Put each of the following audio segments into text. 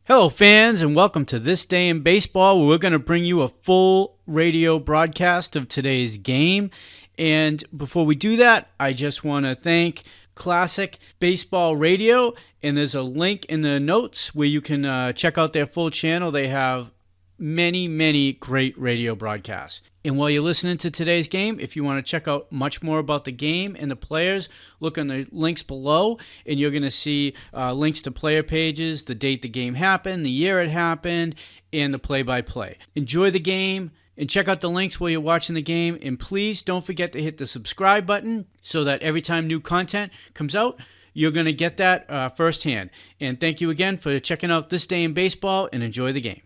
Hello, fans, and welcome to This Day in Baseball, where we're going to bring you a full radio broadcast of today's game. And before we do that, I just want to thank Classic Baseball Radio, and there's a link in the notes where you can check out their full channel. They have many great radio broadcasts. And while you're listening to today's game, if you want to check out much more about the game and the players, look on the links below, and you're going to see links to player pages, the date the game happened, the year it happened, and the play-by-play. Enjoy the game, and check out the links while you're watching the game, and please don't forget to hit the subscribe button so that every time new content comes out, you're going to get that firsthand. And thank you again for checking out This Day in Baseball, and enjoy the game.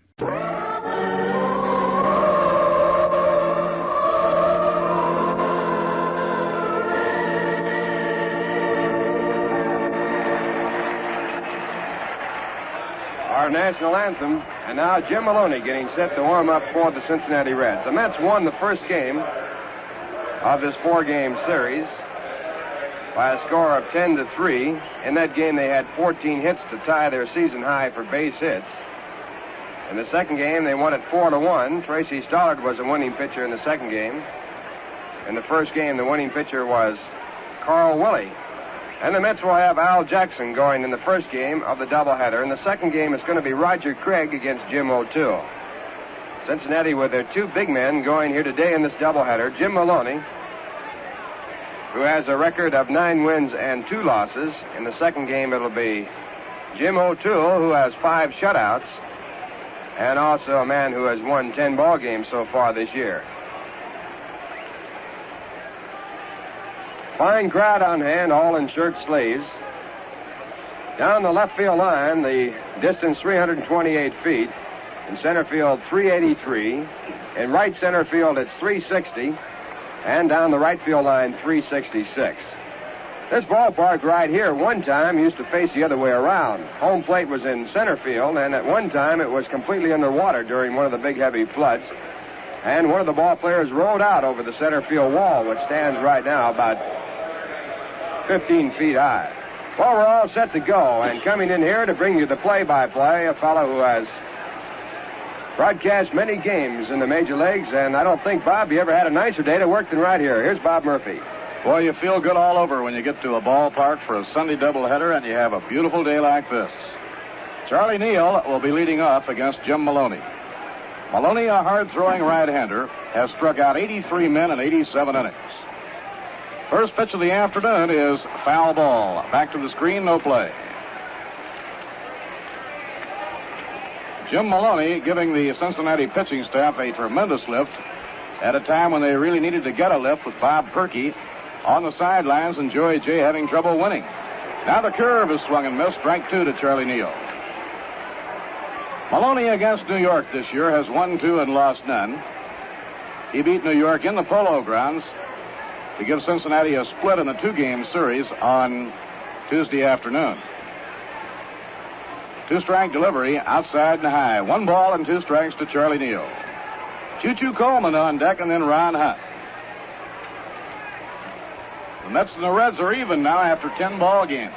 Our national anthem, and now Jim Maloney getting set to warm up for the Cincinnati Reds. The Mets won the first game of this four-game series by a score of 10-3. In that game, they had 14 hits to tie their season high for base hits. In the second game, they won it 4-1. Tracy Stollard was the winning pitcher in the second game. In the first game, the winning pitcher was Carl Willie. And the Mets will have Al Jackson going in the first game of the doubleheader. In the second game, it's going to be Roger Craig against Jim O'Toole. Cincinnati with their two big men going here today in this doubleheader. Jim Maloney, who has a record of 9 wins and 2 losses. In the second game, it'll be Jim O'Toole, who has 5 shutouts, and also a man who has won 10 ball games so far this year. Fine crowd on hand, all in shirt sleeves. Down the left field line, the distance 328 feet. In center field, 383. In right center field, it's 360. And down the right field line, 366. This ballpark right here, one time, used to face the other way around. Home plate was in center field, and at one time, it was completely underwater during one of the big, heavy floods. And one of the ball players rolled out over the center field wall, which stands right now about 15 feet high. Well, we're all set to go, and coming in here to bring you the play-by-play, a fellow who has broadcast many games in the major leagues, and I don't think, Bob, you ever had a nicer day to work than right here. Here's Bob Murphy. Boy, you feel good all over when you get to a ballpark for a Sunday doubleheader and you have a beautiful day like this. Charlie Neal will be leading off against Jim Maloney. Maloney, a hard-throwing right-hander, has struck out 83 men in 87 innings. First pitch of the afternoon is foul ball. Back to the screen, no play. Jim Maloney giving the Cincinnati pitching staff a tremendous lift at a time when they really needed to get a lift with Bob Perky on the sidelines and Joey J having trouble winning. Now the curve is swung and missed. Strike 2 to Charlie Neal. Maloney against New York this year has won 2 and lost none. He beat New York in the Polo Grounds to give Cincinnati a split in the 2-game series on Tuesday afternoon. 2-strike delivery outside and high. 1 ball and 2 strikes to Charlie Neal. Choo-Choo Coleman on deck, and then Ron Hunt. The Mets and the Reds are even now after 10 ball games.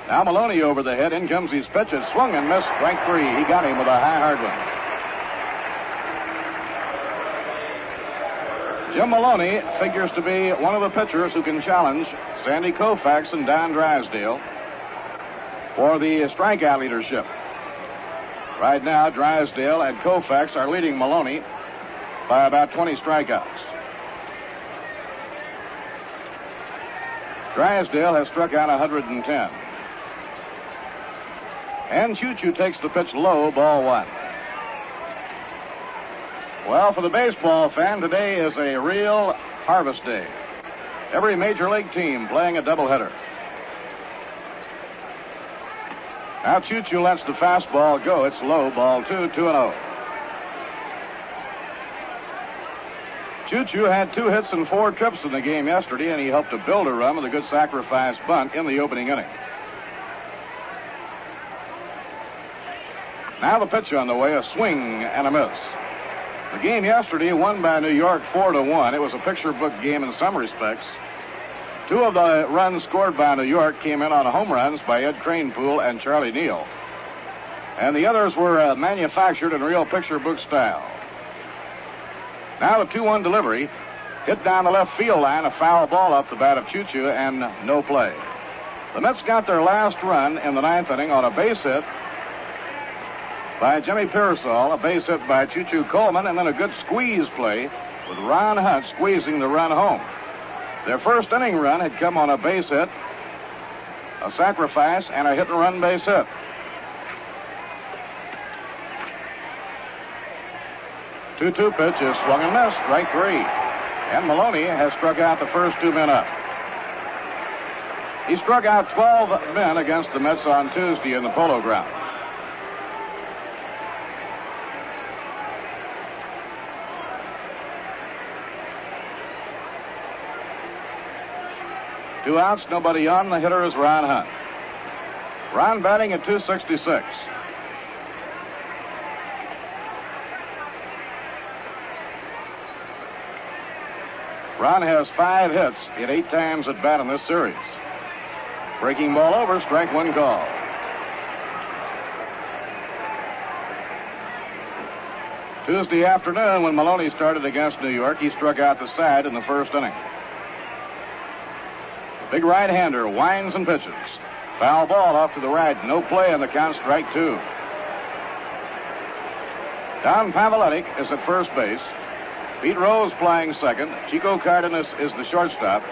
Now Maloney over the head. In comes his pitch. It swung and missed. Strike 3. He got him with a high hard one. Jim Maloney figures to be one of the pitchers who can challenge Sandy Koufax and Don Drysdale for the strikeout leadership. Right now, Drysdale and Koufax are leading Maloney by about 20 strikeouts. Drysdale has struck out 110. And Choo-Choo takes the pitch low, ball 1. Well, for the baseball fan, today is a real harvest day. Every major league team playing a doubleheader. Now Choo-Choo lets the fastball go. It's low, ball 2, 2-0. Choo-Choo had 2 hits and 4 trips in the game yesterday, and he helped to build a run with a good sacrifice bunt in the opening inning. Now the pitch on the way, a swing and a miss. The game yesterday won by New York 4-1. It was a picture book game in some respects. 2 of the runs scored by New York came in on home runs by Ed Kranepool and Charlie Neal. and the others were manufactured in real picture book style. Now the 2-1 delivery, hit down the left field line, a foul ball up the bat of Choo-Choo, and no play. The Mets got their last run in the 9th inning on a base hit by Jimmy Pearsall, a base hit by Choo-Choo Coleman, and then a good squeeze play with Ron Hunt squeezing the run home. Their first inning run had come on a base hit, a sacrifice, and a hit-and-run base hit. Two-two pitch is swung and missed, strike 3. And Maloney has struck out the first 2 men up. He struck out 12 men against the Mets on Tuesday in the Polo Grounds. Two outs, nobody on. The hitter is Ron Hunt. Ron batting at .266. Ron has 5 hits, hit 8 times at bat in this series. Breaking ball over, strike 1 call. Tuesday afternoon, when Maloney started against New York, he struck out the side in the first inning. Big right-hander winds and pitches. Foul ball off to the right. No play on the count, strike 2. Don Paveletic is at first base. Pete Rose playing second. Chico Cardenas is the shortstop.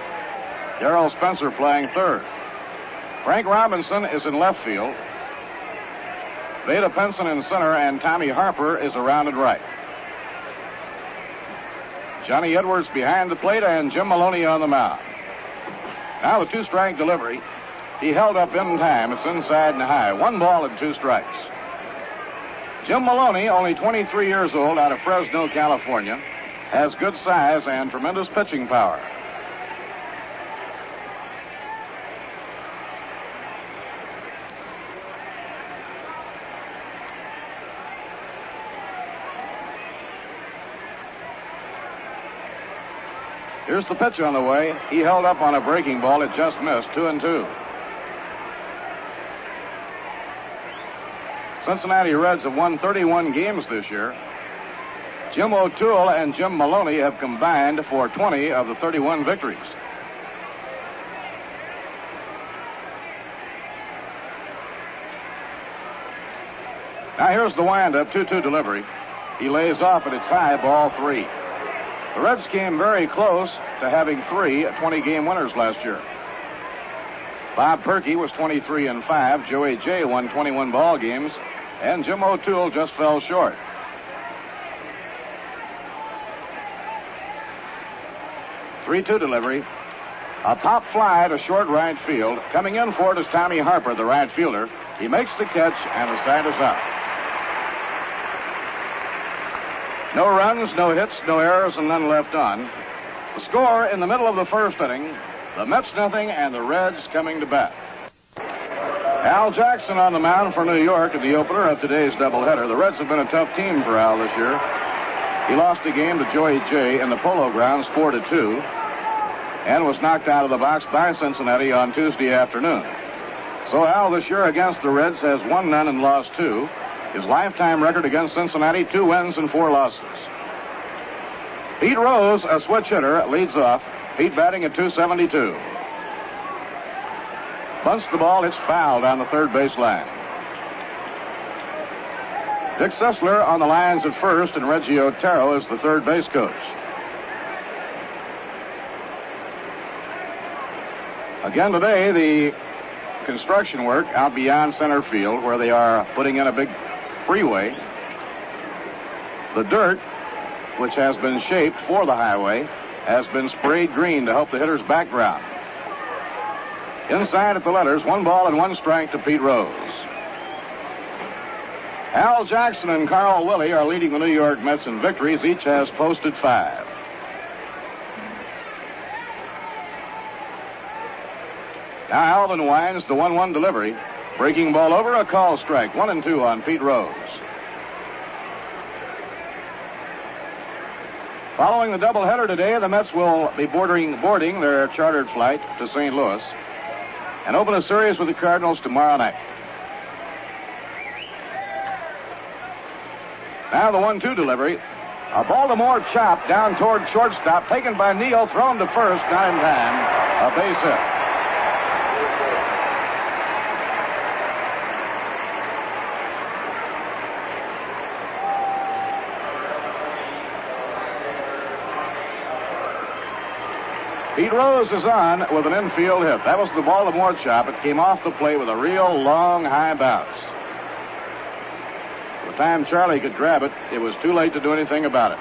Darrell Spencer playing third. Frank Robinson is in left field. Veda Pinson in center, and Tommy Harper is around at right. Johnny Edwards behind the plate, and Jim Maloney on the mound. Now the 2-strike delivery. He held up in time. It's inside and high. 1 ball and 2 strikes. Jim Maloney, only 23 years old, out of Fresno, California, has good size and tremendous pitching power. Here's the pitch on the way. He held up on a breaking ball. It just missed. 2-2. Cincinnati Reds have won 31 games this year. Jim O'Toole and Jim Maloney have combined for 20 of the 31 victories. Now here's the windup, 2-2 delivery. He lays off, and it's high, ball 3. The Reds came very close to having 3 20-game winners last year. Bob Perkey was 23-5. Joey Jay won 21 ball games, and Jim O'Toole just fell short. Three-two delivery. A pop fly to short right field. Coming in for it is Tommy Harper, the right fielder. He makes the catch, and the side is up. No runs, no hits, no errors, and none left on. The score in the middle of the first inning, the Mets nothing and the Reds coming to bat. Al Jackson on the mound for New York in the opener of today's doubleheader. The Reds have been a tough team for Al this year. He lost a game to Joey Jay in the Polo Grounds 4-2 and was knocked out of the box by Cincinnati on Tuesday afternoon. So Al this year against the Reds has won none and lost 2. His lifetime record against Cincinnati, 2 wins and 4 losses. Pete Rose, a switch hitter, leads off. Pete batting at .272. Bunts the ball, it's foul down the third base line. Dick Sisler on the lines at first, and Reggie Otero is the third base coach. Again today, the construction work out beyond center field, where they are putting in a big freeway. The dirt, which has been shaped for the highway, has been sprayed green to help the hitter's background. Inside at the letters, 1 ball and 1 strike to Pete Rose. Al Jackson and Carl Willie are leading the New York Mets in victories. Each has posted 5. Now Alvin winds the 1-1 delivery. Breaking ball over, a call strike. 1-2 on Pete Rose. Following the doubleheader today, the Mets will be boarding their chartered flight to St. Louis and open a series with the Cardinals tomorrow night. Now the 1-2 delivery. A Baltimore chop down toward shortstop, taken by Neal, thrown to first, not in time. A base hit. Pete Rose is on with an infield hit. That was the Baltimore chop. It came off the plate with a real long, high bounce. By the time Charlie could grab it, it was too late to do anything about it.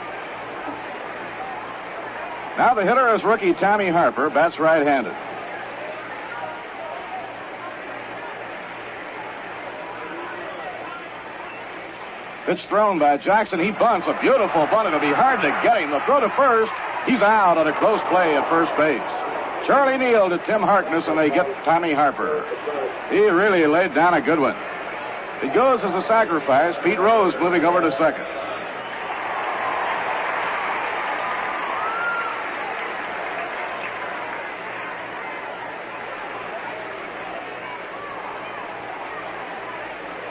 Now the hitter is rookie Tommy Harper, bats right-handed. Pitch thrown by Jackson. He bunts. A beautiful bunt. It'll be hard to get him. The throw to first. He's out on a close play at first base. Charlie Neal to Tim Harkness, and they get Tommy Harper. He really laid down a good one. It goes as a sacrifice. Pete Rose moving over to second.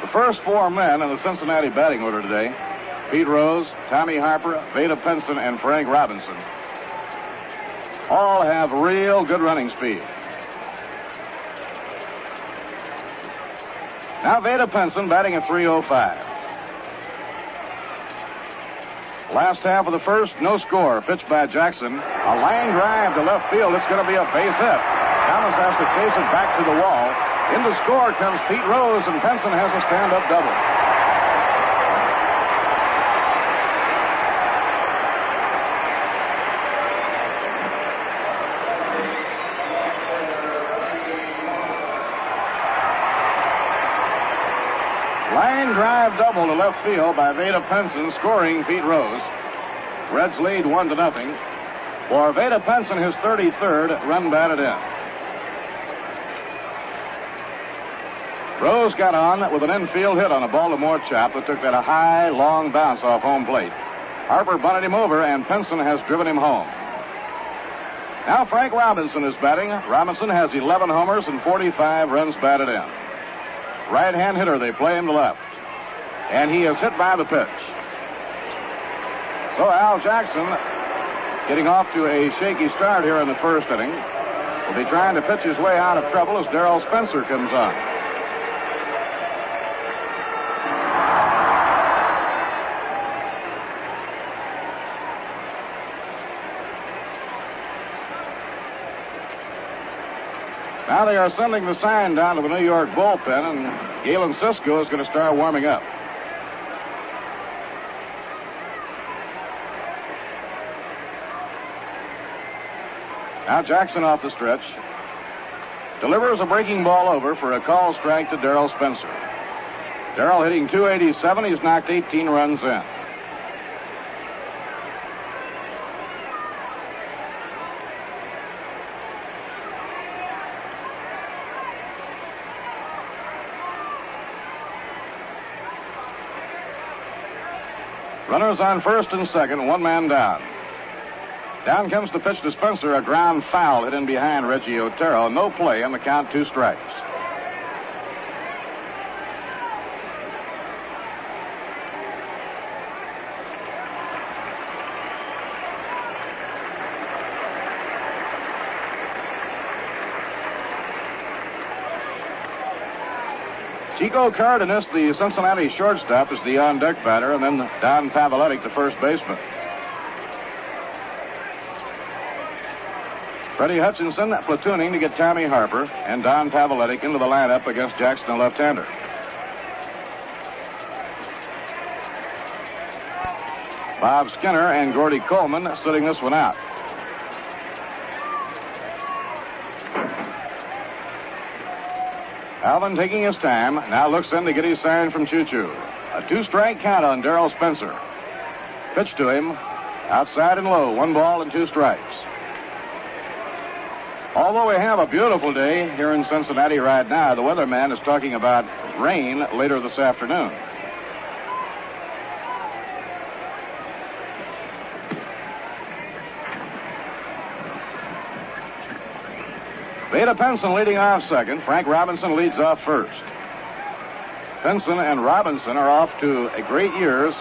The first four men in the Cincinnati batting order today, Pete Rose, Tommy Harper, Vada Pinson, and Frank Robinson, all have real good running speed. Now Vada Pinson batting at .305. Last half of the first, no score. Pitched by Jackson. A line drive to left field. It's going to be a base hit. Thomas has to chase it back to the wall. In to score comes Pete Rose, and Pinson has a stand-up double. Line drive double to left field by Vada Pinson, scoring Pete Rose. Reds lead 1-0. For Vada Pinson, his 33rd run batted in. Rose got on with an infield hit on a Baltimore chop that took that a high, long bounce off home plate. Harper bunted him over, and Pinson has driven him home. Now Frank Robinson is batting. Robinson has 11 homers and 45 runs batted in. Right-hand hitter, they play him to left. And he is hit by the pitch. So Al Jackson, getting off to a shaky start here in the first inning, will be trying to pitch his way out of trouble as Darrell Spencer comes on. Now they are sending the sign down to the New York bullpen, and Galen Cisco is going to start warming up. Now Jackson off the stretch. Delivers a breaking ball over for a call strike to Darrell Spencer. Darrell hitting .287. He's knocked 18 runs in. Runners on first and second, one man down. Down comes the pitch to Spencer, a ground foul hit in behind Reggie Otero. No play on the count, 2 strikes. Chico Cardenas, the Cincinnati shortstop, is the on-deck batter, and then Don Paveletic, the first baseman. Freddie Hutchinson platooning to get Tommy Harper and Don Paveletic into the lineup against Jackson, a left-hander. Bob Skinner and Gordy Coleman sitting this one out. Alvin taking his time, now looks in to get his sign from Choo-Choo. A 2-strike count on Darrell Spencer. Pitch to him, outside and low, 1 ball and 2 strikes. Although we have a beautiful day here in Cincinnati right now, the weatherman is talking about rain later this afternoon. Vada Pinson leading off second. Frank Robinson leads off first. Pinson and Robinson are off to great years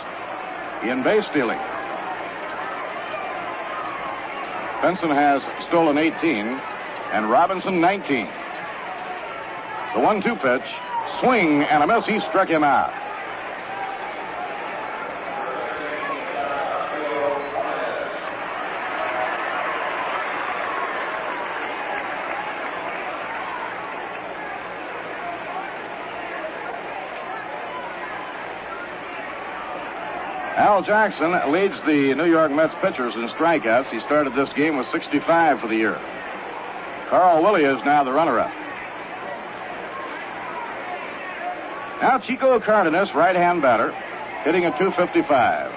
in base stealing. Benson has stolen 18 and Robinson 19. The 1-2 pitch, swing and a miss. He struck him out. Al Jackson leads the New York Mets pitchers in strikeouts. He started this game with 65 for the year. Carl Willie is now the runner-up. Now Chico Cardenas, right-hand batter, hitting at .255.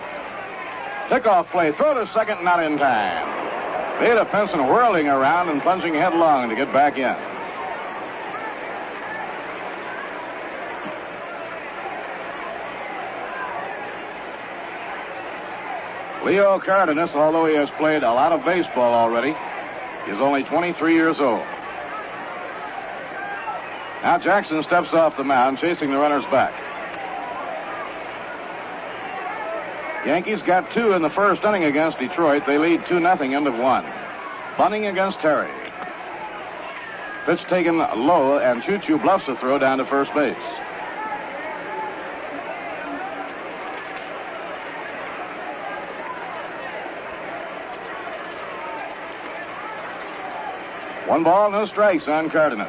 Pickoff play, throw to second, not in time. Vada Pinson whirling around and plunging headlong to get back in. Leo Cardenas, although he has played a lot of baseball already, is only 23 years old. Now Jackson steps off the mound, chasing the runners back. Yankees got 2 in the first inning against Detroit. They lead 2-0 end of 1. Bunting against Terry. Pitch taken low, and Choo-Choo bluffs the throw down to first base. One ball, no strikes on Cardenas.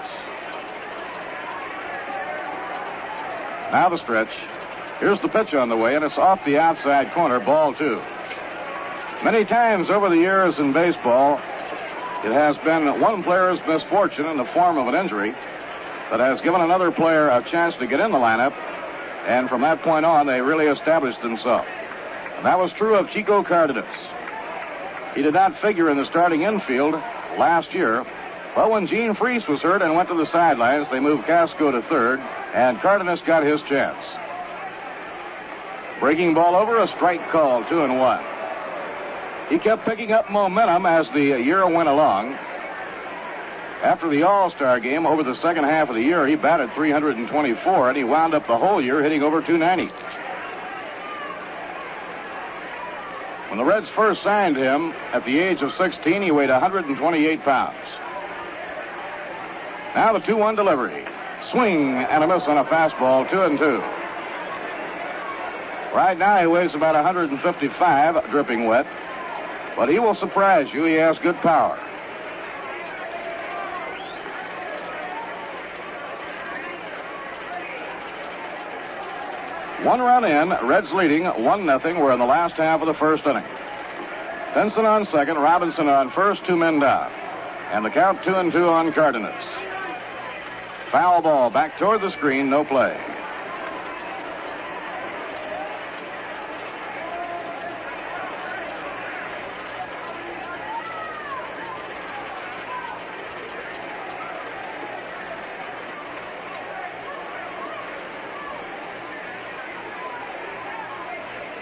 Now the stretch. Here's the pitch on the way, and it's off the outside corner, ball 2. Many times over the years in baseball, it has been one player's misfortune in the form of an injury that has given another player a chance to get in the lineup, and from that point on, they really established themselves. And that was true of Chico Cardenas. He did not figure in the starting infield last year. Well, when Gene Freese was hurt and went to the sidelines, they moved Casco to third, and Cardenas got his chance. Breaking ball over, a strike call, 2-1. He kept picking up momentum as the year went along. After the All-Star game over the second half of the year, he batted .324, and he wound up the whole year hitting over .290. When the Reds first signed him at the age of 16, he weighed 128 pounds. Now the 2-1 delivery. Swing and a miss on a fastball, 2-2. Right now he weighs about 155, dripping wet. But he will surprise you. He has good power. One run in, Reds leading 1-0. We're in the last half of the first inning. Benson on second, Robinson on first, 2 men down. And the count 2-2 on Cardenas. Foul ball back toward the screen, no play.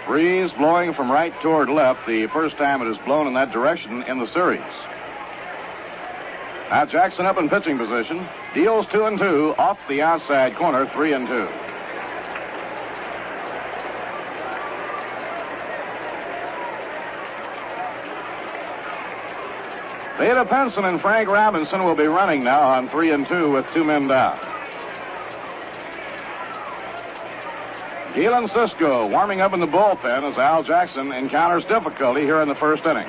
Breeze blowing from right toward left, the first time it has blown in that direction in the series. Now Jackson up in pitching position. Deals 2-2 off the outside corner, 3-2. Vada Pinson and Frank Robinson will be running now on 3-2 with 2 men down. Galen Cisco warming up in the bullpen as Al Jackson encounters difficulty here in the first inning.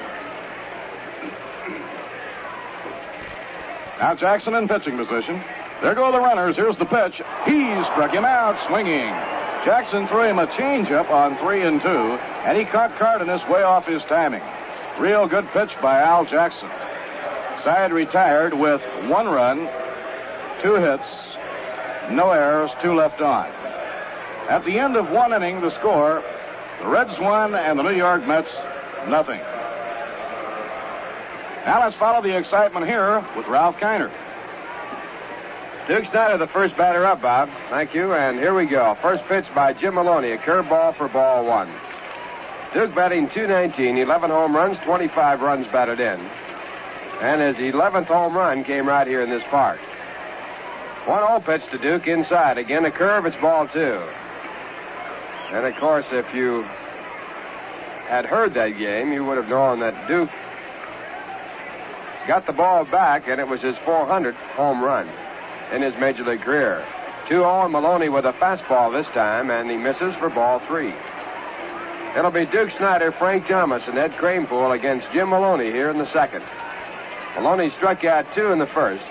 Now Jackson in pitching position. There go the runners. Here's the pitch. He struck him out swinging. Jackson threw him a changeup on 3-2, and he caught Cardenas way off his timing. Real good pitch by Al Jackson. Side retired with 1 run, 2 hits, no errors, 2 left on. At the end of 1 inning, the score, the Reds 1 and the New York Mets nothing. Now let's follow the excitement here with Ralph Kiner. Duke Snyder, the first batter up, Bob. Thank you, and here we go. First pitch by Jim Maloney, a curveball for ball 1. Duke batting .219, 11 home runs, 25 runs batted in. And his 11th home run came right here in this park. 1-0 pitch to Duke inside. Again, a curve, it's ball 2. And, of course, if you had heard that game, you would have known that Duke got the ball back, and it was his 400th home run in his major league career. 2-0, and Maloney with a fastball this time, and he misses for ball 3. It'll be Duke Snider, Frank Thomas, and Ed Kranepool against Jim Maloney here in the second. Maloney struck out 2 in the first.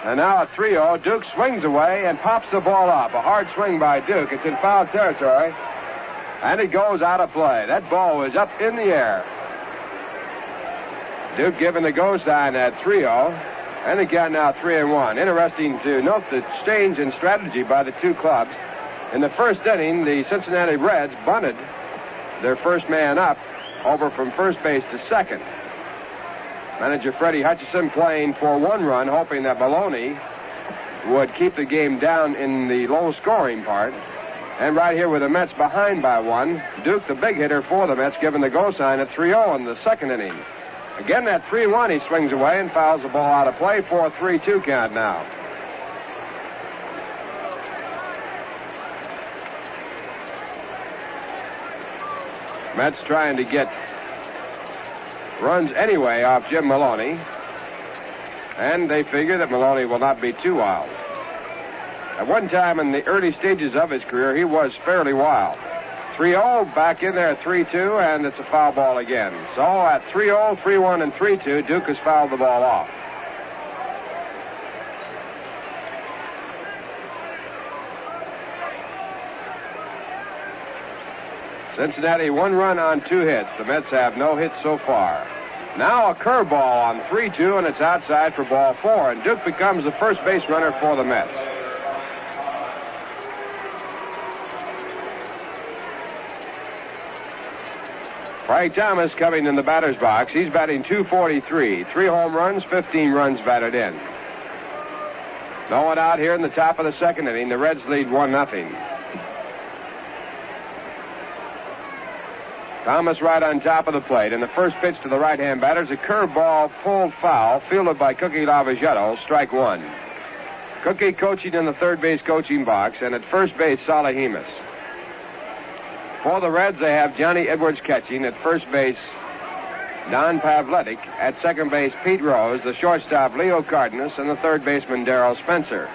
And now at 3-0, Duke swings away and pops the ball up. A hard swing by Duke. It's in foul territory, and it goes out of play. That ball was up in the air. Duke giving the go sign at 3-0, and the count now 3-1. Interesting to note the change in strategy by the two clubs. In the first inning, the Cincinnati Reds bunted their first man up over from first base to second. Manager Freddie Hutchison playing for 1 run, hoping that Maloney would keep the game down in the low-scoring part. And right here with the Mets behind by 1, Duke, the big hitter for the Mets, given the go sign at 3-0 in the second inning. Again, at 3-1, he swings away and fouls the ball out of play for a 3-2 count now. Mets trying to get runs anyway off Jim Maloney, and they figure that Maloney will not be too wild. At one time in the early stages of his career, he was fairly wild. 3-0, back in there at 3-2, and it's a foul ball again. So at 3-0, 3-1, and 3-2, Duke has fouled the ball off. Cincinnati 1 run on 2 hits. The Mets have no hits so far. Now a curveball on 3-2, and it's outside for ball 4, and Duke becomes the first base runner for the Mets. Frank Thomas coming in the batter's box. He's batting .243. 3 home runs, 15 runs batted in. No one out here in the top of the second inning. The Reds lead 1-0. Thomas right on top of the plate, and the first pitch to the right-hand batter is a curveball pulled foul, fielded by Cookie Lavagetto, strike 1. Cookie coaching in the third base coaching box, and at first base, Salahimas. For the Reds, they have Johnny Edwards catching. At first base, Don Pavletic. At second base, Pete Rose. The shortstop, Leo Cardenas. And the third baseman, Darrell Spencer.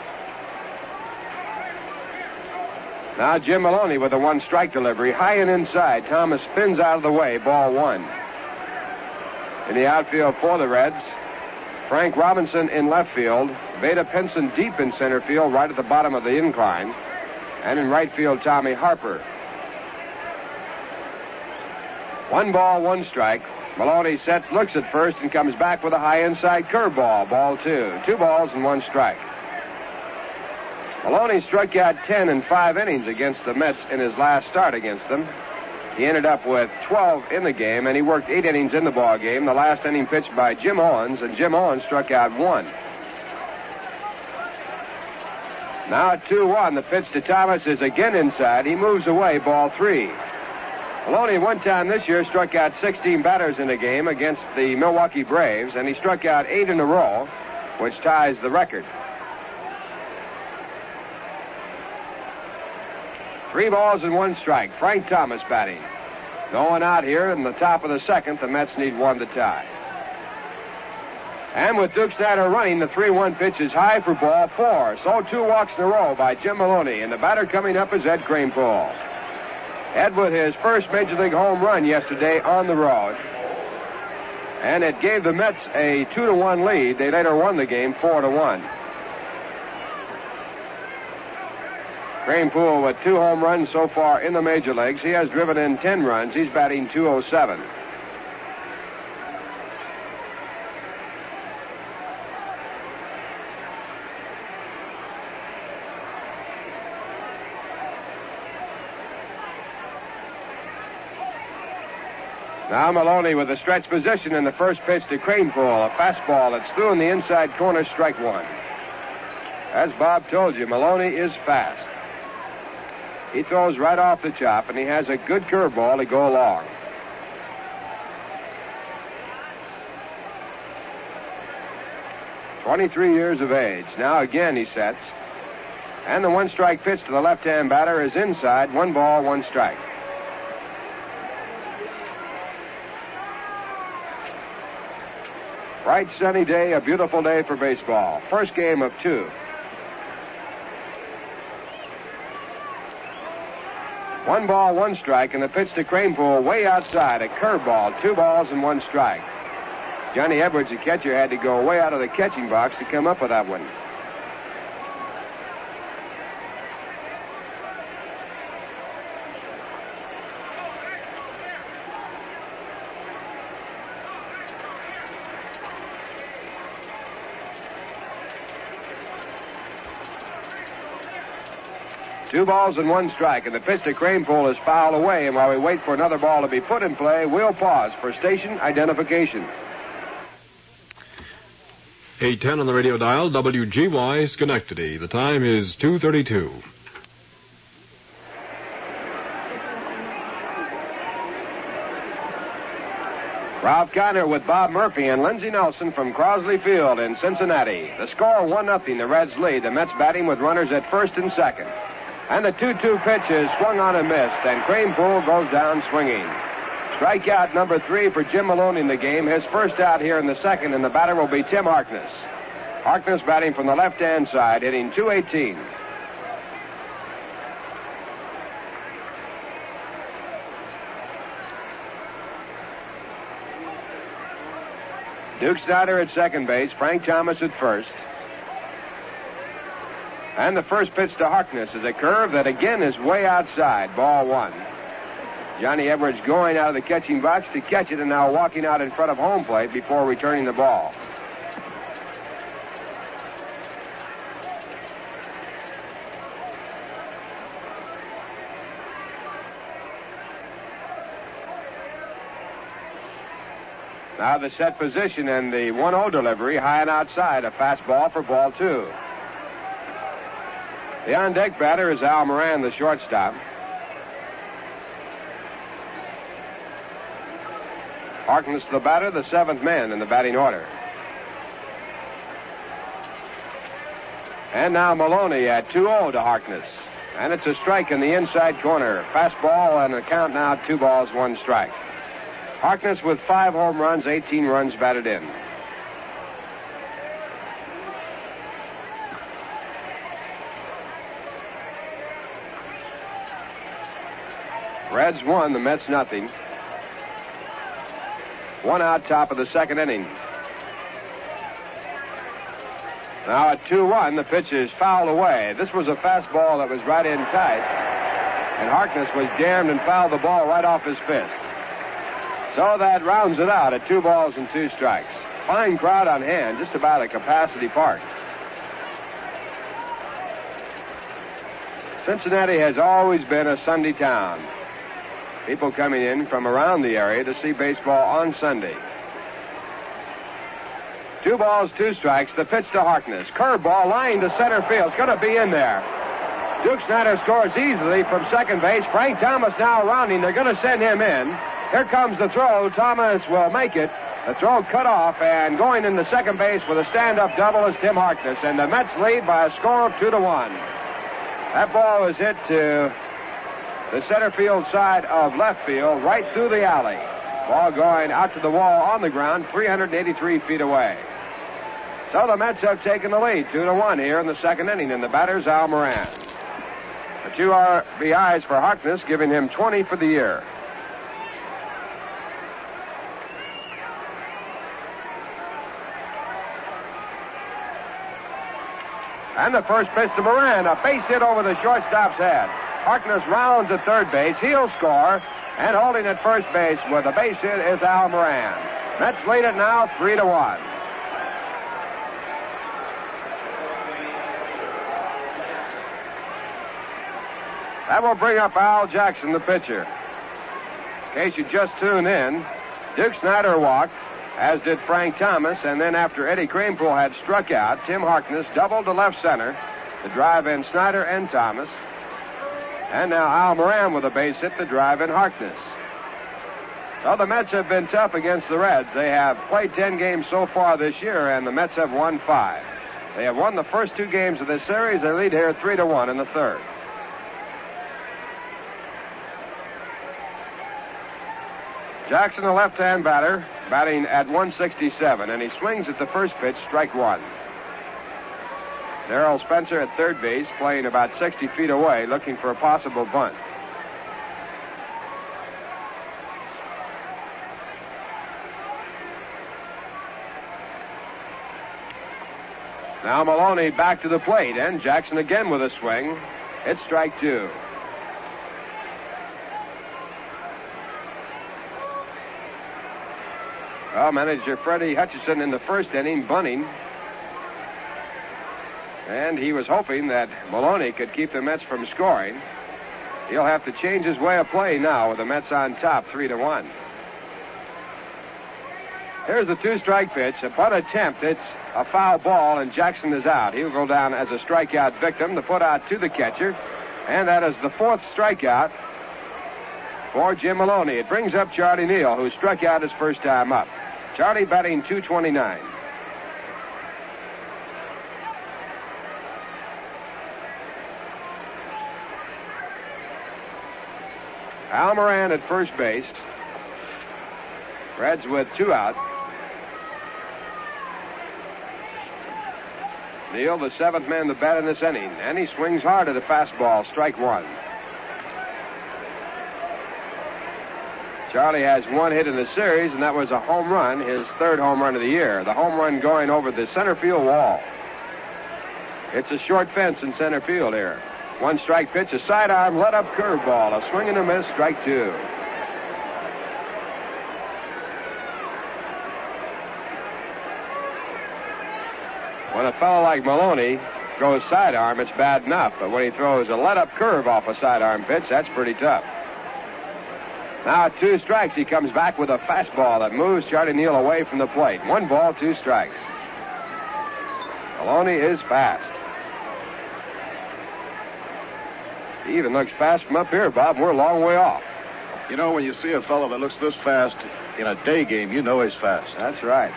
Now Jim Maloney with a 1-strike delivery. High and inside. Thomas spins out of the way. Ball 1. In the outfield for the Reds, Frank Robinson in left field. Veda Pinson deep in center field, right at the bottom of the incline. And in right field, Tommy Harper. 1 ball, 1 strike. Maloney sets, looks at first, and comes back with a high inside curveball. Ball 2. 2 balls and 1 strike. Maloney struck out 10 in 5 innings against the Mets in his last start against them. He ended up with 12 in the game, and he worked 8 innings in the ball game. The last inning pitched by Jim Owens, and Jim Owens struck out 1. Now at 2-1, the pitch to Thomas is again inside. He moves away, ball 3. Maloney one time this year struck out 16 batters in a game against the Milwaukee Braves, and he struck out 8 in a row, which ties the record. 3 balls and 1 strike. Frank Thomas batting. No one out here in the top of the second. The Mets need 1 to tie. And with Duke Snider running, the 3-1 pitch is high for ball 4. So 2 walks in a row by Jim Maloney, and the batter coming up is Ed Kranepool. Ed with his first Major League home run yesterday on the road. And it gave the Mets a 2-1 lead. They later won the game 4-1. Kranepool with 2 home runs so far in the major leagues. He has driven in 10 runs. He's batting .207. Now Maloney with a stretch position in the first pitch to Kranepool. A fastball that's through in the inside corner, strike 1. As Bob told you, Maloney is fast. He throws right off the chop, and he has a good curveball to go along. .23 years of age. Now again he sets. And the 1-strike pitch to the left-hand batter is inside. 1 ball, 1 strike. Bright sunny day, a beautiful day for baseball. First game of 2. 1 ball, 1 strike, and the pitch to Kranepool way outside. A curveball, 2 balls and 1 strike. Johnny Edwards, the catcher, had to go way out of the catching box to come up with that one. Two balls and 1 strike, and the pitch to Kranepool is fouled away. And while we wait for another ball to be put in play, we'll pause for station identification. 810 on the radio dial, WGY Schenectady. The time is 2:32. Ralph Kiner with Bob Murphy and Lindsey Nelson from Crosley Field in Cincinnati. The score 1-0. The Reds lead. The Mets batting with runners at first and second. And the 2-2 pitch is swung on and missed, and Kranepool goes down swinging. Strikeout number 3 for Jim Maloney in the game. His first out here in the second, and the batter will be Tim Harkness. Harkness batting from the left-hand side, hitting .218. Duke Snyder at second base, Frank Thomas at first. And the first pitch to Harkness is a curve that again is way outside, ball 1. Johnny Edwards going out of the catching box to catch it and now walking out in front of home plate before returning the ball. Now the set position and the 1-0 delivery, high and outside, a fastball for ball 2. The on-deck batter is Al Moran, the shortstop. Harkness, the batter, the 7th man in the batting order. And now Maloney at 2-0 to Harkness. And it's a strike in the inside corner. Fastball and a count now, 2 balls, 1 strike. Harkness with 5 home runs, 18 runs batted in. Reds 1, the Mets nothing. 1 out, top of the second inning. Now at 2-1, the pitch is fouled away. This was a fastball that was right in tight, and Harkness was jammed and fouled the ball right off his fist. So that rounds it out at 2 balls and 2 strikes. Fine crowd on hand, just about a capacity park. Cincinnati has always been a Sunday town. People coming in from around the area to see baseball on Sunday. 2 balls, 2 strikes. The pitch to Harkness. Curveball line to center field. It's going to be in there. Duke Snyder scores easily from second base. Frank Thomas now rounding. They're going to send him in. Here comes the throw. Thomas will make it. The throw cut off, and going into second base with a stand-up double is Tim Harkness. And the Mets lead by a score of 2-1. That ball was hit to the center field side of left field, right through the alley. Ball going out to the wall on the ground, 383 feet away. So the Mets have taken the lead, 2-1 here in the second inning, and the batter's Al Moran. The 2 RBIs for Harkness, giving him 20 for the year. And the first pitch to Moran, a base hit over the shortstop's head. Harkness rounds at third base. He'll score. And holding at first base with a base hit is Al Moran. Mets lead it now 3-1. That will bring up Al Jackson, the pitcher. In case you just tuned in, Duke Snyder walked, as did Frank Thomas, and then after Eddie Kranepool had struck out, Tim Harkness doubled to left center to drive in Snyder and Thomas. And now Al Moran with a base hit to drive in Harkness. So the Mets have been tough against the Reds. They have played 10 games so far this year, and the Mets have won 5. They have won the first 2 games of this series. They lead here 3-1 in the third. Jackson, a left-hand batter, batting at 167, and he swings at the first pitch, strike 1. Darrell Spencer at third base, playing about 60 feet away, looking for a possible bunt. Now Maloney back to the plate, and Jackson again with a swing. It's strike 2. Well, manager Freddie Hutchison in the first inning bunting. And he was hoping that Maloney could keep the Mets from scoring. He'll have to change his way of play now with the Mets on top 3-1. Here's the 2-strike pitch. A bunt attempt. It's a foul ball, and Jackson is out. He'll go down as a strikeout victim. The put out to the catcher. And that is the 4th strikeout for Jim Maloney. It brings up Charlie Neal, who struck out his first time up. Charlie batting .229. Al Moran at first base. Reds with 2 out. Neal, the 7th man to bat in this inning, and he swings hard at a fastball, strike 1. Charlie has 1 hit in the series, and that was a home run, his 3rd home run of the year. The home run going over the center field wall. It's a short fence in center field here. 1-strike pitch, a sidearm, let-up curveball, a swing and a miss, strike 2. When a fellow like Maloney throws sidearm, it's bad enough, but when he throws a let-up curve off a sidearm pitch, that's pretty tough. Now at 2 strikes, he comes back with a fastball that moves Charlie Neal away from the plate. 1 ball, 2 strikes. Maloney is fast. He even looks fast from up here, Bob. We're a long way off. You know, when you see a fellow that looks this fast in a day game, you know he's fast. That's right.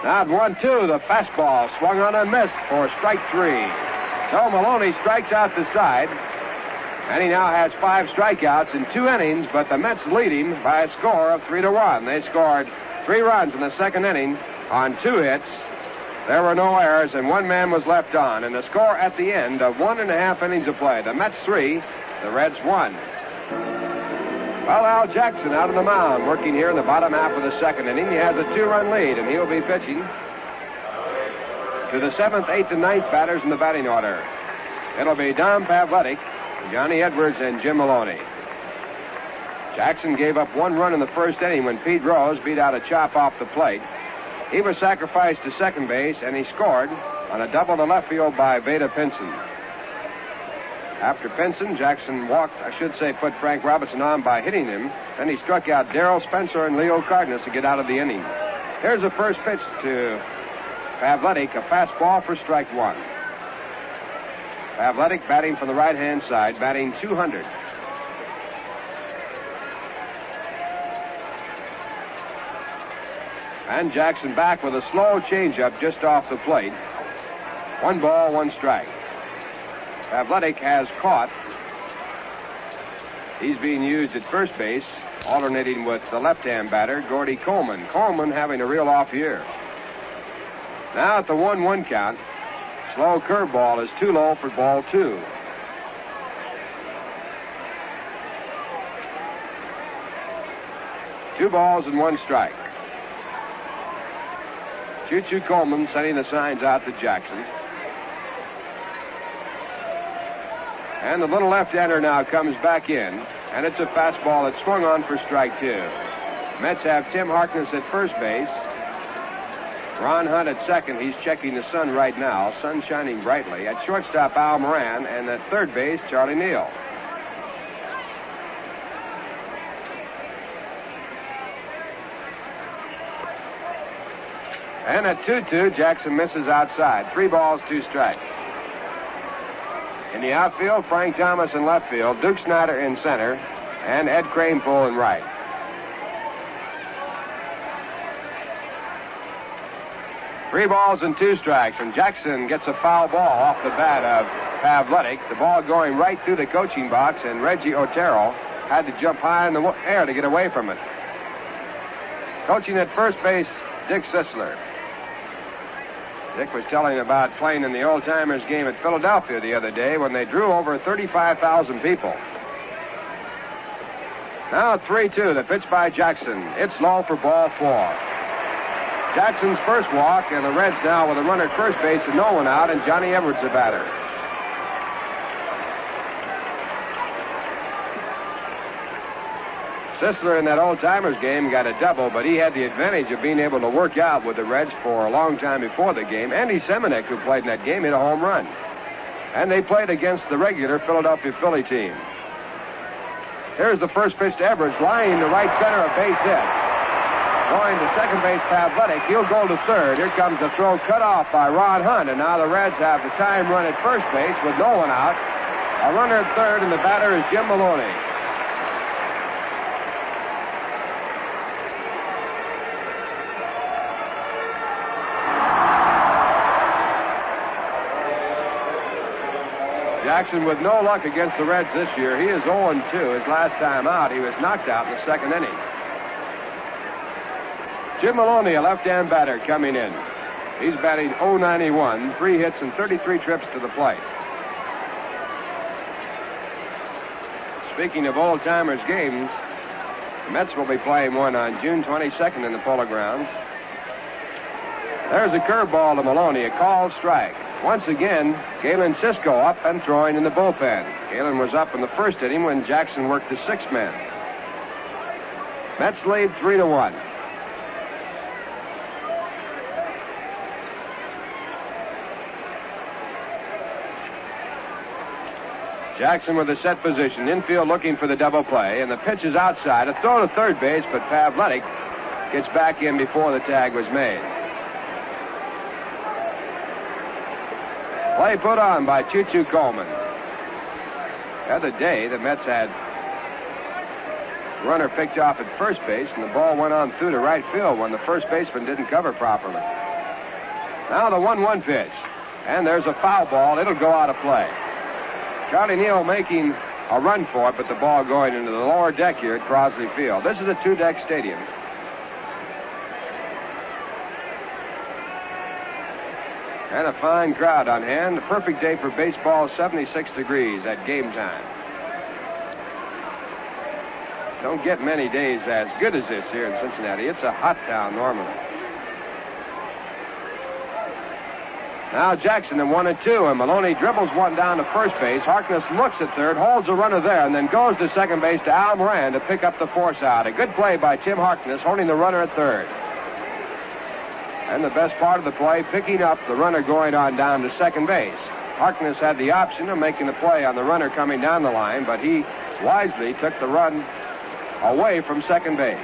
Now at 1-2, the fastball swung on and missed for strike 3. So Maloney strikes out the side, and he now has 5 strikeouts in 2 innings, but the Mets lead him by a score of 3-1. They scored 3 runs in the second inning on 2 hits. There were no errors, and 1 man was left on. And the score at the end of 1.5 innings of play, the Mets 3, the Reds 1. Well, Al Jackson out on the mound, working here in the bottom half of the second inning. He has a 2-run lead, and he'll be pitching to the 7th, 8th, and 9th batters in the batting order. It'll be Don Pavletic, Johnny Edwards, and Jim Maloney. Jackson gave up 1 run in the first inning when Pete Rose beat out a chop off the plate. He was sacrificed to second base, and he scored on a double to left field by Vada Pinson. After Pinson, Jackson put Frank Robinson on by hitting him. Then he struck out Darrell Spencer and Leo Cardenas to get out of the inning. Here's the first pitch to Pavletic, a fastball for strike 1. Pavletic batting from the right-hand side, batting .200. And Jackson back with a slow changeup just off the plate. 1 ball, 1 strike. Pavletic has caught. He's being used at first base, alternating with the left-hand batter, Gordy Coleman. Coleman having a real off year. Now at the 1-1 count, slow curveball is too low for ball 2. Two balls and 1 strike. Choo-Choo Coleman sending the signs out to Jackson. And the little left-hander now comes back in, and it's a fastball that's swung on for strike 2. Mets have Tim Harkness at first base. Ron Hunt at second. He's checking the sun right now. Sun shining brightly. At shortstop, Al Moran, and at third base, Charlie Neal. And at 2-2, Jackson misses outside. 3 balls, 2 strikes. In the outfield, Frank Thomas in left field, Duke Snyder in center, and Ed Kranepool in right. 3 balls and 2 strikes, and Jackson gets a foul ball off the bat of Pavletic. The ball going right through the coaching box, and Reggie Otero had to jump high in the air to get away from it. Coaching at first base, Dick Sisler. Dick was telling about playing in the old-timers game at Philadelphia the other day when they drew over 35,000 people. Now 3-2, the pitch by Jackson. It's low for ball 4. Jackson's first walk, and the Reds now with a runner at first base and no one out, and Johnny Edwards the batter. Sisler in that old-timers game got a double, but he had the advantage of being able to work out with the Reds for a long time before the game. Andy Semenuk, who played in that game, hit a home run. And they played against the regular Philadelphia Philly team. Here's the first pitch to Edwards, lying to right center, a base hit. Going to second base, Pavletic. He'll go to third. Here comes a throw cut off by Ron Hunt, and now the Reds have the time run at first base with no one out. A runner at third, and the batter is Jim Maloney. Jackson with no luck against the Reds this year. He is 0-2. His last time out, he was knocked out in the second inning. Jim Maloney, a left-hand batter, coming in. He's batting .091, 3 hits and 33 trips to the plate. Speaking of old-timers games, the Mets will be playing one on June 22nd in the Polo Grounds. There's a curveball to Maloney, a called strike. Once again, Galen Cisco up and throwing in the bullpen. Galen was up in the first inning when Jackson worked the 6th man. Mets lead 3-1. Jackson with a set position, infield looking for the double play, and the pitch is outside. A throw to third base, but Pavletic gets back in before the tag was made. Play put on by Choo-Choo Coleman. The other day, the Mets had runner picked off at first base, and the ball went on through to right field when the first baseman didn't cover properly. Now the 1-1 pitch, and there's a foul ball. It'll go out of play. Charlie Neal making a run for it, but the ball going into the lower deck here at Crosley Field. This is a 2-deck stadium. And a fine crowd on hand. A perfect day for baseball, 76 degrees at game time. Don't get many days as good as this here in Cincinnati. It's a hot town normally. Now Jackson in 1-2, and Maloney dribbles one down to first base. Harkness looks at third, holds a runner there, and then goes to second base to Al Moran to pick up the force out. A good play by Tim Harkness, holding the runner at third. And the best part of the play, picking up the runner going on down to second base. Harkness had the option of making the play on the runner coming down the line, but he wisely took the run away from second base.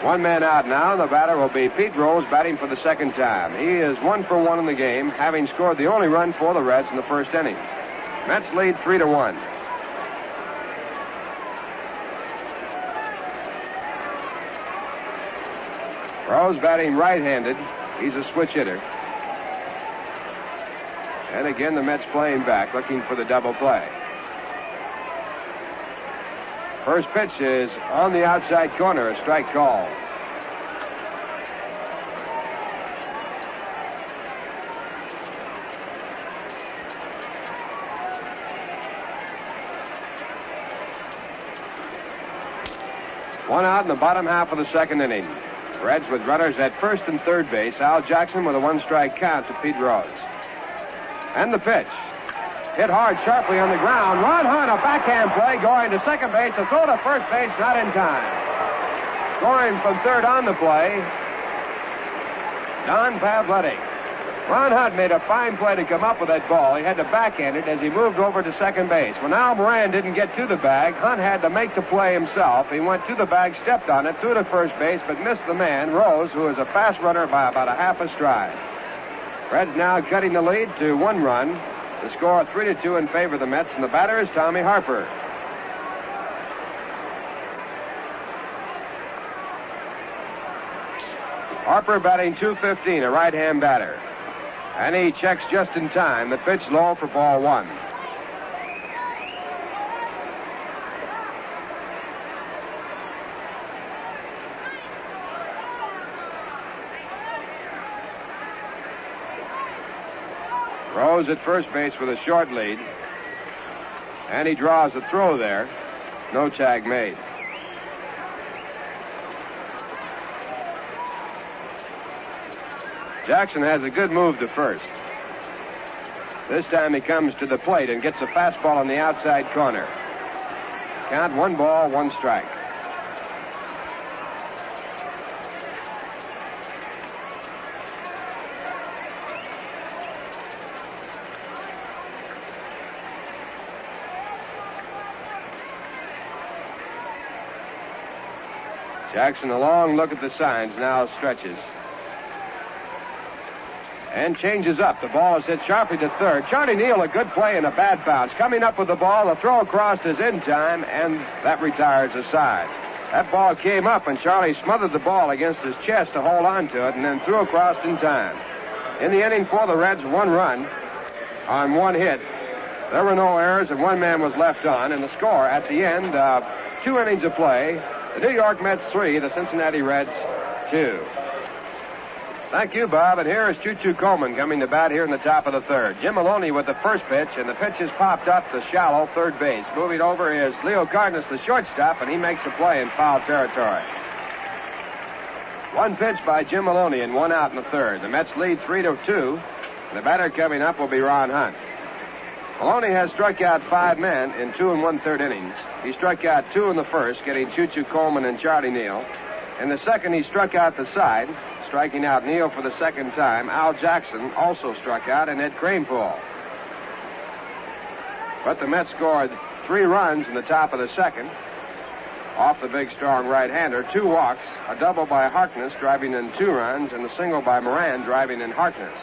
One man out now, and the batter will be Pete Rose, batting for the second time. He is 1 for 1 in the game, having scored the only run for the Reds in the first inning. Mets lead 3-1. Rose batting right-handed. He's a switch hitter. And again, the Mets playing back, looking for the double play. First pitch is on the outside corner, a strike call. One out in the bottom half of the second inning. Reds with runners at first and third base. Al Jackson with a 1-strike count to Pete Rose. And the pitch. Hit hard, sharply on the ground. Ron Hunt, a backhand play, going to second base. A throw to first base, not in time. Scoring from third on the play, Don Pavletic. Ron Hunt made a fine play to come up with that ball. He had to backhand it as he moved over to second base. When Al Moran didn't get to the bag, Hunt had to make the play himself. He went to the bag, stepped on it, threw to first base, but missed the man, Rose, who is a fast runner by about a half a stride. Reds now cutting the lead to 1 run. The score 3-2 in favor of the Mets, and the batter is Tommy Harper. Harper batting .215, a right-hand batter. And he checks just in time. The pitch low for ball one. Rose at first base with a short lead. And he draws a throw there. No tag made. Jackson has a good move to first. This time he comes to the plate and gets a fastball on the outside corner. Count 1 ball, 1 strike. Jackson, a long look at the signs, now stretches. And changes up. The ball is hit sharply to third. Charlie Neal, a good play and a bad bounce. Coming up with the ball, the throw across is in time, and that retires the side. That ball came up, and Charlie smothered the ball against his chest to hold on to it, and then threw across in time. In the inning for the Reds, 1 run on 1 hit. There were no errors, and 1 man was left on, and the score at the end of 2 innings of play, the New York Mets 3, the Cincinnati Reds 2. Thank you, Bob. And here is Choo-Choo Coleman coming to bat here in the top of the third. Jim Maloney with the first pitch, and the pitch is popped up to shallow third base. Moving over is Leo Cardenas, the shortstop, and he makes the play in foul territory. 1 pitch by Jim Maloney and 1 out in the third. The Mets lead 3-2. The batter coming up will be Ron Hunt. Maloney has struck out 5 men in 2 1/3 innings. He struck out 2 in the first, getting Choo-Choo Coleman and Charlie Neal. In the second, he struck out the side, striking out Neal for the second time. Al Jackson also struck out, and Ed Kranepool. But the Mets scored 3 runs in the top of the second off the big, strong right-hander. 2 walks, a double by Harkness, driving in 2 runs, and a single by Moran, driving in Harkness.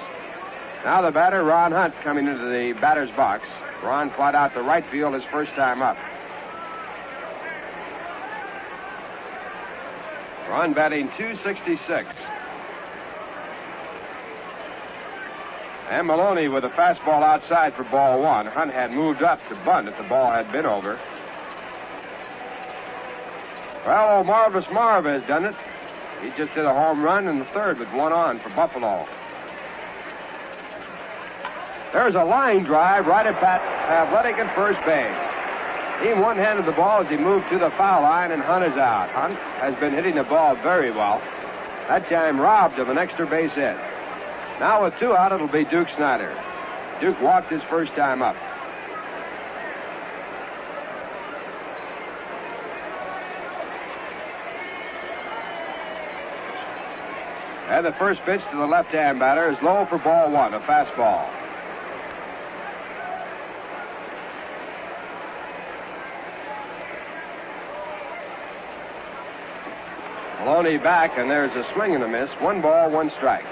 Now the batter, Ron Hunt, coming into the batter's box. Ron flied out to right field his first time up. Ron batting .266. And Maloney with a fastball outside for ball 1. Hunt had moved up to bunt if the ball had been over. Well, old Marvelous Marv has done it. He just hit a home run in the third with 1 on for Buffalo. There's a line drive right at Athletic at first base. He one-handed the ball as he moved to the foul line, and Hunt is out. Hunt has been hitting the ball very well. That time robbed of an extra base hit. Now with 2 out, it'll be Duke Snider. Duke walked his first time up. And the first pitch to the left-hand batter is low for ball 1, a fastball. Maloney back, and there's a swing and a miss. 1 ball, 1 strike.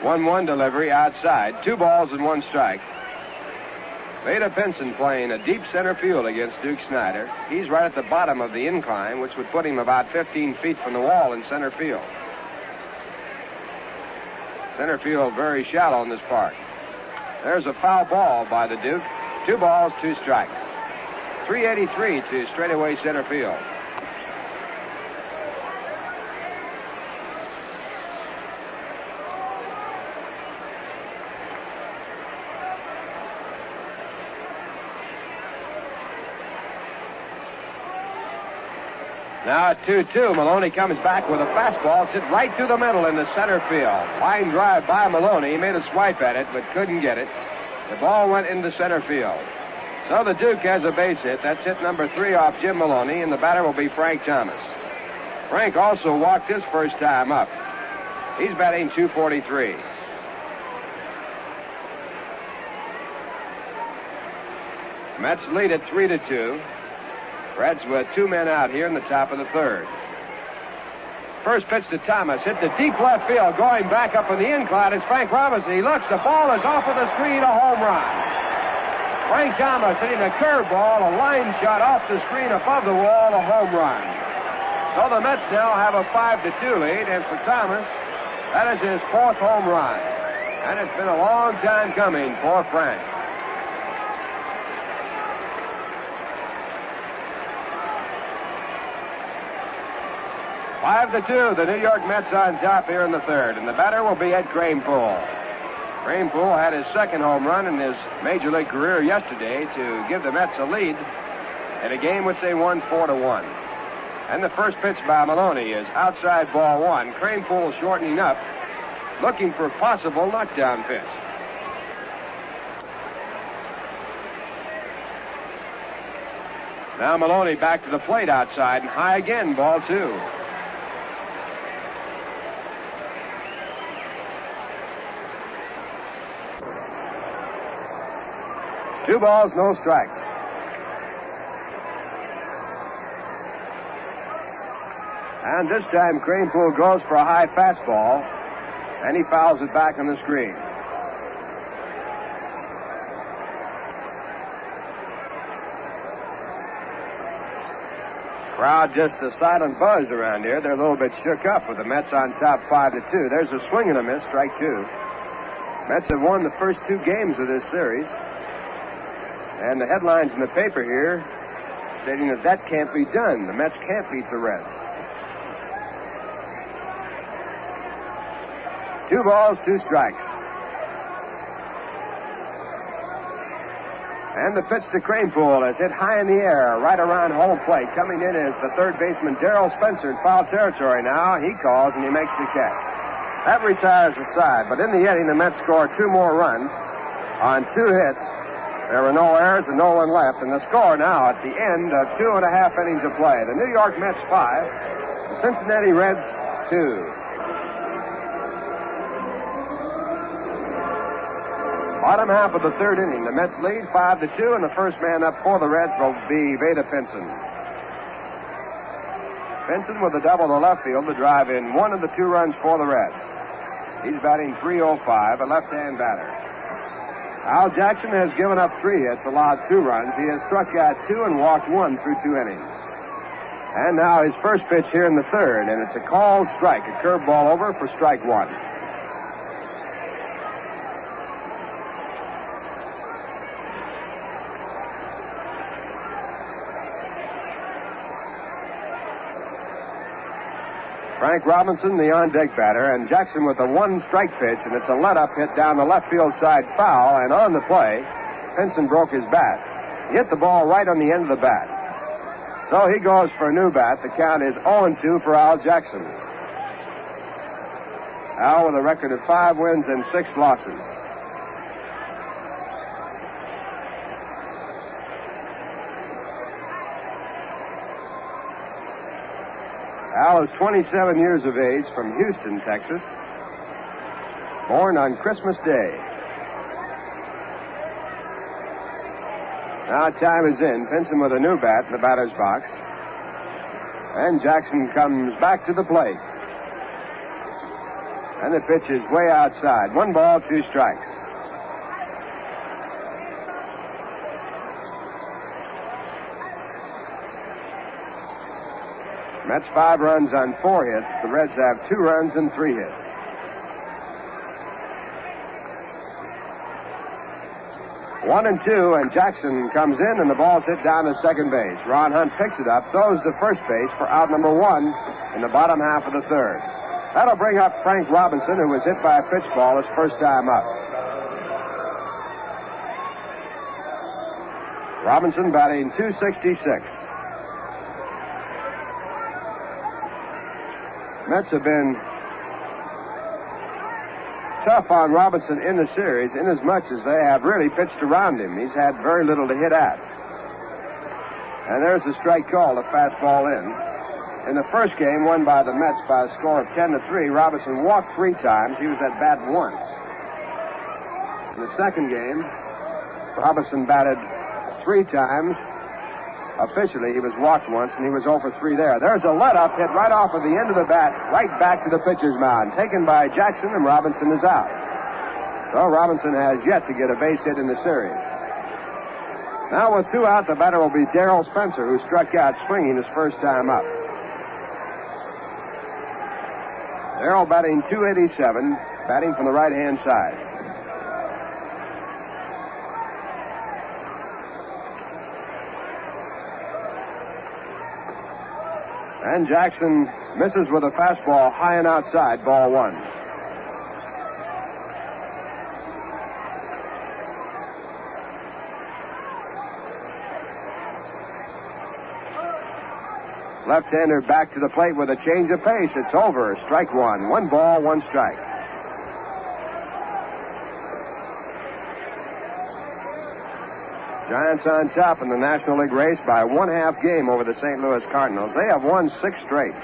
One delivery outside. 2 balls and 1 strike. Veda Pinson playing a deep center field against Duke Snider. He's right at the bottom of the incline, which would put him about 15 feet from the wall in center field. Center field very shallow in this park. There's a foul ball by the Duke. 2 balls, 2 strikes. 383 to straightaway center field. Now at 2-2, Maloney comes back with a fastball. It's hit right through the middle into center field. Line drive by Maloney. He made a swipe at it, but couldn't get it. The ball went into center field. So the Duke has a base hit. That's hit number 3 off Jim Maloney, and the batter will be Frank Thomas. Frank also walked his first time up. He's batting .243. Mets lead at 3-2. Reds with 2 men out here in the top of the third. First pitch to Thomas. Hit to deep left field. Going back up in the incline is Frank Robinson. He looks. The ball is off of the screen. A home run. Frank Thomas hitting a curveball. A line shot off the screen above the wall. A home run. So the Mets now have a 5-2 lead. And for Thomas, that is his 4th home run. And it's been a long time coming for Frank. Five to 2, the New York Mets on top here in the 3rd, and the batter will be Ed Kranepool. Kranepool had his 2nd home run in his major league career yesterday to give the Mets a lead in a game which they won 4-1. And the first pitch by Maloney is outside ball 1. Kranepool shortening up, looking for a possible knockdown pitch. Now Maloney back to the plate outside and high again, ball 2. 2 balls, no strikes. And this time Kranepool goes for a high fastball, and he fouls it back on the screen. Crowd just a silent buzz around here. They're a little bit shook up with the Mets on top 5-2. There's a swing and a miss, strike 2. Mets have won the first 2 games of this series. And the headlines in the paper here stating that can't be done. The Mets can't beat the Reds. 2 balls, 2 strikes. And the pitch to Kranepool is hit high in the air, right around home plate. Coming in is the 3rd baseman, Darrell Spencer, in foul territory now. He calls and he makes the catch. That retires the side, but in the inning, the Mets scored 2 more runs on 2 hits. There were no errors and no one left. And the score now at the end of 2.5 innings of play. The New York Mets 5, the Cincinnati Reds 2. Bottom half of the 3rd inning. The Mets lead 5-2, and the first man up for the Reds will be Vada Pinson. Pinson with a double to left field to drive in 1 of the 2 runs for the Reds. He's batting .305, a left-hand batter. Al Jackson has given up 3 hits, allowed 2 runs. He has struck out 2 and walked 1 through 2 innings. And now his first pitch here in the 3rd, and it's a called strike, a curveball over for strike 1. Frank Robinson, the on-deck batter, and Jackson with a 1-strike pitch, and it's a let-up hit down the left field side foul, and on the play, Pinson broke his bat. He hit the ball right on the end of the bat. So he goes for a new bat. The count is 0-2 for Al Jackson. Al with a record of 5 wins and 6 losses. Al is 27 years of age, from Houston, Texas. Born on Christmas Day. Now time is in. Pinson with a new bat in the batter's box. And Jackson comes back to the plate. And the pitch is way outside. 1 ball, 2 strikes. Mets 5 runs on 4 hits. The Reds have 2 runs and 3 hits. One and 2, and Jackson comes in, and the ball's hit down to second base. Ron Hunt picks it up, throws to first base for out number 1 in the bottom half of the 3rd. That'll bring up Frank Robinson, who was hit by a pitch ball his first time up. Robinson batting .266. Mets have been tough on Robinson in the series, inasmuch as they have really pitched around him. He's had very little to hit at. And there's a strike call, a fastball in. In the first game, won by the Mets by a score of 10-3, Robinson walked 3 times. He was at bat once. In the second game, Robinson batted 3 times Officially, he was walked once, and he was 0 for 3 there. There's a let-up hit right off of the end of the bat, right back to the pitcher's mound. Taken by Jackson, and Robinson is out. So Robinson has yet to get a base hit in the series. Now with 2 out, the batter will be Darrell Spencer, who struck out swinging his first time up. Darrell batting .287, batting from the right-hand side. And Jackson misses with a fastball high and outside, ball 1. Left-hander back to the plate with a change of pace. It's over. Strike 1. 1 ball, 1 strike. Giants on top in the National League race by 1/2 game over the St. Louis Cardinals. They have won 6 straight.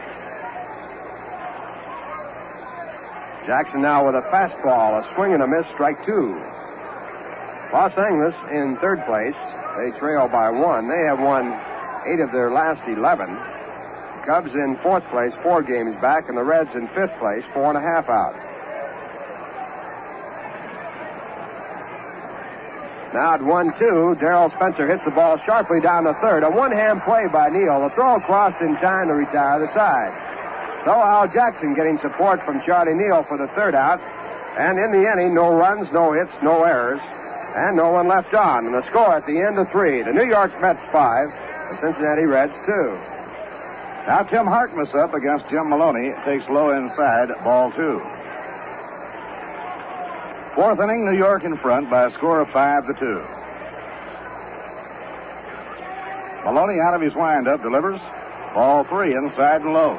Jackson now with a fastball, a swing and a miss, strike 2. Los Angeles in 3rd place. They trail by 1. They have won 8 of their last 11. Cubs in 4th place, 4 games back, and the Reds in 5th place, 4.5 out. Now at 1-2, Darrell Spencer hits the ball sharply down the third. A one-hand play by Neal. The throw crossed in time to retire the side. So Al Jackson getting support from Charlie Neal for the third out. And in the inning, no runs, no hits, no errors, and no one left on. And the score at the end of 3, the New York Mets 5, the Cincinnati Reds 2. Now Tim Harkness up against Jim Maloney. Takes low inside, ball 2. 4th inning, New York in front by a score of 5-2. Maloney out of his windup delivers. Ball 3, inside and low.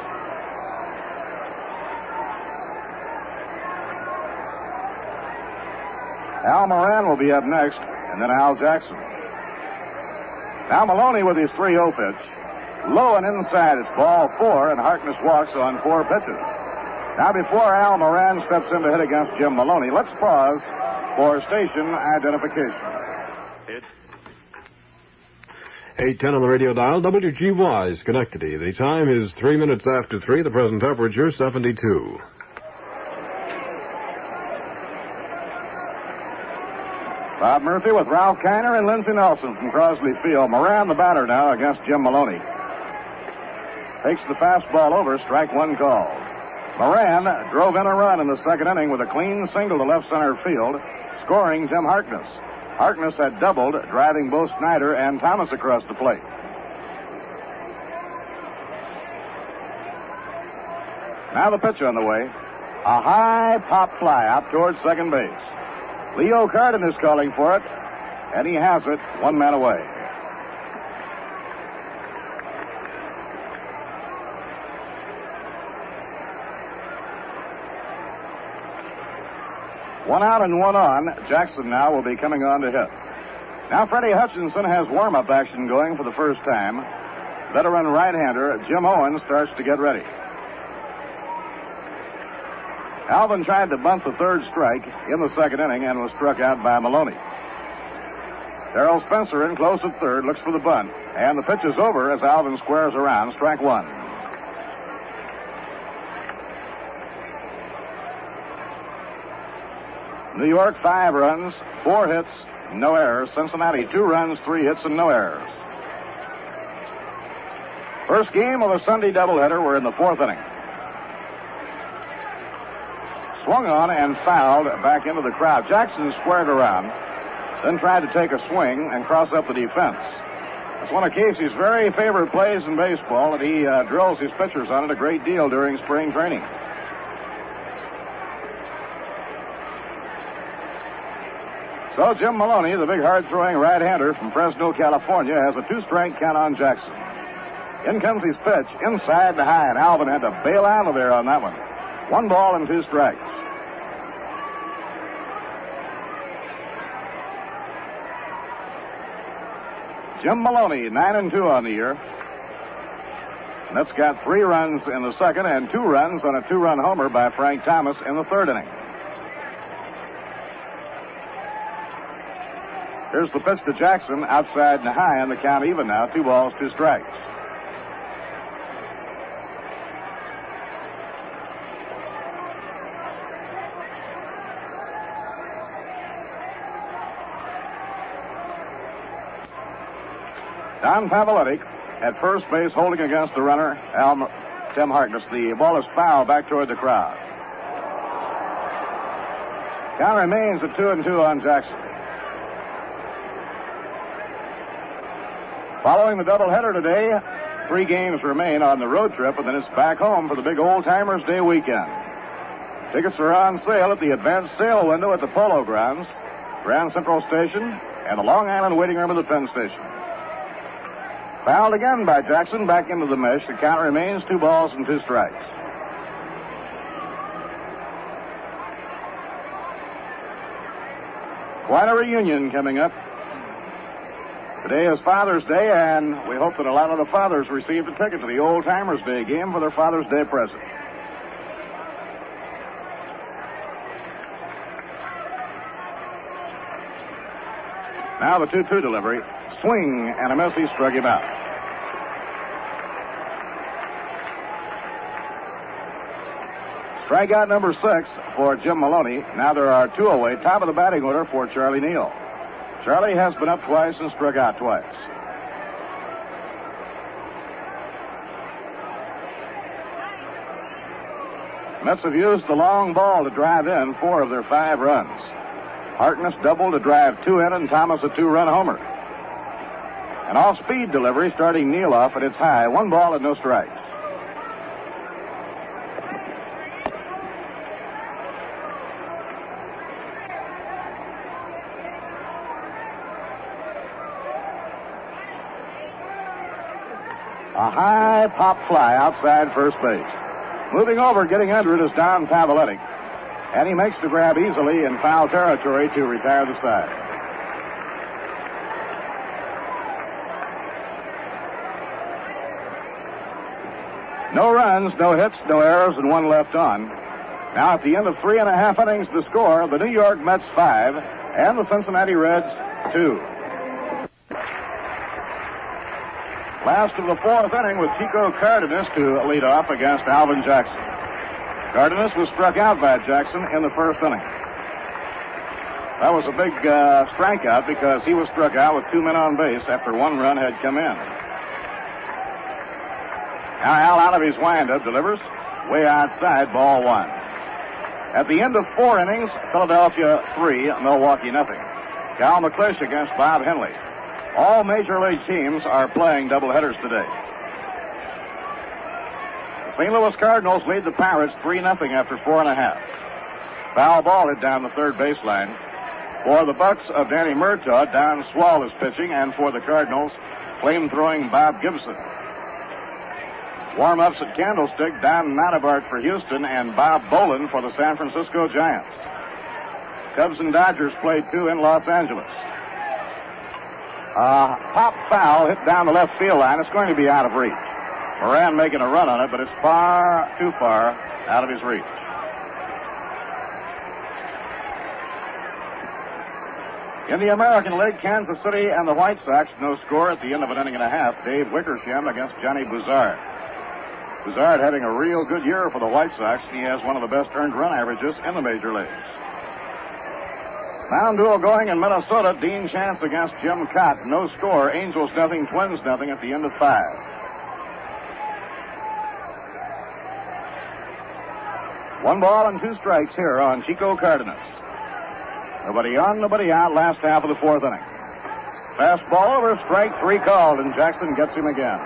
Al Moran will be up next, and then Al Jackson. Now Maloney with his 3-0 pitch. Low and inside, it's ball 4, and Harkness walks on 4 pitches. Now, before Al Moran steps in to hit against Jim Maloney, let's pause for station identification. 8:10 on the radio dial, WGY, Schenectady. The time is 3 minutes after 3. The present temperature, 72. Bob Murphy with Ralph Kiner and Lindsey Nelson from Crosley Field. Moran, the batter now, against Jim Maloney. Takes the fastball over, strike 1 call. Moran drove in a run in the 2nd inning with a clean single to left center field, scoring Tim Harkness. Harkness had doubled, driving both Snyder and Thomas across the plate. Now the pitch on the way. A high pop fly out towards second base. Leo Carden is calling for it, and he has it, 1 man away. One out and 1 on. Jackson now will be coming on to hit. Now Freddie Hutchinson has warm-up action going for the first time. Veteran right-hander Jim Owens starts to get ready. Alvin tried to bunt the 3rd strike in the 2nd inning and was struck out by Maloney. Darrell Spencer in close at 3rd, looks for the bunt. And the pitch is over as Alvin squares around, strike 1. New York, 5 runs, 4 hits, no errors. Cincinnati, 2 runs, 3 hits, and no errors. First game of a Sunday doubleheader. We're in the 4th inning. Swung on and fouled back into the crowd. Jackson squared around, then tried to take a swing and cross up the defense. It's one of Casey's very favorite plays in baseball, and he drills his pitchers on it a great deal during spring training. So Jim Maloney, the big hard-throwing right-hander from Fresno, California, has a 2-strike count on Jackson. In comes his pitch, inside the high, and Alvin had to bail out of there on that one. 1 ball and 2 strikes. Jim Maloney, 9-2 on the year. Mets got 3 runs in the 2nd and 2 runs on a 2-run homer by Frank Thomas in the 3rd inning. Here's the pitch to Jackson, outside and high, and the count even now. 2 balls, 2 strikes. Don Paveletti at first base, holding against the runner, Tim Harkness. The ball is foul back toward the crowd. Count remains at 2-2 on Jackson. Following the doubleheader today, 3 games remain on the road trip, and then it's back home for the big Old Timers Day weekend. Tickets are on sale at the advanced sale window at the Polo Grounds, Grand Central Station, and the Long Island waiting room of the Penn Station. Fouled again by Jackson, back into the mesh. The count remains 2 balls and 2 strikes. Quite a reunion coming up. Today is Father's Day, and we hope that a lot of the fathers received a ticket to the Old Timers Day game for their Father's Day present. Now the 2-2 delivery. Swing and a miss. He struck him out. Strikeout number 6 for Jim Maloney. Now there are 2 away. Top of the batting order for Charlie Neal. Charlie has been up twice and struck out twice. Mets have used the long ball to drive in 4 of their 5 runs. Harkness doubled to drive 2 in, and Thomas a 2-run homer. An off-speed delivery starting Neal off at its high. 1 ball and no strikes. A high pop fly outside first base. Moving over, getting under it is Don Paveletti. And he makes the grab easily in foul territory to retire the side. No runs, no hits, no errors, and 1 left on. Now at the end of 3.5 innings, the score, the New York Mets 5 and the Cincinnati Reds 2. Last of the 4th inning with Chico Cardenas to lead off against Alvin Jackson. Cardenas was struck out by Jackson in the 1st inning. That was a big strikeout because he was struck out with 2 men on base after 1 run had come in. Now Al out of his windup delivers way outside, ball 1. At the end of 4 innings, Philadelphia 3, Milwaukee nothing. Cal McClish against Bob Henley. All major league teams are playing doubleheaders today. The St. Louis Cardinals lead the Pirates 3-0 after 4.5. Foul ball hit down the 3rd baseline. For the Bucks of Danny Murtaugh, Don Swall is pitching, and for the Cardinals, flame-throwing Bob Gibson. Warm-ups at Candlestick, Don Notabart for Houston and Bob Bolin for the San Francisco Giants. Cubs and Dodgers played 2 in Los Angeles. Pop foul hit down the left field line. It's going to be out of reach. Moran making a run on it, but it's far, too far out of his reach. In the American League, Kansas City and the White Sox, no score at the end of an inning and a half. Dave Wickersham against Johnny Buzard. Buzard having a real good year for the White Sox. He has one of the best earned run averages in the major leagues. Mound duel going in Minnesota. Dean Chance against Jim Cott. No score. Angels nothing, Twins nothing at the end of 5. One ball and 2 strikes here on Chico Cardenas. Nobody on, nobody out. Last half of the 4th inning. Fastball over, strike 3 called, and Jackson gets him again.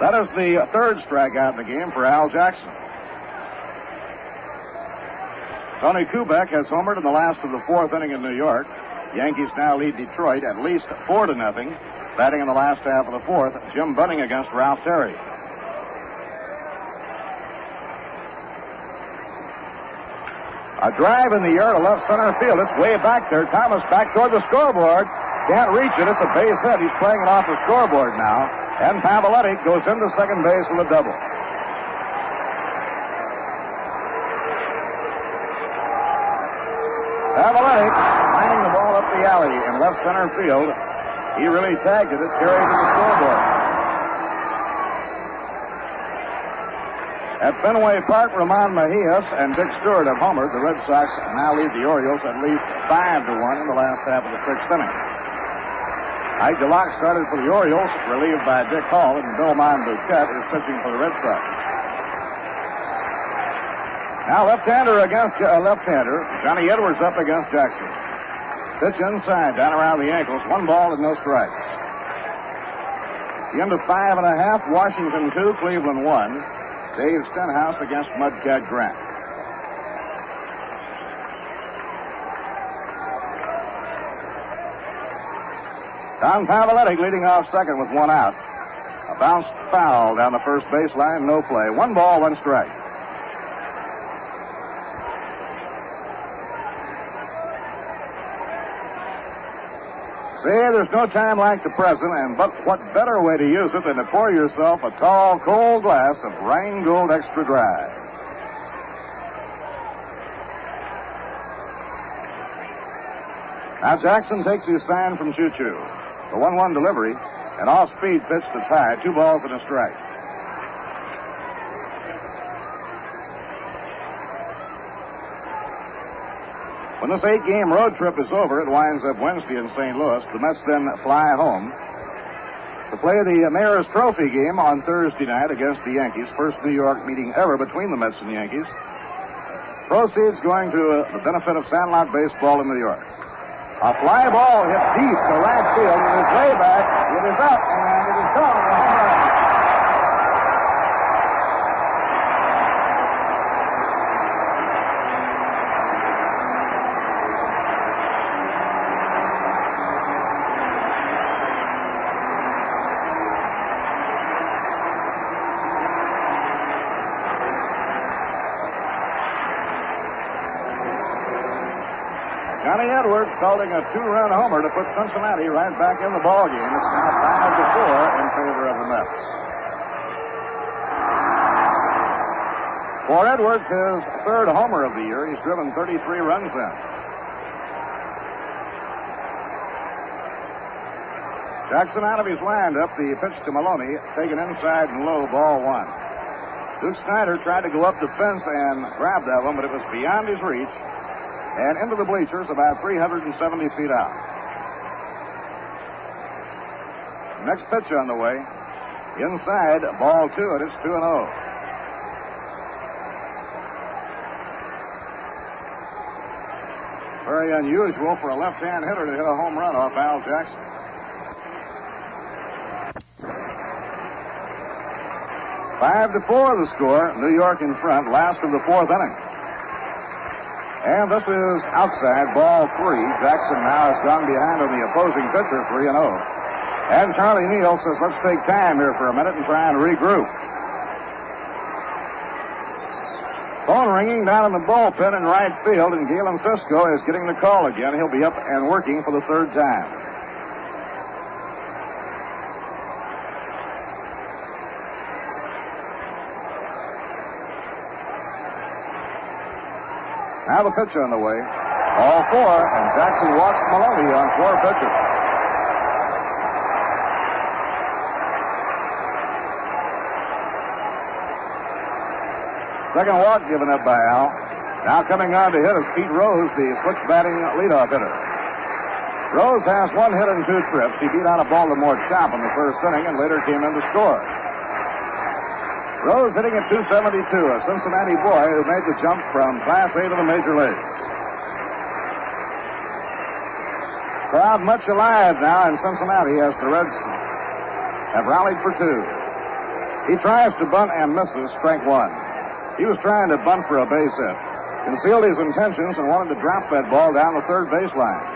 That is the 3rd strikeout in the game for Al Jackson. Tony Kubek has homered in the last of the 4th inning in New York. Yankees now lead Detroit at least 4-0. Batting in the last half of the 4th, Jim Bunning against Ralph Terry. A drive in the air to left center field. It's way back there. Thomas back toward the scoreboard. Can't reach it. It's a base hit. He's playing it off the scoreboard now. And Paveletti goes into second base with a double. Alley in left center field. He really tagged it. It carried to the scoreboard. At Fenway Park, Ramon Mejias and Dick Stewart have homered. The Red Sox now lead the Orioles at least 5-1 in the last half of the sixth inning. Ike DeLocke started for the Orioles, relieved by Dick Hall, and Bill Bouquet is pitching for the Red Sox. Now left-hander against left-hander. Johnny Edwards up against Jackson. Pitch inside, down around the ankles. 1 ball and no strikes. The end of 5.5. Washington 2, Cleveland 1. Dave Stenhouse against Mudcat Grant. Don Paveletti leading off second with 1 out. A bounced foul down the first baseline, no play. 1 ball, 1 strike. See, there's no time like the present, and what better way to use it than to pour yourself a tall, cold glass of Rheingold Extra Dry. Now Jackson takes his sign from Choo Choo. The 1-1 delivery, an off-speed pitch to tie, 2 balls and a strike. When this 8-game road trip is over, it winds up Wednesday in St. Louis. The Mets then fly home to play the Mayor's Trophy game on Thursday night against the Yankees. First New York meeting ever between the Mets and the Yankees. Proceeds going to the benefit of Sandlot Baseball in New York. A fly ball hit deep to right field. It is way back. It is up, and it is gone. A home run. Johnny Edwards holding a 2-run homer to put Cincinnati right back in the ballgame. It's now 5-4 in favor of the Mets. For Edwards, his 3rd homer of the year. He's driven 33 runs in. Jackson out of his windup. The pitch to Maloney, taken inside and low, ball 1. Duke Snyder tried to go up the fence and grab that one, but it was beyond his reach. And into the bleachers about 370 feet out. Next pitch on the way. Inside, ball 2, and it's 2-0. Very unusual for a left-hand hitter to hit a home run off Al Jackson. Five to 4 the score. New York in front, last of the 4th inning. And this is outside, ball 3. Jackson now has gone behind on the opposing pitcher, 3-0. And Charlie Neal says, let's take time here for a minute and try and regroup. Phone ringing down in the bullpen in right field, and Galen Cisco is getting the call again. He'll be up and working for the 3rd time. Now the pitch on the way. Ball 4, and Jackson walks Maloney on 4 pitches. Second walk given up by Al. Now coming on to hit is Pete Rose, the switch batting leadoff hitter. Rose has 1 hit and 2 trips. He beat out a Baltimore chop in the 1st inning and later came in to score. Rose hitting at .272, a Cincinnati boy who made the jump from Class A to the Major Leagues. Crowd much alive now in Cincinnati as the Reds have rallied for 2. He tries to bunt and misses, strike 1. He was trying to bunt for a base hit, concealed his intentions and wanted to drop that ball down the 3rd baseline.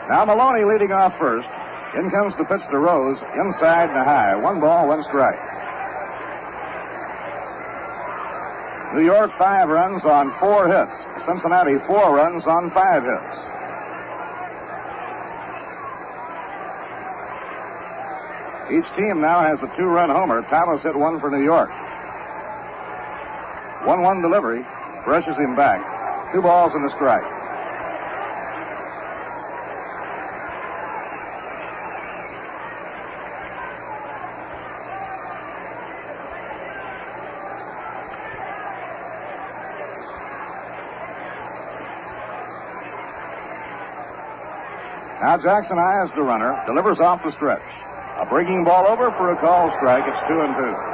Now Maloney leading off first. In comes the pitch to Rose, inside and high. 1 ball, 1 strike. New York 5 runs on 4 hits. Cincinnati 4 runs on 5 hits. Each team now has a 2-run homer. Thomas hit one for New York. 1-1 delivery. Brushes him back. 2 balls and a strike. Now Jackson eyes the runner, delivers off the stretch. A breaking ball over for a called strike. It's 2-2.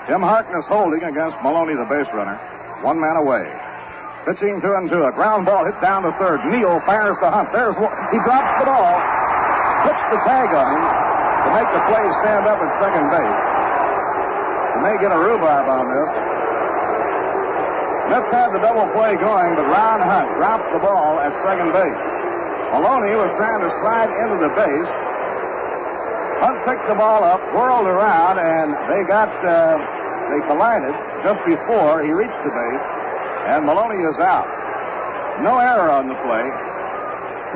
Tim Harkness holding against Maloney, the base runner. 1 man away. Pitching 2-2. A ground ball hit down to third. Neal fires the hunt. There's one. He drops the ball. Puts the tag on him to make the play stand up at second base. He may get a rhubarb on this. Mets had the double play going, but Ron Hunt dropped the ball at second base. Maloney was trying to slide into the base. Hunt picked the ball up, whirled around, and they collided just before he reached the base, and Maloney is out. No error on the play.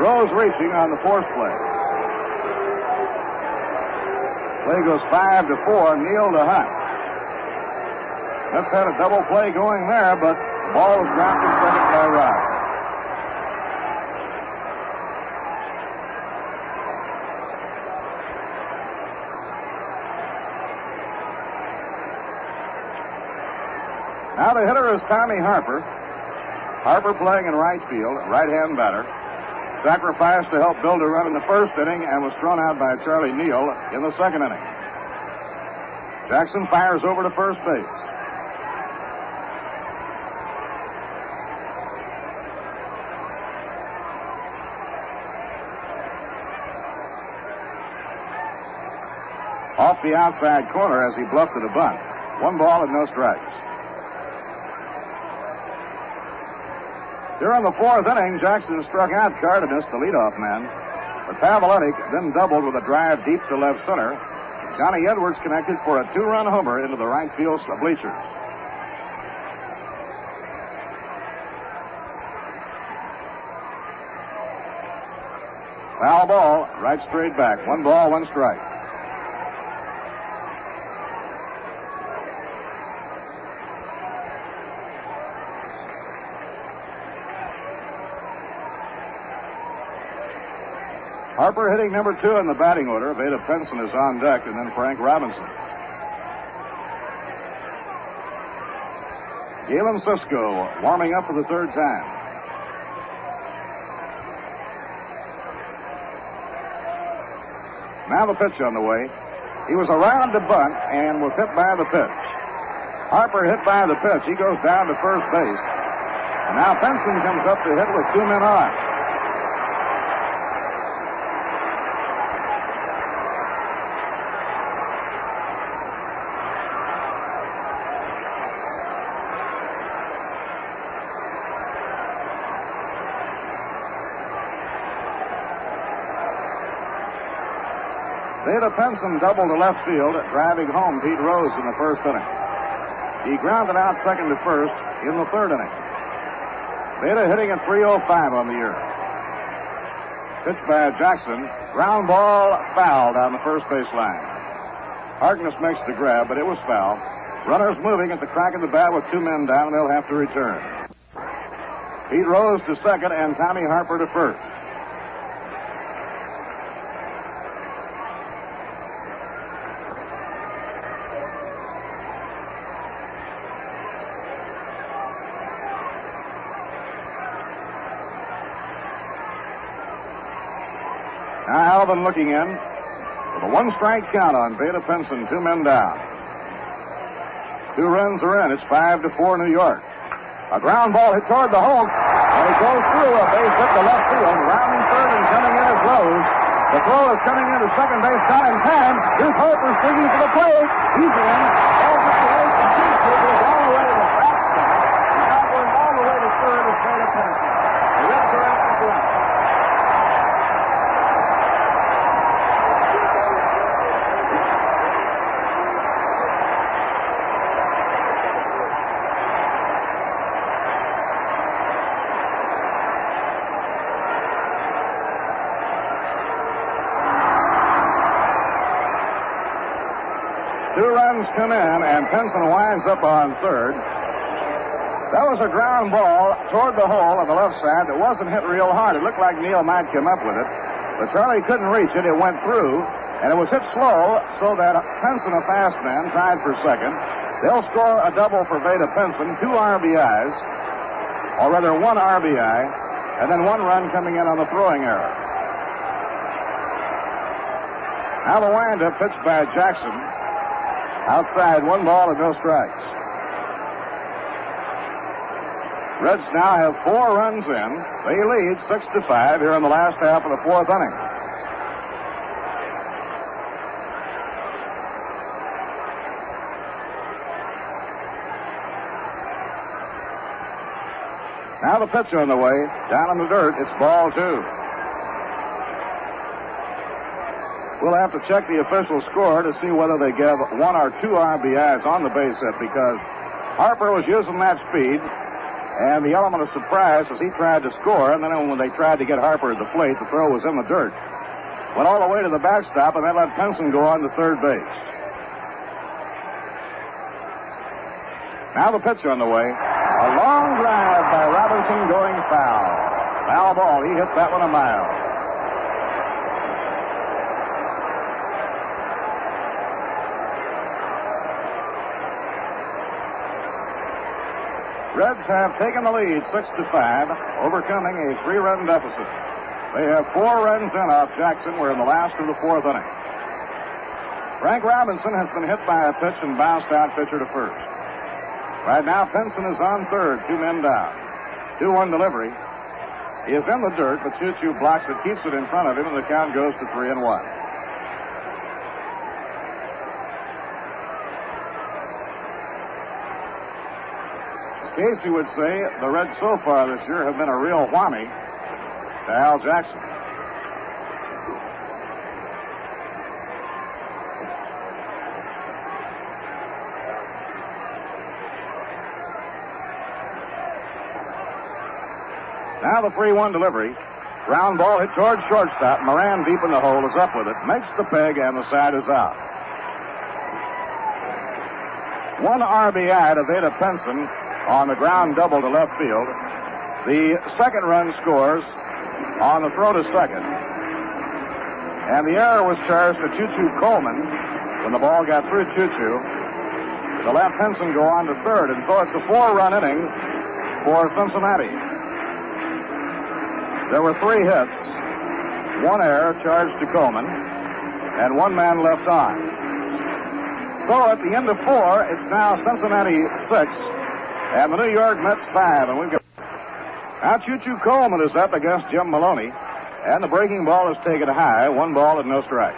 Rose reaching on the fourth play. Play goes 5-4, Neal to Hunt. Mets had a double play going there, but the ball was dropped in second by Rod. Now the hitter is Tommy Harper. Harper playing in right field, right-hand batter. Sacrificed to help build a run in the first inning and was thrown out by Charlie Neal in the second inning. Jackson fires over to first base. Off the outside corner as he bluffed at a bunt. 1 ball and no strikes. Here in the fourth inning, Jackson struck out Cardenas, the leadoff man. But Paveletic then doubled with a drive deep to left center. Johnny Edwards connected for a 2-run homer into the right field bleachers. Foul ball, right straight back. 1 ball, 1 strike. Harper hitting number 2 in the batting order. Vada Penson is on deck, and then Frank Robinson. Galen Cisco warming up for the third time. Now the pitch on the way. He was around to bunt and was hit by the pitch. Harper hit by the pitch. He goes down to first base. And now Penson comes up to hit with 2 men on. Vada Penson doubled to left field, driving home Pete Rose in the first inning. He grounded out second to first in the third inning. Vada hitting at .305 on the year. Pitch by Jackson. Ground ball fouled on the first base line. Harkness makes the grab, but it was foul. Runners moving at the crack of the bat with 2 men down. They'll have to return. Pete Rose to second and Tommy Harper to first. Now Alvin looking in with a 1-strike count on Vada Penson, 2 men down. 2 runs are in. It's 5-4 New York. A ground ball hit toward the hole, and it goes through a base hit to left field. Rounding third and coming in is Rose. The throw is coming into second base, not in time. Here's Harper swinging for the plate. He's in. All the way to Houston. Goes all the way to the backstop. And now going all the way to third is Vada Penson. The Reds are out to ground. 2 runs come in, and Pinson winds up on third. That was a ground ball toward the hole on the left side that wasn't hit real hard. It looked like Neal might come up with it, but Charlie couldn't reach it. It went through, and it was hit slow so that Pinson, a fast man, tied for second. They'll score a double for Veda Pinson, 2 RBIs, or rather 1 RBI, and then 1 run coming in on the throwing error. Now the windup pitched by Jackson. Outside, 1 ball and no strikes. Reds now have 4 runs in. They lead 6-5 here in the last half of the 4th inning. Now the pitch on the way. Down in the dirt, it's ball 2. We'll have to check the official score to see whether they give 1 or 2 RBIs on the base hit, because Harper was using that speed and the element of surprise as he tried to score, and then when they tried to get Harper at the plate, the throw was in the dirt. Went all the way to the backstop, and that let Pinson go on to third base. Now the pitch on the way. A long drive by Robinson going foul. Foul ball. He hit that one a mile. Reds have taken the lead 6-5, overcoming a 3-run deficit. They have 4 runs in off Jackson. We're in the last of the 4th inning. Frank Robinson has been hit by a pitch and bounced out pitcher to first. Right now, Pinson is on third, 2 men down. 2-1 delivery. He is in the dirt, but Choo-Choo blocks it, keeps it in front of him, and the count goes to 3-1. Casey would say the Reds so far this year have been a real whammy to Al Jackson. Now the 3-1 delivery. Ground ball hit towards shortstop. Moran deep in the hole is up with it. Makes the peg, and the side is out. 1 RBI to Veda Pinson on the ground double to left field. The second run scores on the throw to second. And the error was charged to Choo-Choo Coleman when the ball got through Choo-Choo to let Pinson go on to third. And so it's a 4-run inning for Cincinnati. There were 3 hits, 1 error charged to Coleman, and 1 man left on. So at the end of 4, it's now Cincinnati 6 and the New York Mets 5. And we've got now Choo-Choo Coleman is up against Jim Maloney, and the breaking ball is taken high, 1 ball and no strikes.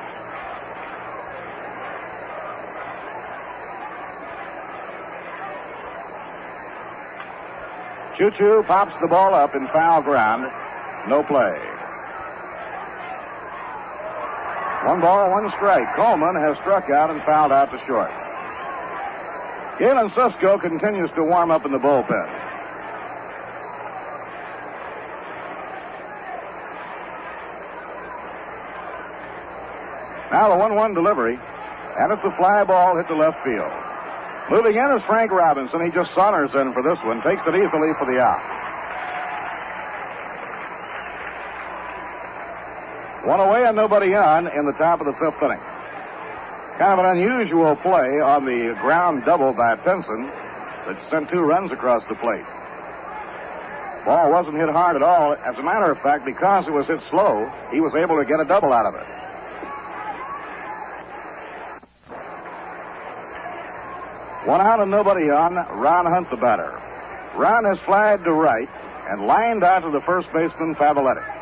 Choo-Choo pops the ball up in foul ground. No play. 1 ball, 1 strike. Coleman has struck out and fouled out to short. Galen Cisco continues to warm up in the bullpen. Now the 1-1 delivery, and it's a fly ball hit to left field. Moving in is Frank Robinson. He just saunters in for this one, takes it easily for the out. 1 away and nobody on in the top of the 5th inning. Kind of an unusual play on the ground double by Pinson that sent 2 runs across the plate. Ball wasn't hit hard at all. As a matter of fact, because it was hit slow, he was able to get a double out of it. One out and nobody on. Ron Hunt, the batter. Ron has flied to right and lined out to the first baseman, Paveletti.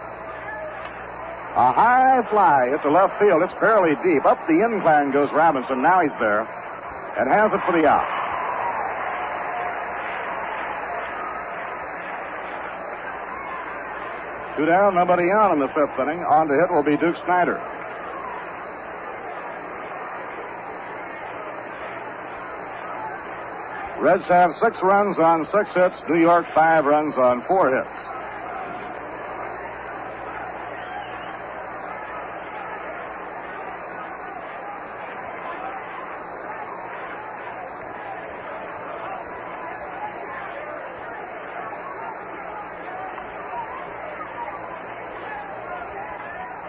A high fly hit to left field. It's fairly deep. Up the incline goes Robinson. Now he's there and has it for the out. Two down, nobody on in the 5th inning. On to hit will be Duke Snyder. Reds have 6 runs on 6 hits. New York 5 runs on 4 hits.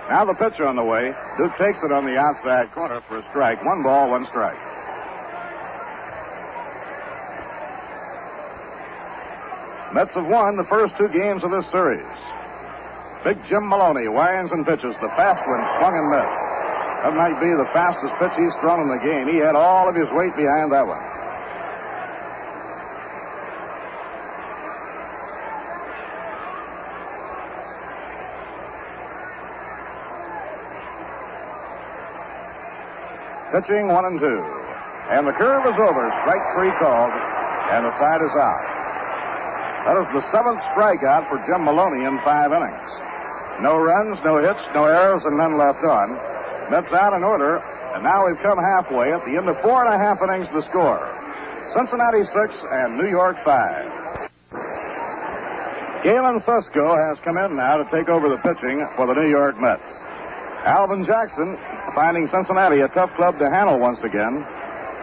Now the pitch on the way. Duke takes it on the outside corner for a strike. 1 ball, 1 strike. Mets have won the first 2 games of this series. Big Jim Maloney winds and pitches. The fast one swung and missed. That might be the fastest pitch he's thrown in the game. He had all of his weight behind that one. Pitching 1 and 2. And the curve is over. Strike 3 called. And the side is out. That is the 7th strikeout for Jim Maloney in 5 innings. No runs, no hits, no errors, and none left on. Mets out in order. And now we've come halfway at the end of 4.5 innings to score. Cincinnati 6 and New York 5. Galen Susko has come in now to take over the pitching for the New York Mets. Alvin Jackson finding Cincinnati a tough club to handle once again.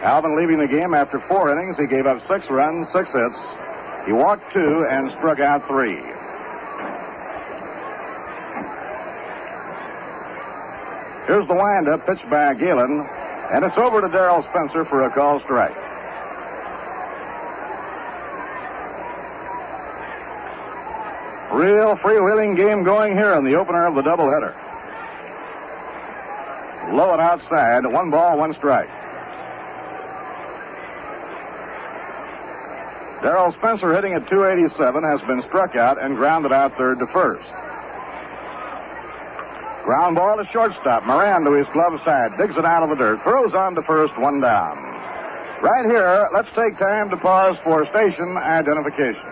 Alvin leaving the game after 4 innings. He gave up 6 runs, 6 hits. He walked 2 and struck out 3. Here's the windup pitched by Galen, and it's over to Darrell Spencer for a called strike. Real freewheeling game going here in the opener of the doubleheader. Low and outside, 1 ball, 1 strike. Darrell Spencer, hitting at .287, has been struck out and grounded out third to first. Ground ball to shortstop. Moran to his glove side, digs it out of the dirt, throws on to first, 1 down. Right here, let's take time to pause for station identification.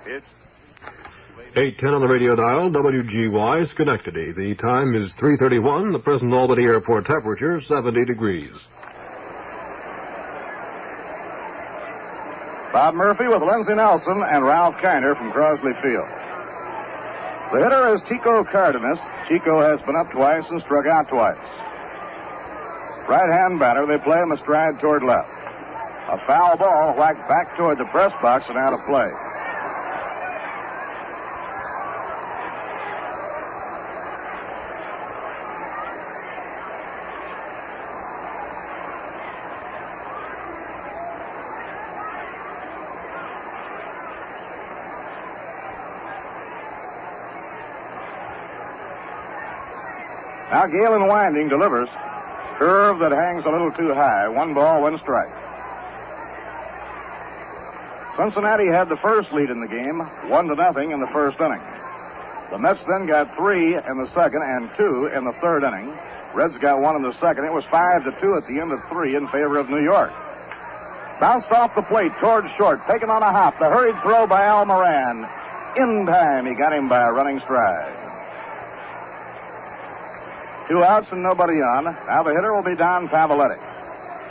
It's 8:10 on the radio dial, WGY, Schenectady. The time is 3:31. The present Albany Airport temperature, 70 degrees. Bob Murphy with Lindsey Nelson and Ralph Kiner from Crosley Field. The hitter is Chico Cardenas. Chico has been up twice and struck out twice. Right-hand batter, they play him astride toward left. A foul ball whacked back toward the press box and out of play. Now Galen winding delivers. Curve that hangs a little too high. 1 ball, 1 strike. Cincinnati had the first lead in the game, 1-0 in the first inning. The Mets then got 3 in the second and 2 in the third inning. Reds got 1 in the second. It was 5-2 at the end of 3 in favor of New York. Bounced off the plate toward short, taken on a hop. The hurried throw by Al Moran. In time, he got him by a running stride. 2 outs and nobody on. Now the hitter will be Don Paveletti.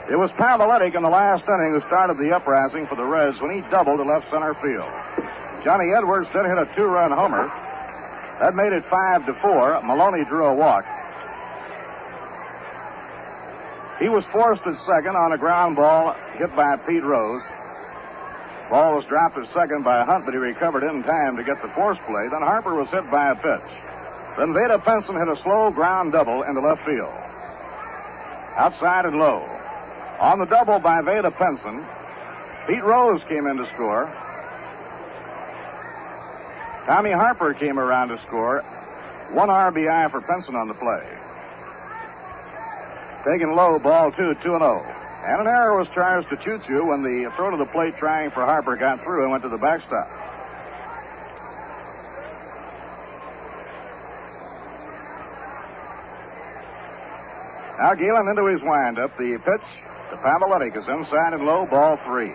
It was Paveletti in the last inning who started the uprising for the Reds when he doubled to left center field. Johnny Edwards then hit a 2-run homer. That made it 5-4. Maloney drew a walk. He was forced at second on a ground ball hit by Pete Rose. Ball was dropped at second by Hunt, but he recovered in time to get the force play. Then Harper was hit by a pitch. Then Veda Penson hit a slow ground double into left field. Outside and low. On the double by Veda Penson, Pete Rose came in to score. Tommy Harper came around to score. 1 RBI for Penson on the play. Taken low, ball 2, 2-0. And an error was charged to Choo-Choo when the throw to the plate trying for Harper got through and went to the backstop. Now Galen into his windup. The pitch to Paveletti is inside and low, ball 3.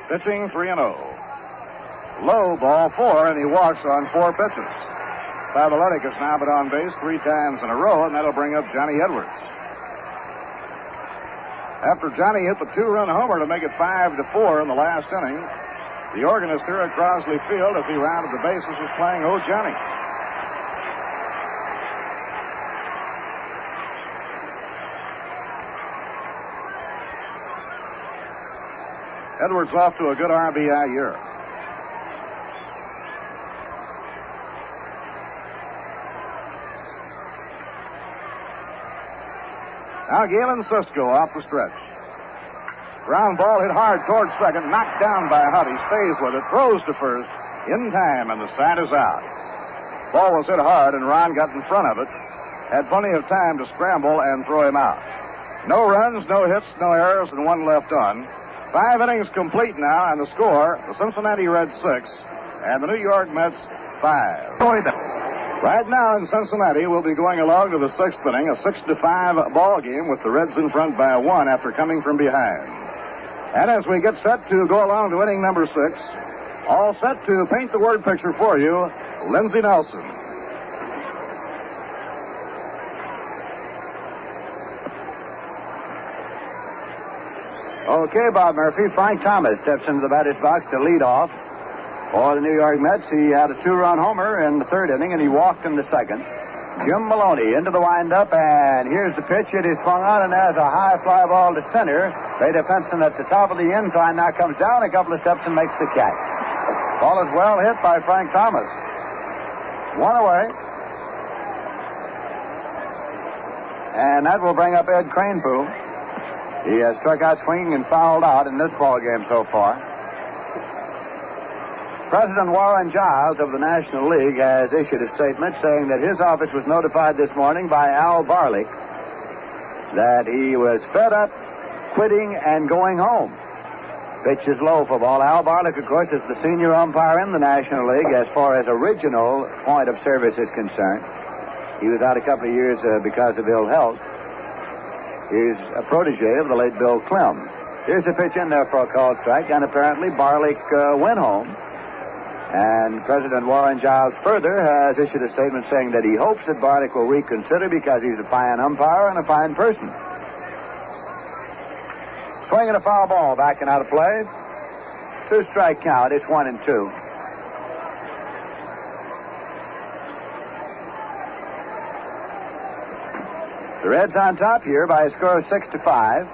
Pitching 3-0. Low, ball 4, and he walks on 4 pitches. Paveletti has now been on base 3 times in a row, and that'll bring up Johnny Edwards. After Johnny hit the 2-run homer to make it 5-4 in the last inning, the organist here at Crosley Field, as he rounded the bases, was playing "Oh Johnny." Edwards off to a good RBI year. Now Galen Cisco off the stretch. Ground ball hit hard towards second, knocked down by Hutt. He stays with it, throws to first in time, and the side is out. Ball was hit hard, and Ron got in front of it. Had plenty of time to scramble and throw him out. No runs, no hits, no errors, and one left on. 5 innings complete now, and the score, the Cincinnati Reds 6 and the New York Mets 5. Right now in Cincinnati, we'll be going along to the 6th inning, a 6-5 ball game with the Reds in front by 1 after coming from behind. And as we get set to go along to inning number 6, all set to paint the word picture for you, Lindsey Nelson. Okay, Bob Murphy. Frank Thomas steps into the batter's box to lead off. For the New York Mets, he had a 2-run homer in the 3rd inning, and he walked in the 2nd. Jim Maloney into the windup, and here's the pitch. It is swung on, and there's a high fly ball to center. Rada Fenson at the top of the incline now comes down a couple of steps and makes the catch. Ball is well hit by Frank Thomas. 1 away. And that will bring up Ed Cranepool. He has struck out swinging and fouled out in this ball game so far. President Warren Giles of the National League has issued a statement saying that his office was notified this morning by Al Barlick that he was fed up, quitting, and going home. Pitch is low for ball. Al Barlick, of course, is the senior umpire in the National League as far as original point of service is concerned. He was out a couple of years because of ill health. He's a protege of the late Bill Clem. Here's a pitch in there for a called strike, and apparently Barlick went home. And President Warren Giles further has issued a statement saying that he hopes that Barlick will reconsider because he's a fine umpire and a fine person. Swinging a foul ball, backing out of play. 2-strike count. It's 1-2. The Reds on top here by a score of 6-5.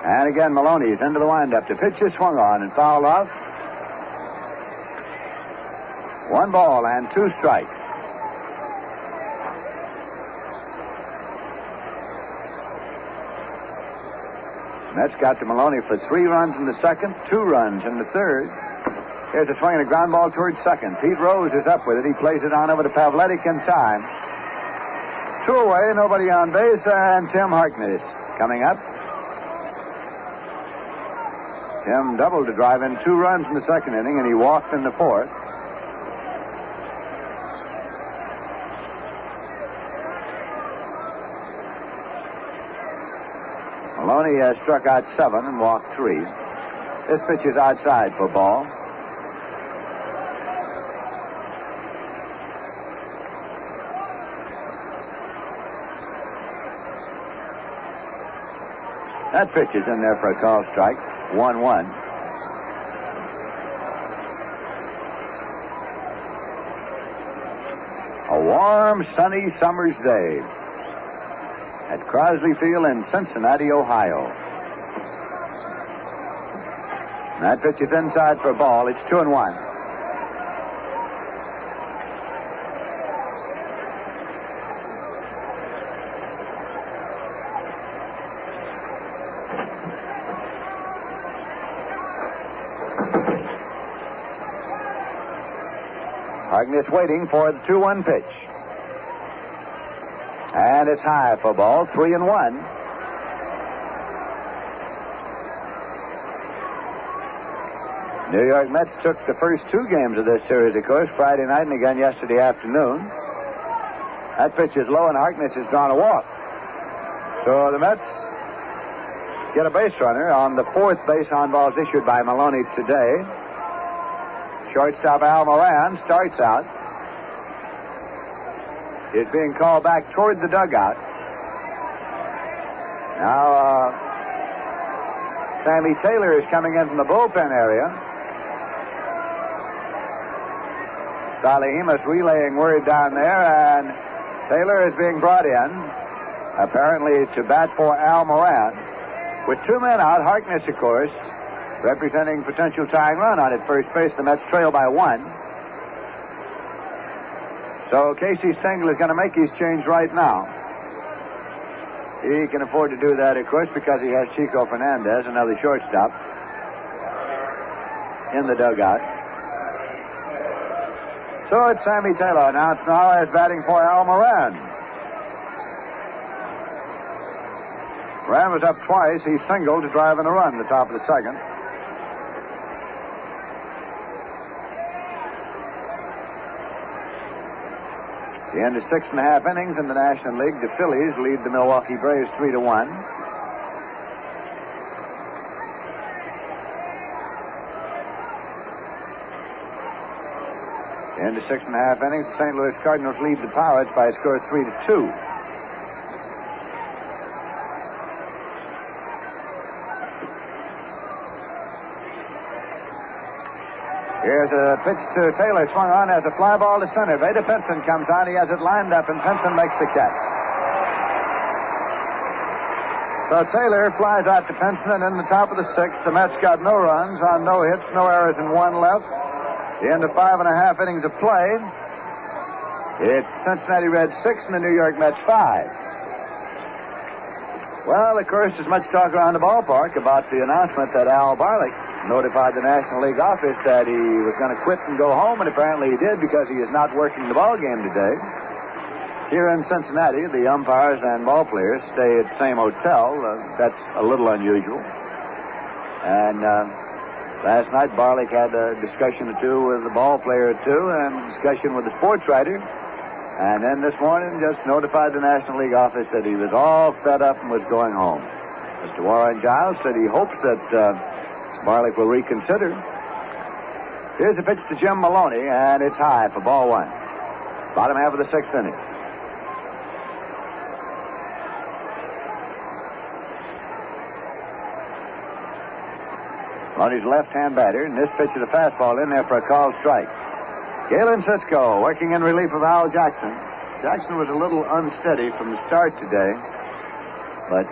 And again, Maloney's into the windup. The pitch is swung on and fouled off. 1 ball and 2 strikes. Mets got to Maloney for 3 runs in the 2nd, 2 runs in the 3rd. Here's a swing and a ground ball towards 2nd. Pete Rose is up with it. He plays it on over to Pavletic in time. 2 away, nobody on base, and Tim Harkness coming up. Tim doubled to drive in 2 runs in the 2nd inning, and he walked in the 4th. Maloney has struck out 7 and walked 3. This pitch is outside for ball. That pitch is in there for a call strike. 1-1. A warm, sunny summer's day at Crosley Field in Cincinnati, Ohio. And that pitch is inside for a ball. It's 2-1. Harkness waiting for the 2-1 pitch. And it's high for ball, 3-1. New York Mets took the first 2 games of this series, of course, Friday night and again yesterday afternoon. That pitch is low, and Harkness has drawn a walk. So the Mets get a base runner on the 4th base on balls issued by Maloney today. Shortstop Al Moran starts out. He's being called back toward the dugout. Now, Sammy Taylor is coming in from the bullpen area. Salihimas relaying word down there, and Taylor is being brought in, apparently to bat for Al Moran. With 2 men out, Harkness, of course, representing potential tying run on at first base. The Mets trail by 1. So Casey Stengel is going to make his change right now. He can afford to do that, of course, because he has Chico Fernandez, another shortstop, in the dugout. So it's Sammy Taylor announced now as batting for Al Moran. Moran was up twice. He singled to drive in a run at the top of the second. The end of 6.5 innings in the National League. The Phillies lead the Milwaukee Braves 3-1. The end of 6.5 innings. The St. Louis Cardinals lead the Pirates by a score of 3-2. Here's a pitch to Taylor, swung on as a fly ball to center. Vada Pinson comes on. He has it lined up, and Pinson makes the catch. So Taylor flies out to Pinson, and in the top of the 6th, the Mets got no runs on no hits, no errors, and 1 left. The end of 5.5 innings of play. It's Cincinnati Reds 6 and the New York Mets 5. Well, of course, there's much talk around the ballpark about the announcement that Al Barlick notified the National League office that he was going to quit and go home, and apparently he did because he is not working the ball game today. Here in Cincinnati, the umpires and ball players stay at the same hotel. That's a little unusual. And last night, Barlick had a discussion or two with the ball player or two, and a discussion with the sports writer. And then this morning, just notified the National League office that he was all fed up and was going home. Mr. Warren Giles said he hopes that Barlick will reconsider. Here's a pitch to Jim Maloney, and it's high for ball 1. Bottom half of the 6th inning. Maloney's left-hand batter, and this pitch is a fastball in there for a called strike. Galen Cisco working in relief of Al Jackson. Jackson was a little unsteady from the start today, but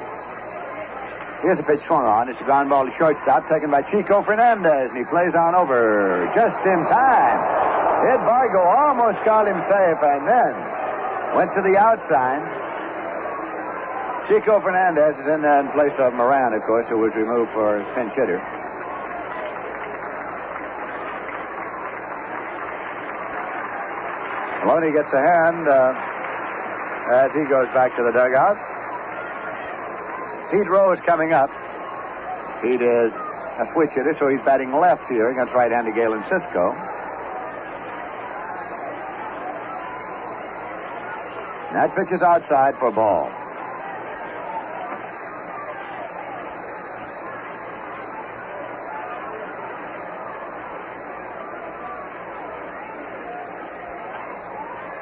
here's a pitch swung on. It's a ground ball to shortstop, taken by Chico Fernandez, and he plays on over just in time. Ed Vargo almost called him safe, and then went to the outside. Chico Fernandez is in there in place of Moran, of course, who was removed for pinch hitter. Maloney gets a hand as he goes back to the dugout. Pete Rose coming up. Pete is a switch hitter, so he's batting left here against right-handed Galen Cisco. And that pitch is outside for a ball.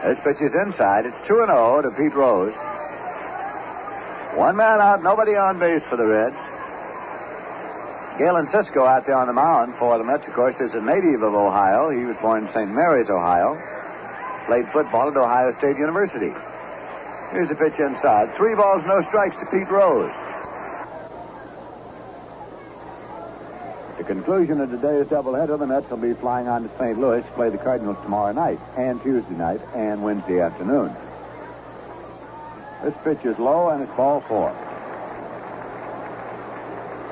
This pitch is inside. It's 2-0 to Pete Rose. 1 man out, nobody on base for the Reds. Galen Cisco out there on the mound for the Mets, of course, is a native of Ohio. He was born in St. Mary's, Ohio. Played football at Ohio State University. Here's the pitch inside. 3 balls, no strikes to Pete Rose. At the conclusion of today's doubleheader, the Mets will be flying on to St. Louis to play the Cardinals tomorrow night, and Tuesday night, and Wednesday afternoon. This pitch is low, and it's ball 4.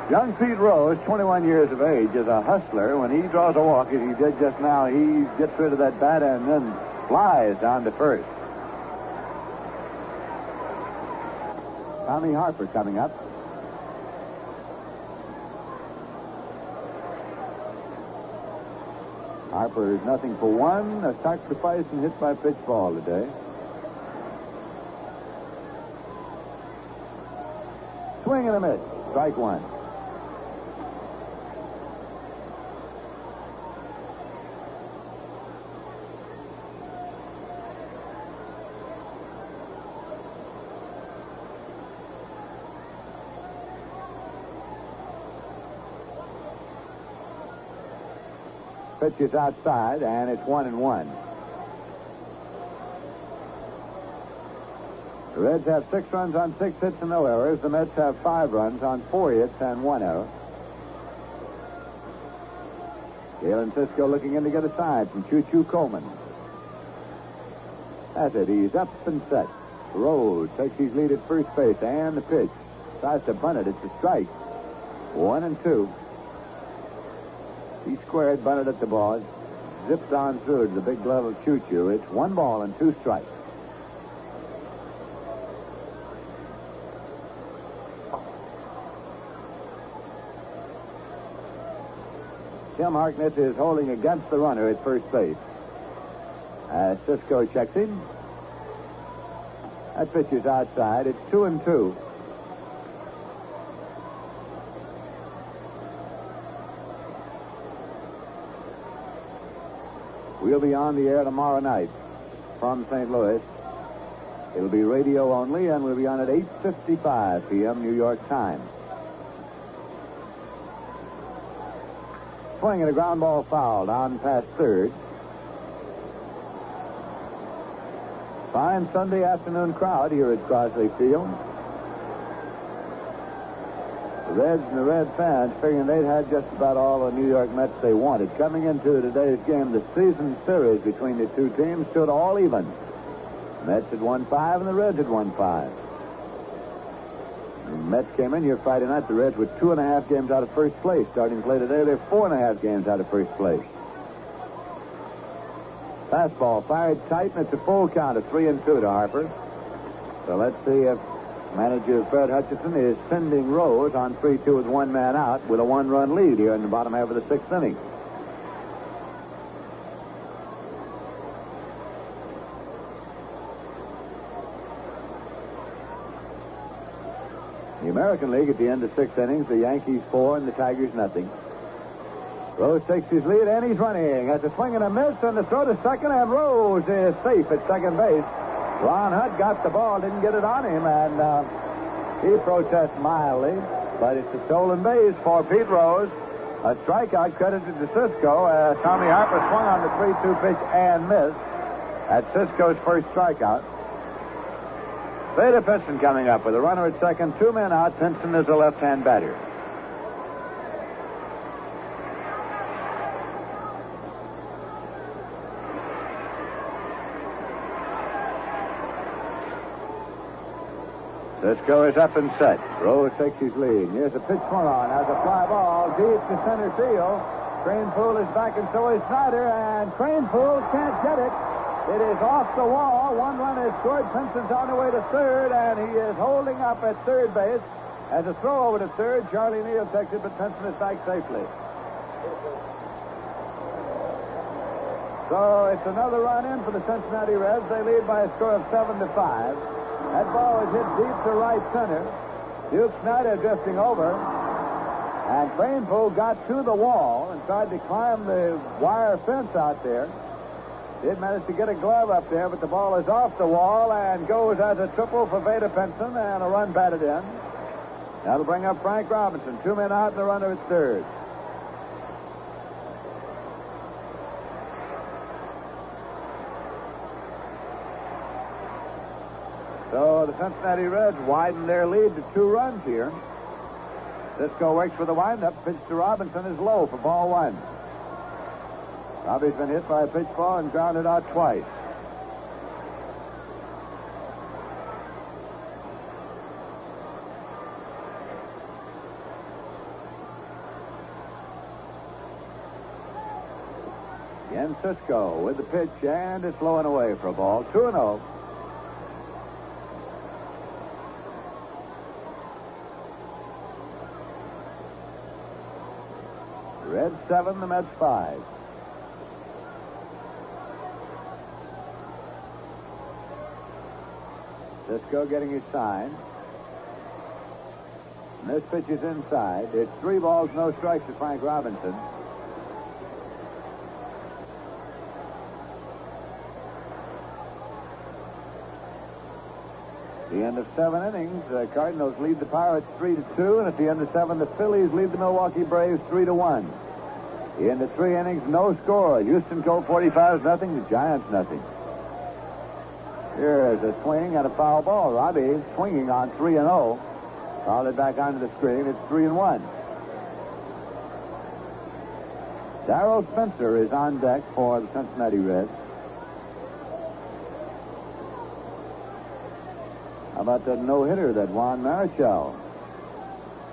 Young Pete Rose, 21 years of age, is a hustler. When he draws a walk, as he did just now, he gets rid of that bat and then flies down to first. Tommy Harper coming up. Harper is nothing for 1, a sacrifice and hit by pitch ball today. Swing and a miss. Strike 1. Pitch is outside, and it's 1-1. The Reds have 6 runs on 6 hits and no errors. The Mets have 5 runs on 4 hits and 1 error. Galen Cisco looking in to get a side from Choo-Choo Coleman. That's it. He's up and set. Rose takes his lead at first base, and the pitch. Tries to bunt it. It's a strike. 1-2. He squared, bunted at the ball. Zips on through to the big glove of Choo-Choo. It's 1 ball and 2 strikes. Tim Harkness is holding against the runner at first base. As Cisco checks him. That pitch is outside. It's 2-2. We'll be on the air tomorrow night from St. Louis. It'll be radio only, and we'll be on at 8:55 p.m. New York time. Swing and a ground ball foul down past third. Fine Sunday afternoon crowd here at Crosley Field. The Reds and the Red fans figuring they'd had just about all the New York Mets they wanted. Coming into today's game, the season series between the two teams stood all even. The Mets had won 5 and the Reds had won 5. The Mets came in here Friday night. The Reds were 2.5 games out of first place. Starting play today, they're 4.5 games out of first place. Fastball fired tight, and it's a full count of 3-2 to Harper. So let's see if manager Fred Hutchinson is sending Rose on 3-2 with 1 man out with a 1-run lead here in the bottom half of the 6th inning. The American League at the end of 6 innings, the Yankees 4 and the Tigers nothing. Rose takes his lead, and he's running. Has a swing and a miss, and the throw to second, and Rose is safe at second base. Ron Hutt got the ball, didn't get it on him, and he protests mildly, but it's a stolen base for Pete Rose. A strikeout credited to Cisco as Tommy Harper swung on the 3-2 pitch and missed. That's Cisco's first strikeout. Veda Pinson coming up with a runner at second, 2 men out. Pinson is a left-hand batter. Cisco is up and set. Rose takes his lead. Here's a pitch swung on. Has a fly ball deep to center field. Cranepool is back, and so is Snyder, and Cranepool can't get it. It is off the wall. 1 run is scored. Pinson's on the way to third, and he is holding up at third base. As a throw over to third, Charlie Neal takes it, but Pinson is back safely. So it's another run in for the Cincinnati Reds. They lead by a score of 7-5. That ball is hit deep to right center. Duke Snyder drifting over. And Cranepool got to the wall and tried to climb the wire fence out there. Did manage to get a glove up there, but the ball is off the wall and goes as a triple for Veda Pinson, and a run batted in. That'll bring up Frank Robinson. 2 men out and the runner at third. So the Cincinnati Reds widen their lead to 2 runs here. Cisco works for the windup. Pitch to Robinson is low for ball 1. Robbie's been hit by a pitch ball and grounded out twice. Again, Cisco with the pitch, and it's low and away for a ball. 2-0. Reds 7, the Mets 5. Cisco getting his sign. And this pitch is inside. It's 3 balls, no strikes to Frank Robinson. At the end of 7 innings, the Cardinals lead the Pirates 3-2, and at the end of 7, the Phillies lead the Milwaukee Braves 3-1. At the end of 3 innings, no score. Houston Colt 45 nothing, the Giants nothing. Here's a swing and a foul ball. Robbie swinging on 3-0. Fouled it back onto the screen. It's 3-1. Darrell Spencer is on deck for the Cincinnati Reds. How about that no-hitter that Juan Marichal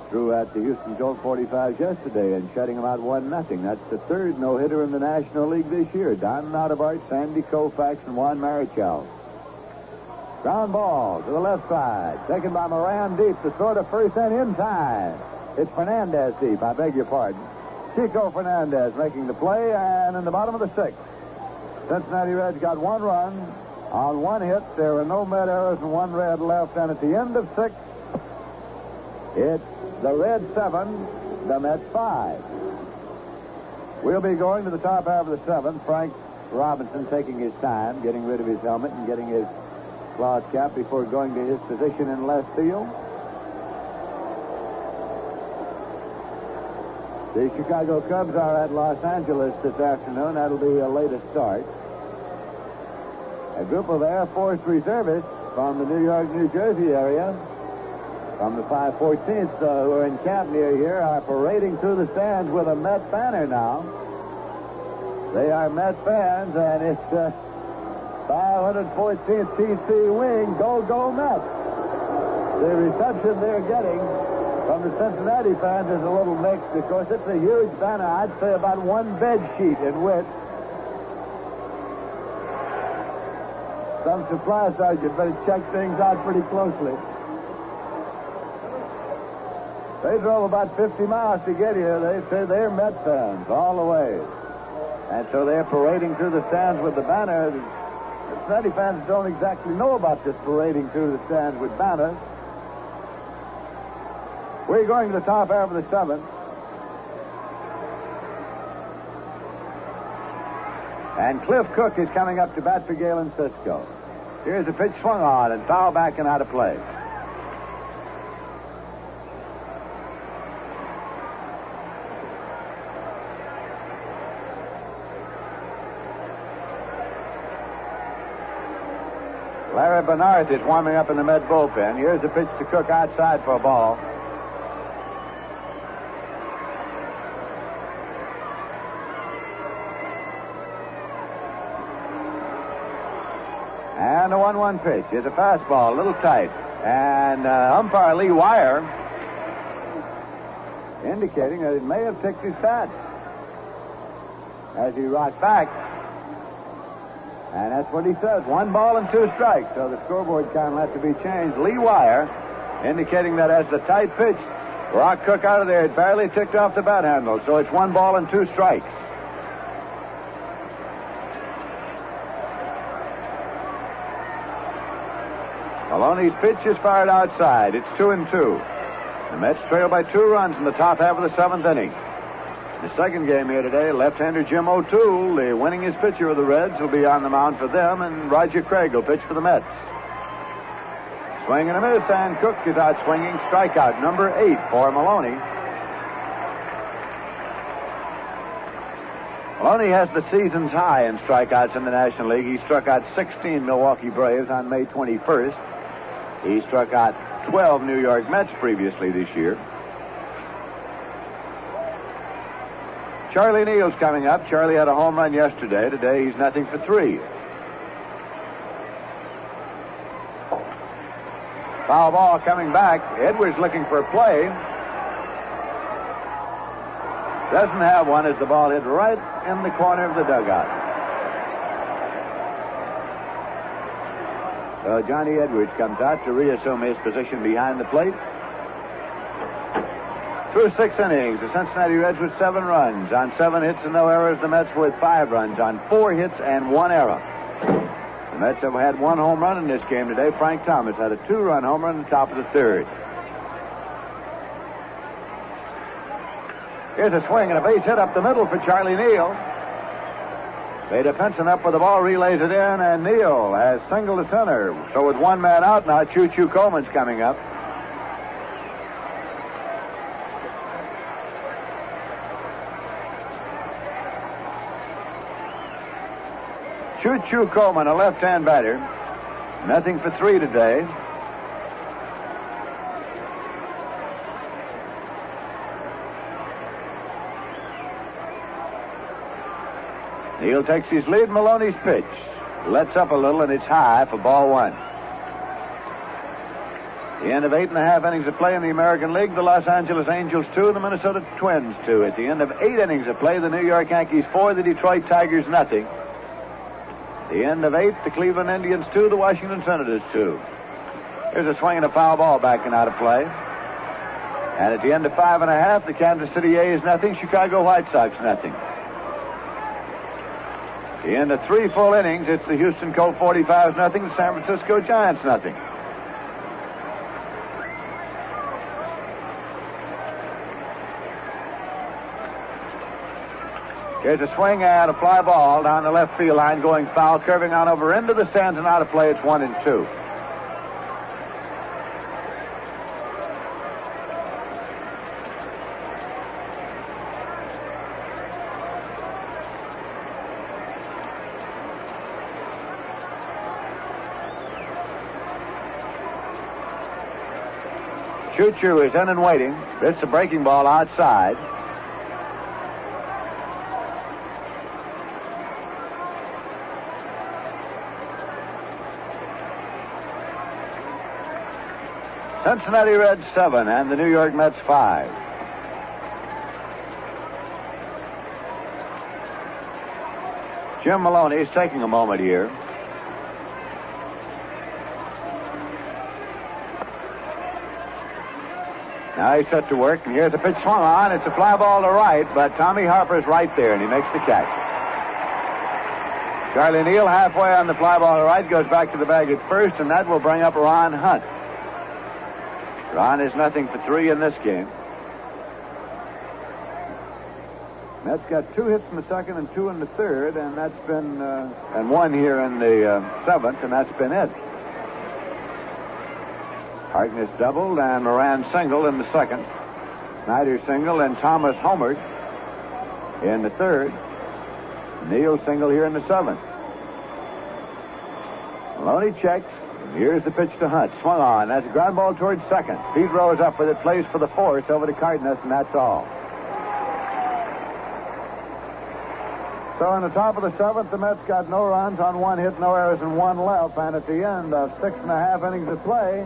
threw at the Houston Colt 45s yesterday and shutting them out 1-0. That's the third no-hitter in the National League this year. Don Nottebart, Sandy Koufax, and Juan Marichal. Ground ball to the left side. Taken by Moran deep. The throw to first and in time. It's Fernandez deep. I beg your pardon. Chico Fernandez making the play, and in the bottom of the sixth, Cincinnati Reds got 1 run on 1 hit. There were no Met errors and 1 Red left, and at the end of 6, it's the Reds 7, the Mets 5. We'll be going to the top half of the 7th. Frank Robinson taking his time, getting rid of his helmet and getting his cloth cap before going to his position in left field. The Chicago Cubs are at Los Angeles this afternoon. That'll be a later start. A group of Air Force reservists from the New York, New Jersey area, from the 514th, who are in camp near here, are parading through the stands with a Met banner now. They are Met fans, and it's 514th TC wing. Go, go, Mets. The reception they're getting from the Cincinnati fans is a little mixed because it's a huge banner. I'd say about 1 bed sheet in width. Some supply sergeant better check things out pretty closely. They drove about 50 miles to get here. They say they're Met fans all the way. And so they're parading through the stands with the banner. The Cincinnati fans don't exactly know about this parading through the stands with banners. We're going to the top half of the 7th. And Cliff Cook is coming up to bat for Galen Cisco. Here's a pitch swung on and foul back and out of play. Larry Bernard is warming up in the Met bullpen. Here's a pitch to Cook outside for a ball. And a 1-1 pitch. It's a fastball, a little tight. And umpire Lee Wire indicating that it may have ticked his bat as he rocked back. And that's what he says. 1 ball and 2 strikes. So the scoreboard count will have to be changed. Lee Wire indicating that as the tight pitch rocked Cook out of there, it barely ticked off the bat handle. So it's 1 ball and 2 strikes. Maloney's pitch is fired outside. It's 2-2. The Mets trail by 2 runs in the top half of the 7th inning. The second game here today, left-hander Jim O'Toole, the winningest pitcher of the Reds, will be on the mound for them, and Roger Craig will pitch for the Mets. Swing and a miss, and Cook is out swinging. Strikeout number 8 for Maloney. Maloney has the season's high in strikeouts in the National League. He struck out 16 Milwaukee Braves on May 21st. He struck out 12 New York Mets previously this year. Charlie Neal's coming up. Charlie had a home run yesterday. Today he's nothing for 3. Foul ball coming back. Edwards looking for a play. Doesn't have one as the ball hit right in the corner of the dugout. So Johnny Edwards comes out to reassume his position behind the plate. Through 6 innings, the Cincinnati Reds with 7 runs. On 7 hits and no errors, the Mets with 5 runs. On 4 hits and 1 error. The Mets have had 1 home run in this game today. Frank Thomas had a 2-run home run in the top of the 3rd. Here's a swing and a base hit up the middle for Charlie Neal. Vada Pinson up with the ball, relays it in, and Neal has singled to center. So with 1 man out now, Choo-Choo Coleman's coming up. Choo-Choo Coleman, a left-hand batter. Nothing for 3 today. Neal takes his lead. Maloney's pitch. Lets up a little, and it's high for ball 1. The end of 8.5 innings of play in the American League. The Los Angeles Angels 2, the Minnesota Twins 2. At the end of 8 innings of play, the New York Yankees 4, the Detroit Tigers nothing. At the end of 8, the Cleveland Indians 2, the Washington Senators 2. Here's a swing and a foul ball backing out of play. And at the end of 5.5, the Kansas City A's nothing, Chicago White Sox nothing. At the end of 3 full innings, it's the Houston Colt 45s nothing, the San Francisco Giants nothing. Here's a swing and a fly ball down the left field line, going foul, curving on over into the stands and out of play. It's 1-2. Choo-Choo is in and waiting. It's a breaking ball outside. Cincinnati Reds 7 and the New York Mets 5. Jim Maloney is taking a moment here. Now he's set to work, and here's a pitch swung on. It's a fly ball to right, but Tommy Harper's right there, and he makes the catch. Charlie Neal halfway on the fly ball to right, goes back to the bag at first, and that will bring up Ron Hunt. Ron is nothing for 3 in this game. Mets got 2 hits in the second and 2 in the third, and that's been and 1 here in the 7th, and that's been it. Harkness doubled and Moran singled in the second. Snyder singled and Thomas homered in the third. Neal singled here in the 7th. Maloney checks. Here's the pitch to Hunt. Swung on. That's a ground ball towards second. Pedro is up with it. Plays for the fourth over to Cardenas, and that's all. So in the top of the 7th, the Mets got no runs on 1 hit, no errors, and 1 left. And at the end of 6.5 innings of play,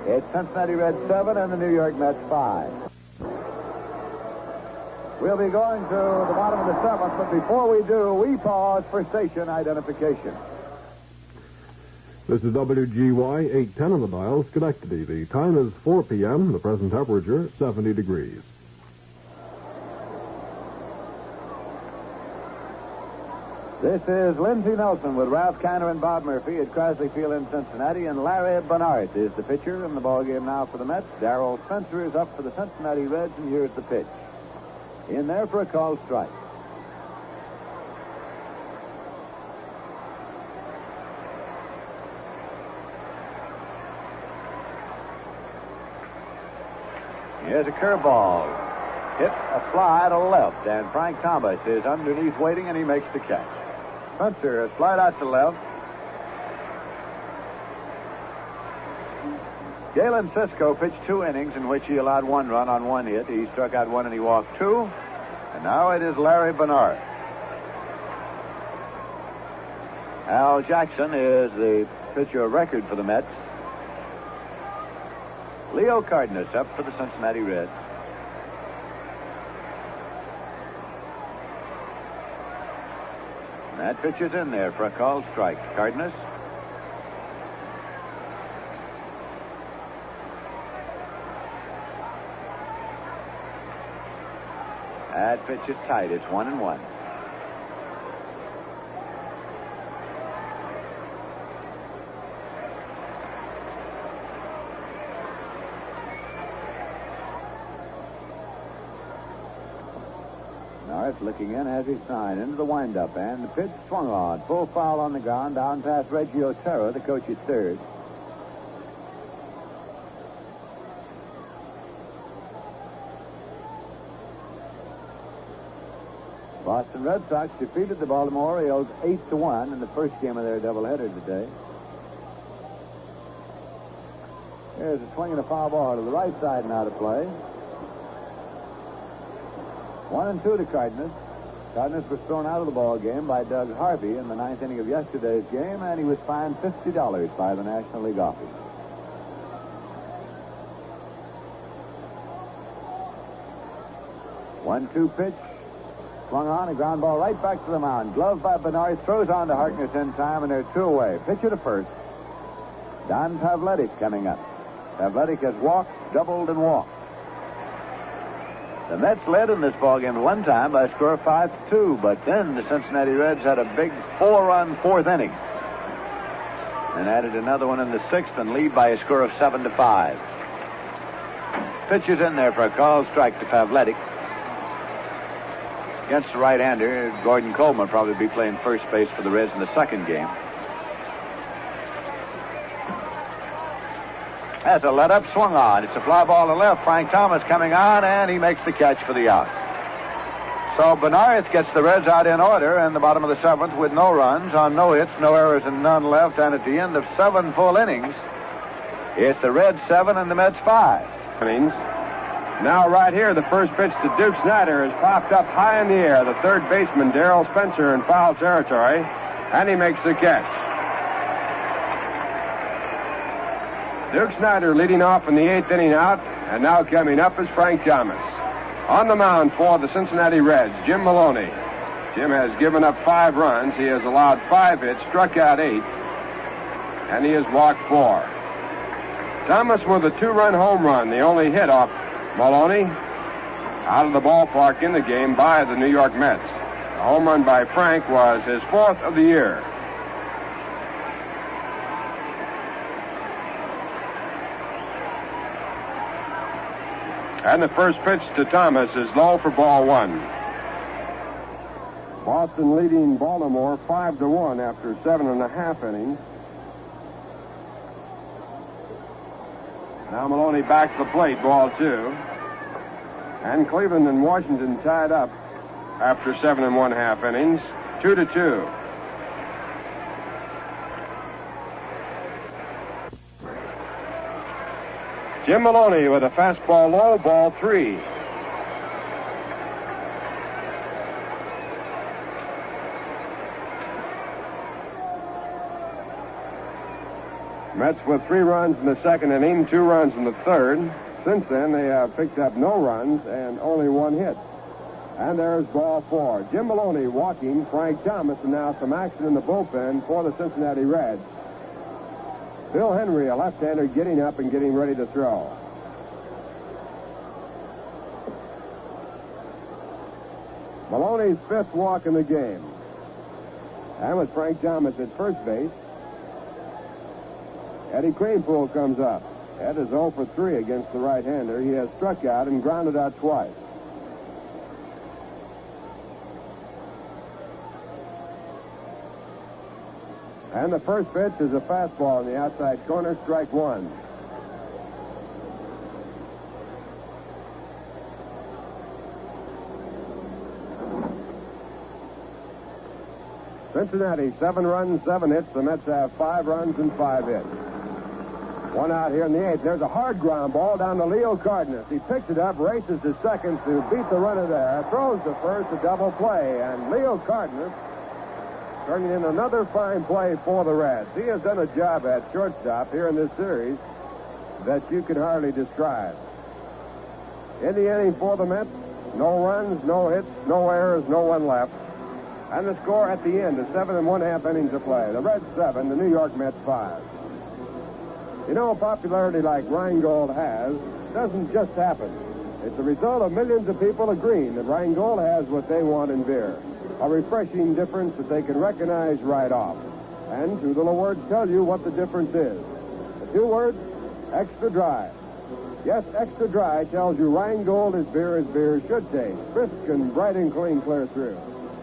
it's Cincinnati Reds 7 and the New York Mets 5. We'll be going to the bottom of the 7th, but before we do, we pause for station identification. This is WGY 810 on the dial, Schenectady. The time is 4 p.m. The present temperature, 70 degrees. This is Lindsey Nelson with Ralph Kiner and Bob Murphy at Crosley Field in Cincinnati, and Larry Bernard is the pitcher in the ballgame now for the Mets. Darrell Spencer is up for the Cincinnati Reds, and here's the pitch. In there for a called strike. Here's a curveball. Hit a fly to left, and Frank Thomas is underneath waiting, and he makes the catch. Spencer, a slide out to left. Galen Cisco pitched 2 innings in which he allowed 1 run on 1 hit. He struck out 1 and he walked 2. And now it is Larry Bernard. Al Jackson is the pitcher of record for the Mets. Leo Cardenas up for the Cincinnati Reds. And that pitch is in there for a called strike. Cardenas. That pitch is tight. It's 1-1. Norris looking in, has his sign into the windup, and the pitch swung on. Full foul on the ground, down past Reggie Otero, the coach at third. Boston Red Sox defeated the Baltimore Orioles 8-1 in the first game of their doubleheader today. Here's a swing and a foul ball to the right side now to play. 1-2 to Cardenas. Cardenas was thrown out of the ball game by Doug Harvey in the 9th inning of yesterday's game, and he was fined $50 by the National League office. 1-2 pitch. Swung on, a ground ball right back to the mound. Gloved by Bernard, throws on to Harkness in time, and they're 2 away. Pitcher to first. Don Pavletic coming up. Pavletic has walked, doubled, and walked. The Mets led in this ballgame at one time by a score of 5-2, but then the Cincinnati Reds had a big 4-run 4th inning. And added another one in the 6th and lead by a score of 7-5. Pitcher's in there for a called strike to Pavletic. Against the right-hander, Gordon Coleman will probably be playing first base for the Reds in the second game. That's a let-up, swung on. It's a fly ball to left. Frank Thomas coming on, and he makes the catch for the out. So Benares gets the Reds out in order in the bottom of the 7th with no runs on no hits, no errors, and none left. And at the end of 7 full innings, it's the Reds 7 and the Mets 5. Innings. Now right here, the first pitch to Duke Snyder is popped up high in the air. The third baseman, Darrell Spencer, in foul territory, and he makes the catch. Duke Snyder leading off in the 8th inning out, and now coming up is Frank Thomas. On the mound for the Cincinnati Reds, Jim Maloney. Jim has given up 5 runs. He has allowed 5 hits, struck out 8, and he has walked 4. Thomas with a 2-run home run, the only hit off Maloney out of the ballpark in the game by the New York Mets. The home run by Frank was his 4th of the year. And the first pitch to Thomas is low for ball 1. Boston leading Baltimore 5-1 after 7.5 innings. Now Maloney back to the plate, ball 2. And Cleveland and Washington tied up after 7.5 innings, 2-2. Jim Maloney with a fastball low, ball 3. Mets with 3 runs in the 2nd inning, 2 runs in the 3rd. Since then, they have picked up no runs and only 1 hit. And there's ball 4. Jim Maloney walking. Frank Thomas, and now some action in the bullpen for the Cincinnati Reds. Bill Henry, a left-hander, getting up and getting ready to throw. Maloney's 5th walk in the game. And with Frank Thomas at first base, Eddie Kranepool comes up. Ed is 0 for 3 against the right-hander. He has struck out and grounded out twice. And the first pitch is a fastball in the outside corner, strike 1. Cincinnati, 7 runs, 7 hits. The Mets have 5 runs and 5 hits. 1 out here in the 8th. There's a hard ground ball down to Leo Cardenas. He picks it up, races to second to beat the runner there, throws to first, a double play, and Leo Cardenas turning in another fine play for the Reds. He has done a job at shortstop here in this series that you could hardly describe. In the inning for the Mets, no runs, no hits, no errors, no one left. And the score at the end is 7.5 innings of play. The Reds 7, the New York Mets 5. You know, popularity like Rheingold has doesn't just happen. It's the result of millions of people agreeing that Rheingold has what they want in beer. A refreshing difference that they can recognize right off. And 2 little words tell you what the difference is. The 2 words, extra dry. Yes, extra dry tells you Rheingold is beer as beer should taste. Crisp and bright and clean clear through.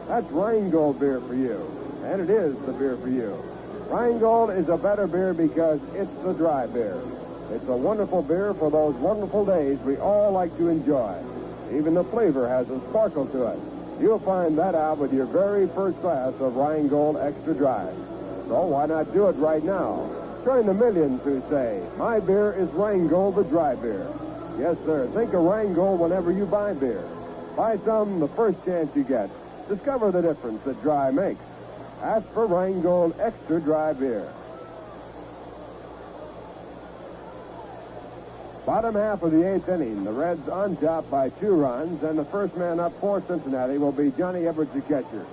That's Rheingold beer for you. And it is the beer for you. Rheingold is a better beer because it's the dry beer. It's a wonderful beer for those wonderful days we all like to enjoy. Even the flavor has a sparkle to it. You'll find that out with your very first glass of Rheingold Extra Dry. So why not do it right now? Join the millions who say, my beer is Rheingold, the dry beer. Yes, sir. Think of Rheingold whenever you buy beer. Buy some the first chance you get. Discover the difference that dry makes. Ask for Rheingold Extra Dry Beer. Bottom half of the 8th inning, the Reds on top by 2 runs, and the first man up for Cincinnati will be Johnny Edwards, the catcher.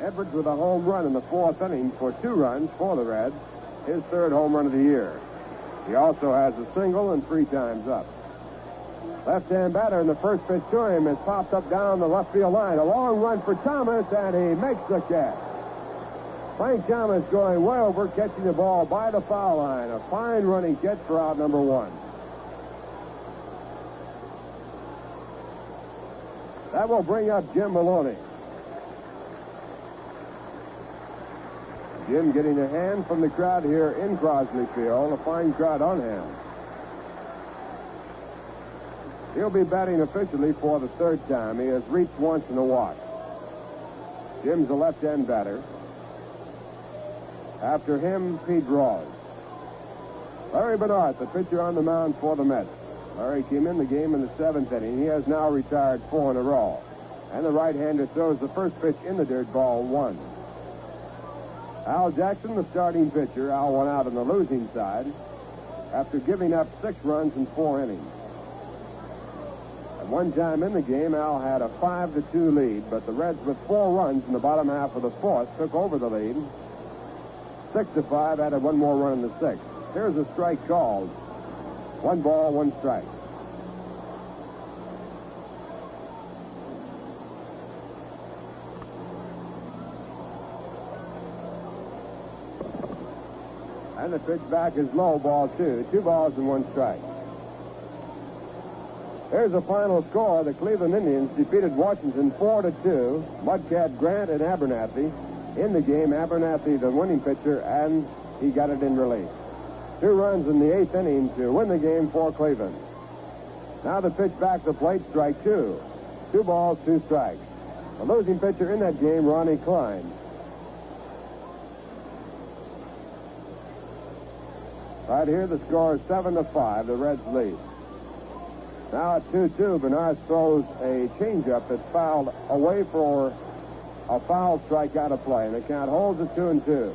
Edwards with a home run in the 4th inning for 2 runs for the Reds, his 3rd home run of the year. He also has a single and 3 times up. Left-hand batter in the first pitch to him has popped up down the left field line. A long run for Thomas, and he makes the catch. Frank Thomas going way over, catching the ball by the foul line. A fine running catch for out number 1. That will bring up Jim Maloney. Jim getting a hand from the crowd here in Crosley Field. A fine crowd on hand. He'll be batting officially for the 3rd time. He has reached once in a walk. Jim's a left-hand batter. After him, Pete Rawls. Larry Bernard, the pitcher on the mound for the Mets. Larry came in the game in the 7th inning. He has now retired 4 in a row. And the right-hander throws the first pitch in the dirt, ball 1. Al Jackson, the starting pitcher. Al went out on the losing side after giving up 6 runs in 4 innings. At one time in the game, Al had a 5-2 lead, but the Reds, with 4 runs in the bottom half of the 4th, took over the lead. 6-5, added 1 more run in the 6th. Here's a strike called. 1 ball, 1 strike. And the pitch back is low, ball 2. 2 balls and 1 strike. Here's the final score. The Cleveland Indians defeated Washington 4-2. Mudcat, Grant, and Abernathy. In the game, Abernathy the winning pitcher, and he got it in relief. 2 runs in the 8th inning to win the game for Cleveland. Now the pitch back to plate, strike 2. 2 balls, 2 strikes. The losing pitcher in that game, Ronnie Klein. Right here, the score is 7-5. The Reds lead. Now at 2-2, Bernard throws a changeup that's fouled away for a foul strike out of play, and the count holds at 2-2.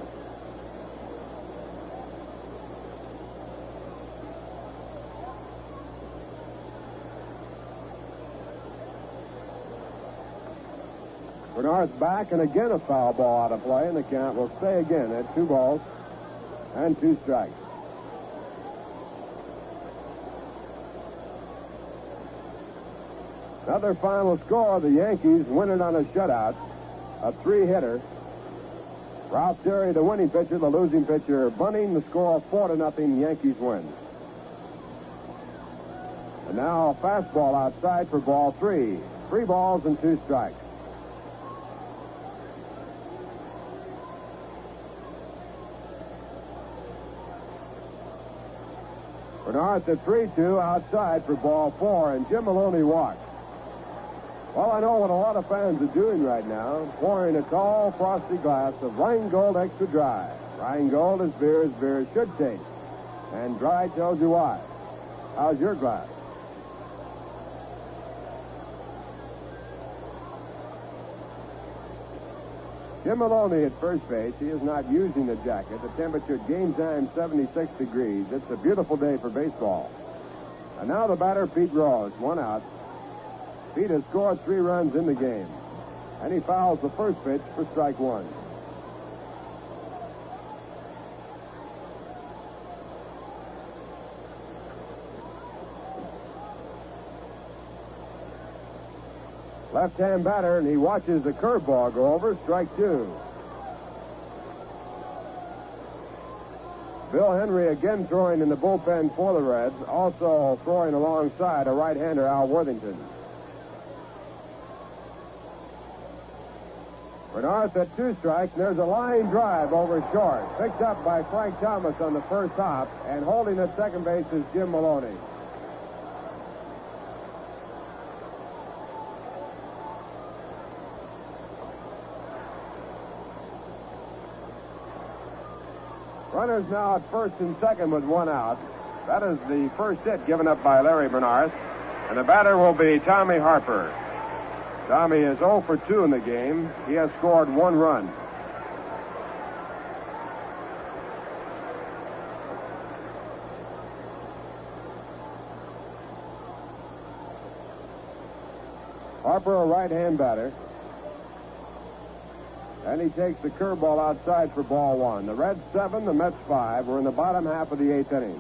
Bernard's back, and again a foul ball out of play, and the count will stay again at 2 balls and 2 strikes. Another final score, the Yankees win it on a shutout, a 3-hitter. Ralph Terry, the winning pitcher, the losing pitcher, bunting. The score 4-0, Yankees win. And now a fastball outside for ball 3. 3 balls and 2 strikes. Bernard's at 3-2 outside for ball 4, and Jim Maloney walks. Well, I know what a lot of fans are doing right now, pouring a tall, frosty glass of Rheingold Extra Dry. Rheingold is beer as beer should taste. And dry tells you why. How's your glass? Jim Maloney at first base. He is not using the jacket. The temperature at game time, 76 degrees. It's a beautiful day for baseball. And now the batter, Pete Rawls, 1 out. Pete has scored 3 runs in the game. And he fouls the first pitch for strike 1. Left-hand batter, and he watches the curveball go over, strike 2. Bill Henry again throwing in the bullpen for the Reds, also throwing alongside a right-hander, Al Worthington. Bernard at 2 strikes, and there's a line drive over short. Picked up by Frank Thomas on the first hop, and holding at second base is Jim Maloney. Runners now at first and second with one out. That is the first hit given up by Larry Bernard. And the batter will be Tommy Harper. Tommy is 0 for 2 in the game. He has scored 1 run. Harper, a right-hand batter. And he takes the curveball outside for ball 1. The Reds 7, the Mets 5. We're in the bottom half of the 8th inning.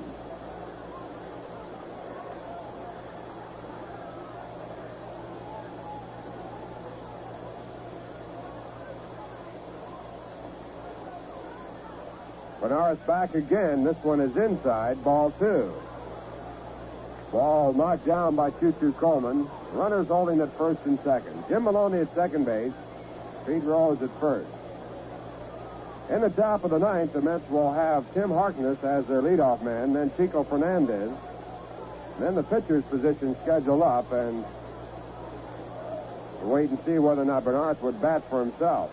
Bernard's back again. This one is inside, ball 2. Ball knocked down by Choo-Choo Coleman. Runners holding at first and second. Jim Maloney at second base. Pete Rose at first. In the top of the 9th, the Mets will have Tim Harkness as their leadoff man, then Chico Fernandez. Then the pitcher's position scheduled up, and we'll wait and see whether or not Bernard would bat for himself.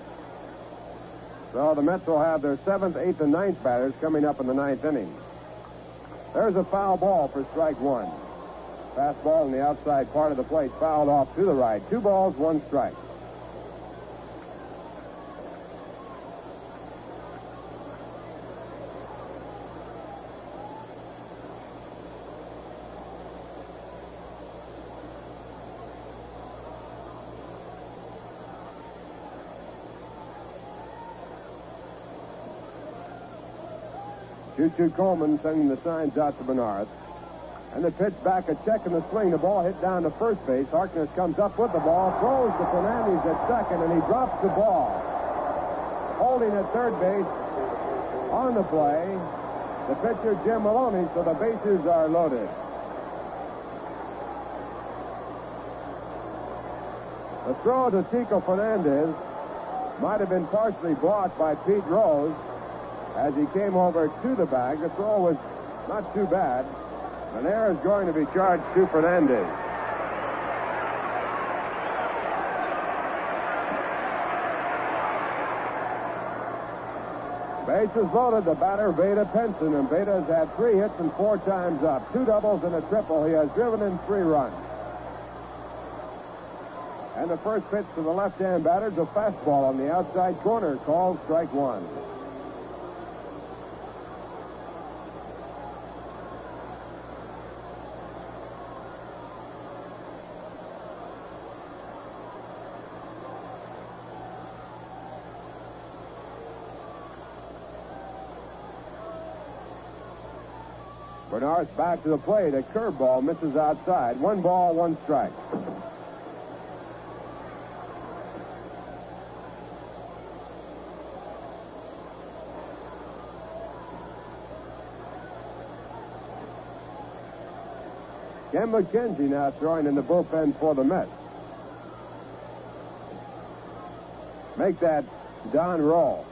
So the Mets will have their 7th, 8th, and 9th batters coming up in the 9th inning. There's a foul ball for strike 1. Fastball in the outside part of the plate, fouled off to the right. 2 balls, 1 strike. Choo-Choo Coleman sending the signs out to Bernard. And the pitch back, a check in the swing. The ball hit down to first base. Harkness comes up with the ball, throws to Fernandez at second, and he drops the ball. Holding at third base on the play, the pitcher, Jim Maloney, so the bases are loaded. The throw to Chico Fernandez might have been partially blocked by Pete Rose as he came over to the bag. The throw was not too bad. An error is going to be charged to Fernandez. Bases loaded, the batter, Veda Penson, and Veda's had 3 hits and 4 times up. 2 doubles and a triple. He has driven in 3 runs. And the first pitch to the left-hand batter is a fastball on the outside corner, called strike 1. Bernard's back to the plate. A curveball misses outside. 1 ball, 1 strike. Ken McKenzie now throwing in the bullpen for the Mets. Make that Don Roll.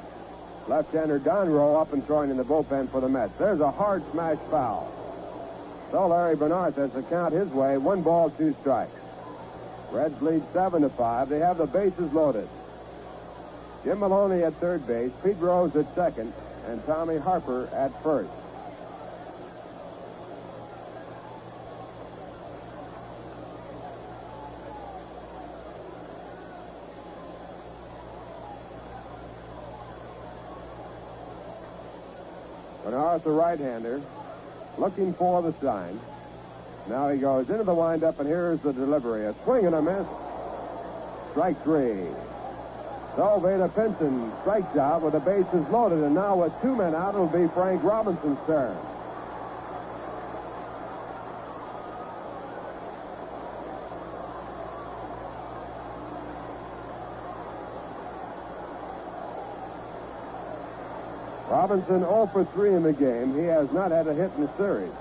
Left-hander Don Roll up and throwing in the bullpen for the Mets. There's a hard smash foul. So Larry Bernard has the count his way. 1 ball, 2 strikes. Reds lead 7-5. They have the bases loaded. Jim Maloney at third base, Pete Rose at second, and Tommy Harper at first. Bernard's a right-hander, looking for the sign. Now he goes into the windup, and here's the delivery. A swing and a miss. Strike 3. So Veda Pinson strikes out with the bases loaded, and now with 2 men out, it'll be Frank Robinson's turn. Robinson 0 for 3 in the game. He has not had a hit in the series.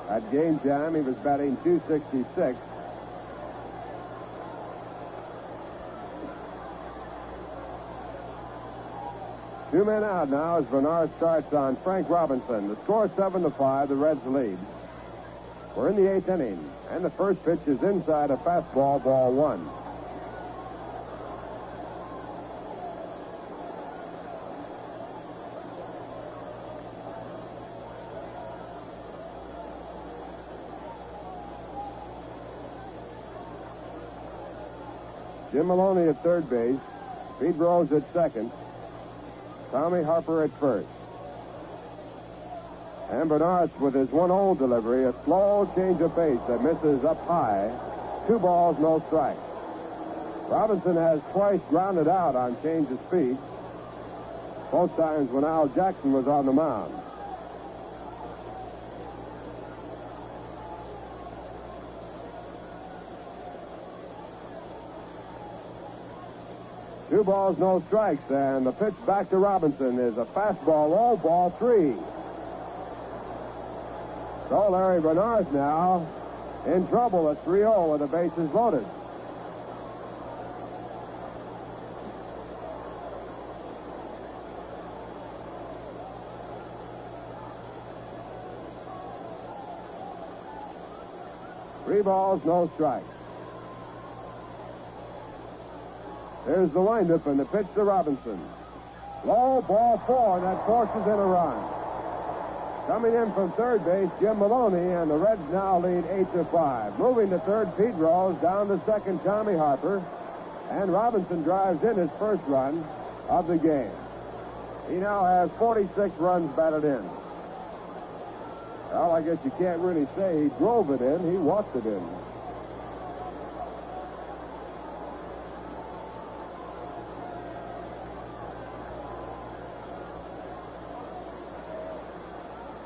At game time, he was batting .266. Two men out now as Bernard starts on Frank Robinson. The score 7-5. The Reds lead. We're in the 8th inning, and the first pitch is inside, a fastball, ball 1. Jim Maloney at third base. Pete Rose at second. Tommy Harper at first. And Bernards with his 1-0 delivery, a slow change of pace that misses up high. 2 balls, no strikes. Robinson has twice grounded out on change of speed. Both times when Al Jackson was on the mound. Two balls, no strikes, and the pitch back to Robinson is a fastball, low, ball 3. So Larry Bernards now in trouble at 3-0 with the bases loaded. Three balls, no strikes. There's the windup and the pitch to Robinson. Low, ball 4, and that forces in a run. Coming in from third base, Jim Maloney, and the Reds now lead 8-5. Moving to third, Pete Rose. Down to second, Tommy Harper. And Robinson drives in his first run of the game. He now has 46 runs batted in. Well, I guess you can't really say he drove it in. He walked it in.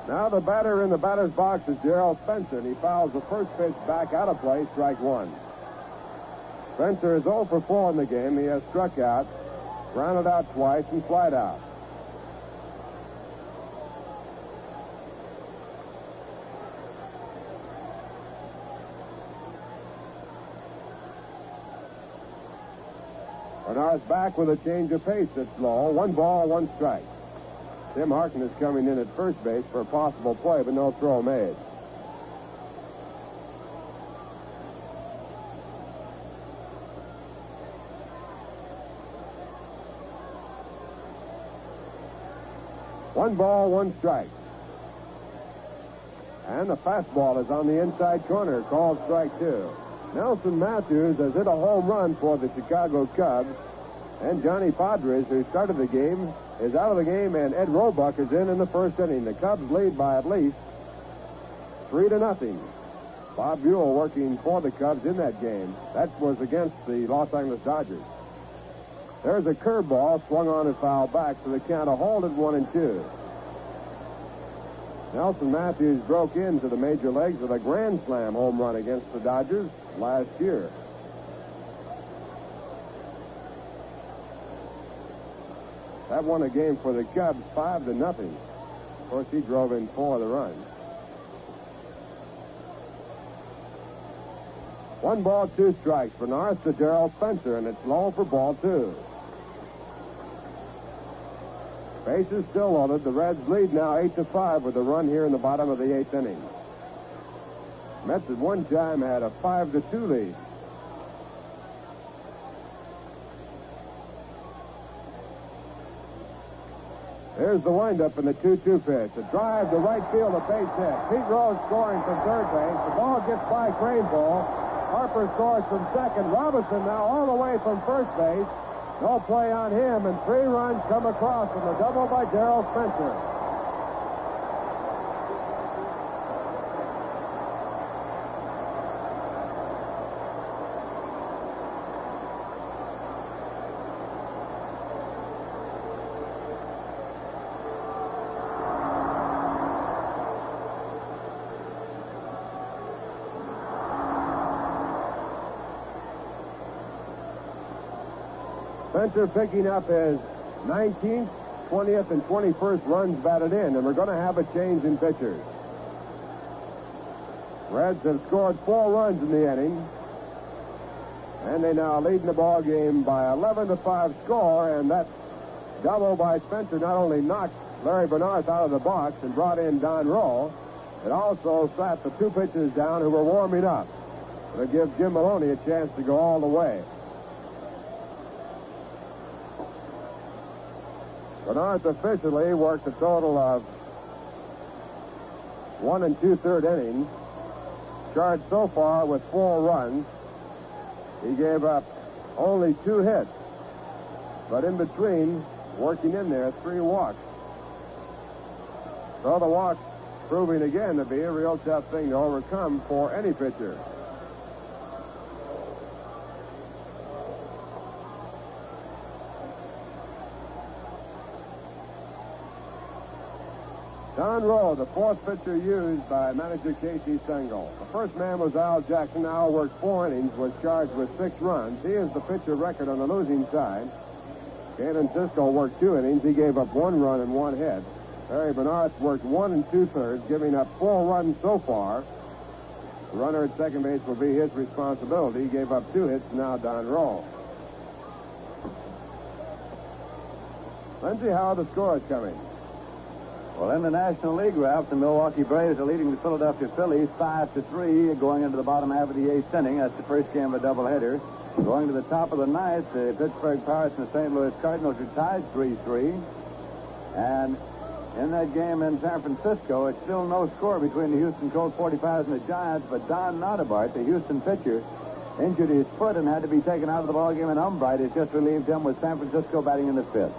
Now the batter in the batter's box is Darrell Spencer, and he fouls the first pitch back out of play, strike 1. Spencer is 0 for 4 in the game. He has struck out, grounded out twice, and flied out. Bernard's back with a change of pace that's low. 1 ball, 1 strike. Tim Harkin is coming in at first base for a possible play, but no throw made. One ball, 1 strike. And the fastball is on the inside corner, called strike 2. Nelson Matthews has hit a home run for the Chicago Cubs. And Johnny Padres, who started the game, is out of the game, and Ed Roebuck is in the first inning. The Cubs lead by at least 3-0. Bob Buell working for the Cubs in that game. That was against the Los Angeles Dodgers. There's a curveball swung on and fouled back, so the count a hold at 1-2. Nelson Matthews broke into the major leagues with a grand slam home run against the Dodgers last year. That won a game for the Cubs 5-0. Of course, he drove in 4 of the runs. 1 ball, 2 strikes. Bernards to Darrell Spencer, and it's low for ball 2. Bases still loaded. The Reds lead now 8-5 with a run here in the bottom of the 8th inning. Mets at one time had a 5-2 lead. There's the windup and the 2-2 pitch. A drive to right field, a base hit. Pete Rose scoring from third base. The ball gets by Craneville. Harper scores from second. Robinson now all the way from first base. No play on him, and 3 runs come across from the double by Darrell Spencer. Spencer picking up his 19th, 20th, and 21st runs batted in, and we're going to have a change in pitchers. Reds have scored 4 runs in the inning, and they now lead in the ball game by 11-5 score, and that double by Spencer not only knocked Larry Bernards out of the box and brought in Don Rowe, it also sat the 2 pitchers down who were warming up. It'll give Jim Maloney a chance to go all the way. Bernards officially worked a total of 1 2/3 innings. Charged so far with 4 runs. He gave up only 2 hits. But in between, working in there, 3 walks. So the walks proving again to be a real tough thing to overcome for any pitcher. Don Rowe, the 4th pitcher used by manager Casey Stengel. The first man was Al Jackson. Al worked 4 innings, was charged with 6 runs. He is the pitcher record on the losing side. Cannon Cisco worked 2 innings. He gave up 1 run and 1 hit. Barry Bernards worked 1 2/3, giving up 4 runs so far. The runner at second base will be his responsibility. He gave up 2 hits. Now Don Rowe. Lindsay, how are the scores coming? Well, in the National League, Ralph, the Milwaukee Braves are leading the Philadelphia Phillies 5-3 going into the bottom half of the 8th inning. That's the first game of a doubleheader. Going to the top of the 9th, the Pittsburgh Pirates and the St. Louis Cardinals are tied 3-3. And in that game in San Francisco, it's still no score between the Houston Colt 45s and the Giants, but Don Notabart, the Houston pitcher, injured his foot and had to be taken out of the ballgame, and Umbright has just relieved him with San Francisco batting in the 5th.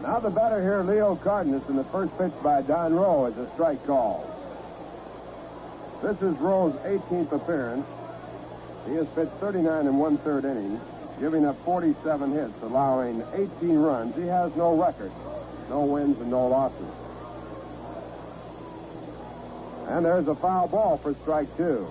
Now the batter here, Leo Cardenas, in the first pitch by Don Rowe is a strike call. This is Rowe's 18th appearance. He has pitched 39 1/3 innings, giving up 47 hits, allowing 18 runs. He has no record, no wins and no losses. And there's a foul ball for strike 2.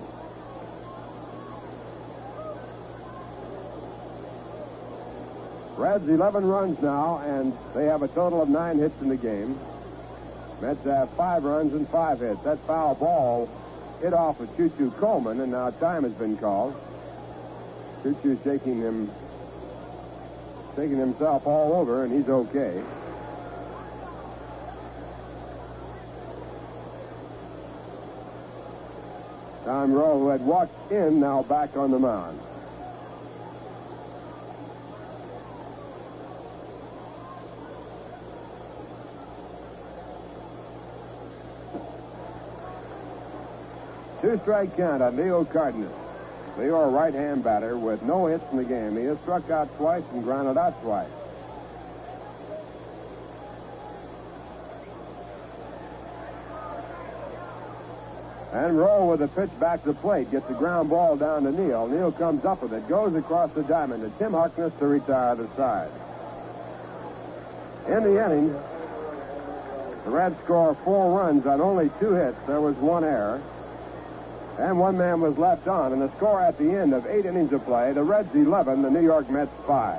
Reds 11 runs now, and they have a total of 9 hits in the game. Mets have 5 runs and 5 hits. That foul ball hit off of Choo-Choo Coleman, and now time has been called. Choo-Choo shaking himself all over, and he's okay. Don Rowe, who had walked in, now back on the mound. Two-strike count on Leo Cardenas. Leo, a right-hand batter with no hits in the game. He has struck out twice and grounded out twice. And Rowe with a pitch back to the plate gets the ground ball down to Neal. Neal comes up with it, goes across the diamond to Tim Harkness to retire the side. In the inning, the Reds score 4 runs on only 2 hits. There was 1 error. And 1 man was left on. And the score at the end of 8 innings of play, the Reds 11, the New York Mets 5.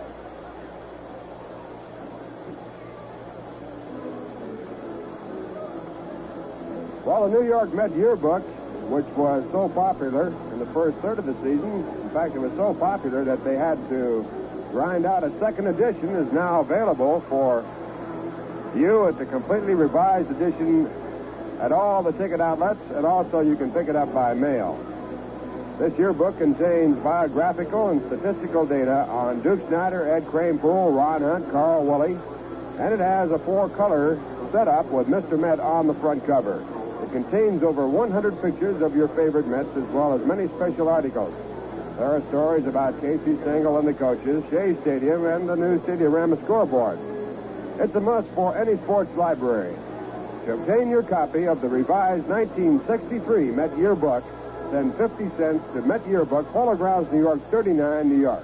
Well, the New York Met yearbook, which was so popular in the first third of the season, in fact, it was so popular that they had to grind out a second edition, is now available for you at the completely revised edition at all the ticket outlets, and also you can pick it up by mail. This yearbook contains biographical and statistical data on Duke Snider, Ed Kranepool, Ron Hunt, Carl Woolley, and it has a 4-color setup with Mr. Met on the front cover. It contains over 100 pictures of your favorite Mets, as well as many special articles. There are stories about Casey Stengel and the coaches, Shea Stadium, and the new Stadiorama scoreboard. It's a must for any sports library. To obtain your copy of the revised 1963 Met Yearbook, send 50 cents to Met Yearbook, Polo Grounds, New York, 39, New York.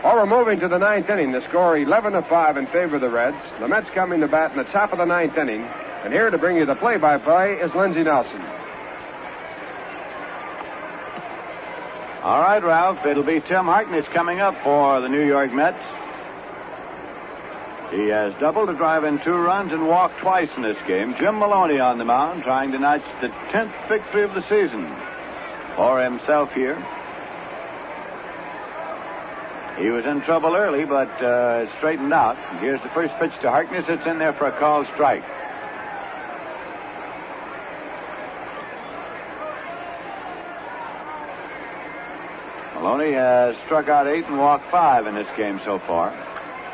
Well, we're moving to the 9th inning. The score 11-5 in favor of the Reds. The Mets coming to bat in the top of the 9th inning. And here to bring you the play-by-play is Lindsey Nelson. All right, Ralph. It'll be Tim Harkness coming up for the New York Mets. He has doubled to drive in 2 runs and walked twice in this game. Jim Maloney on the mound, trying to notch the 10th victory of the season for himself here. He was in trouble early, but straightened out. And here's the first pitch to Harkness. It's in there for a called strike. Maloney has struck out 8 and walked 5 in this game so far.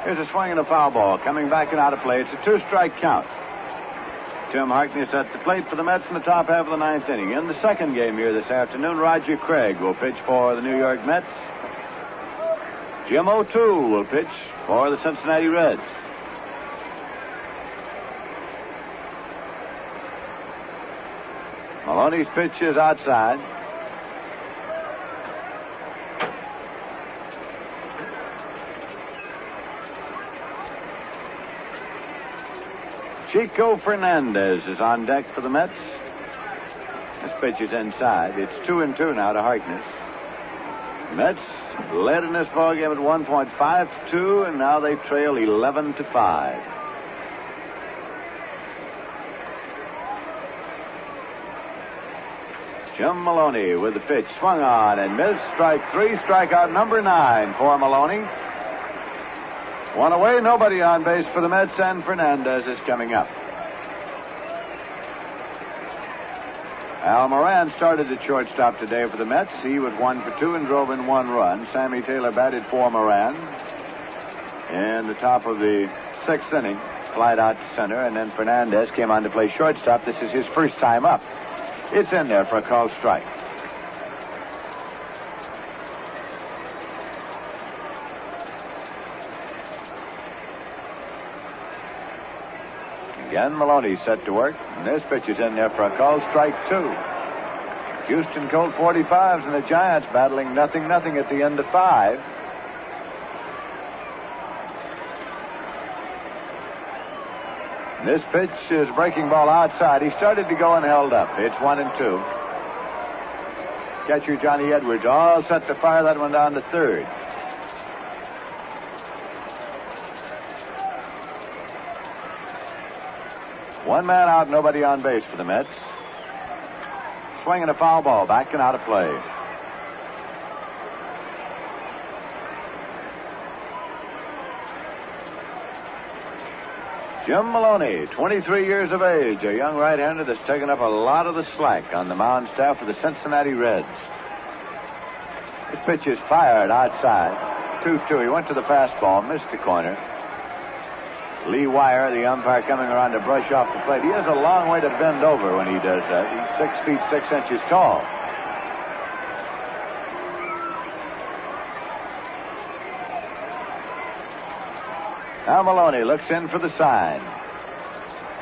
Here's a swing and a foul ball coming back and out of play. It's a 2-strike count. Tim Harkness at the plate for the Mets in the top half of the 9th inning. In the second game here this afternoon, Roger Craig will pitch for the New York Mets. Jim O'Toole will pitch for the Cincinnati Reds. Maloney's pitch is outside. Chico Fernandez is on deck for the Mets. This pitch is inside. It's 2-2 now to Harkness. Mets led in this ball game at 1.5-2, and now they trail 11-5. Jim Maloney with the pitch, swung on and missed. Strike three, strikeout number 9 for Maloney. One away, nobody on base for the Mets, and Fernandez is coming up. Al Moran started at shortstop today for the Mets. He was 1 for 2 and drove in 1 run. Sammy Taylor batted for Moran. In the top of the 6th inning, flied out to center, and then Fernandez came on to play shortstop. This is his first time up. It's in there for a called strike. Again, Maloney set to work, and this pitch is in there for a called strike 2. Houston Colt 45s and the Giants battling 0-0 at the end of 5. This pitch is breaking ball outside. He started to go and held up. It's 1-2. Catcher Johnny Edwards all set to fire that one down to third. One man out, nobody on base for the Mets. Swinging a foul ball, back and out of play. Jim Maloney, 23 years of age, a young right-hander that's taken up a lot of the slack on the mound staff of the Cincinnati Reds. This pitch is fired outside. 2-2. He went to the fastball, missed the corner. Lee Wire, the umpire, coming around to brush off the plate. He has a long way to bend over when he does that. He's 6 feet 6 inches tall. Now Maloney looks in for the sign.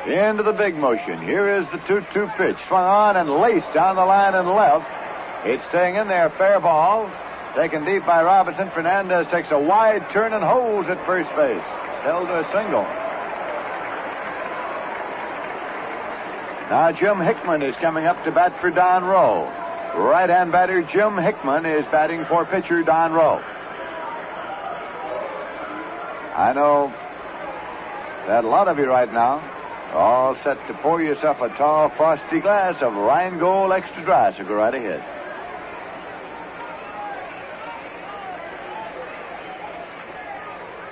Into the big motion. Here is the 2-2 pitch. Swung on and laced down the line and left. It's staying in there. Fair ball. Taken deep by Robinson. Fernandez takes a wide turn and holds at first base. Held to a single. Now Jim Hickman is coming up to bat for Don Rowe. Right-hand batter Jim Hickman is batting for pitcher Don Rowe. I know that a lot of you right now are all set to pour yourself a tall, frosty glass of Rheingold Extra Dry, so go right ahead.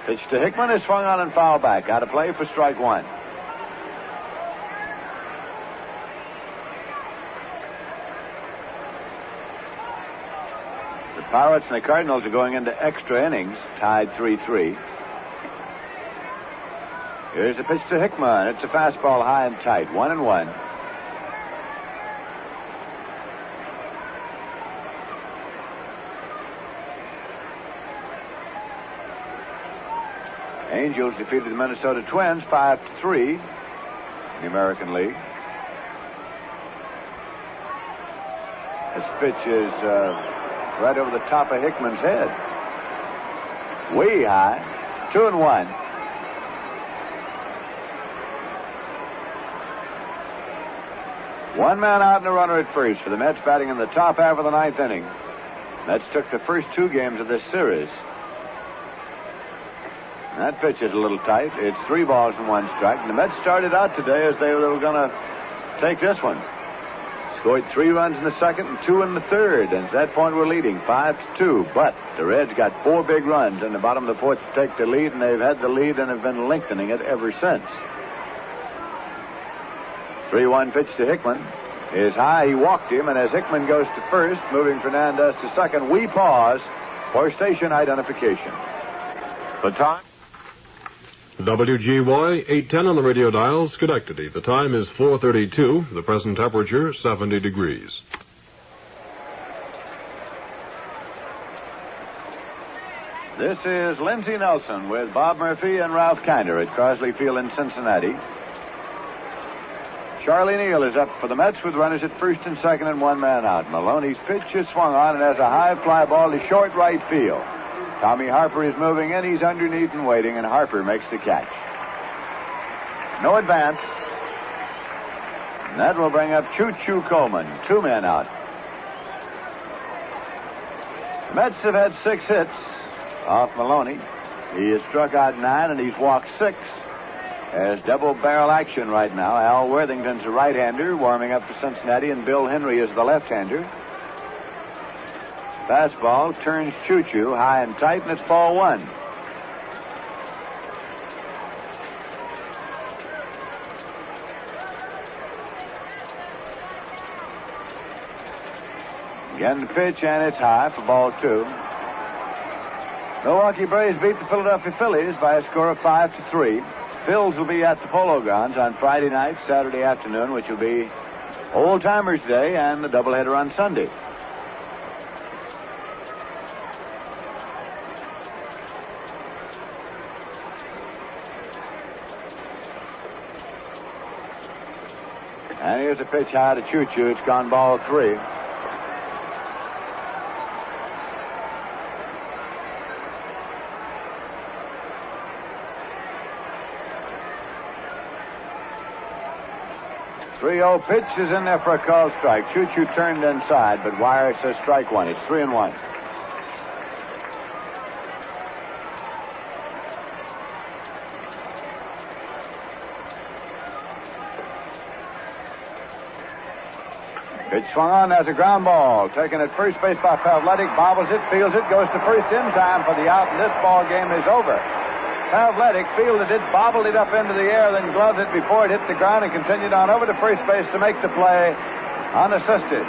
Pitch to Hickman is swung on and foul back. Out of play for strike 1. The Pirates and the Cardinals are going into extra innings, tied 3-3. Here's a pitch to Hickman. It's a fastball high and tight. 1-1. Angels defeated the Minnesota Twins 5-3 in the American League. This pitch is right over the top of Hickman's head. Way high. 2-1. One man out and a runner at first for the Mets batting in the top half of the 9th inning. Mets took the first 2 games of this series. That pitch is a little tight. It's 3 balls and 1 strike. And the Mets started out today as they were going to take this one. Scored 3 runs in the second and 2 in the third. And at that point we're leading 5-2. But the Reds got 4 big runs in the bottom of the 4th to take the lead. And they've had the lead and have been lengthening it ever since. 3-1 pitch to Hickman is high. He walked him. And as Hickman goes to first, moving Fernandez to second, we pause for station identification. The time? WGY 810 on the radio dial, Schenectady. The time is 4:32. The present temperature, 70 degrees. This is Lindsey Nelson with Bob Murphy and Ralph Kinder at Crosley Field in Cincinnati. Charlie Neal is up for the Mets with runners at first and second and one man out. Maloney's pitch is swung on and has a high fly ball to short right field. Tommy Harper is moving in. He's underneath and waiting, and Harper makes the catch. No advance. And that will bring up Choo-Choo Coleman. 2 men out. The Mets have had 6 hits off Maloney. He has struck out 9 and he's walked 6. As double barrel action right now. Al Worthington's a right-hander warming up for Cincinnati, and Bill Henry is the left-hander. Fastball turns Choo-Choo high and tight, and it's ball 1. Again the pitch, and it's high for ball 2. Milwaukee Braves beat the Philadelphia Phillies by a score of 5-3. Phils will be at the Polo Grounds on Friday night, Saturday afternoon, which will be Old Timers Day and the doubleheader on Sunday. And here's a pitch high to Choo-Choo. It's gone ball 3. The pitch is in there for a called strike. Choo-Choo turned inside, but Wire says strike 1. It's 3-1. Pitch swung on. There's a ground ball. Taken at first base by Pavletic. Bobbles it, fields it, goes to first in time for the out, and this ball game is over. Pavletic fielded it, bobbled it up into the air, then gloved it before it hit the ground and continued on over to first base to make the play unassisted.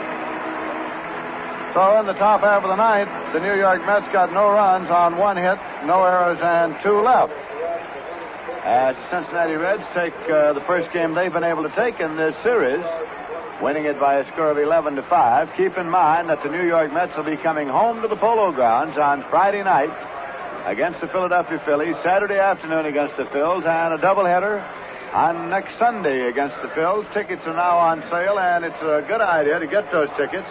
So in the top half of the ninth, the New York Mets got no runs on 1 hit, no errors, and 2 left. As the Cincinnati Reds take the first game they've been able to take in this series, winning it by a score of 11-5. Keep in mind that the New York Mets will be coming home to the Polo Grounds on Friday night against the Philadelphia Phillies, Saturday afternoon against the Phils, and a doubleheader on next Sunday against the Phils. Tickets are now on sale, and it's a good idea to get those tickets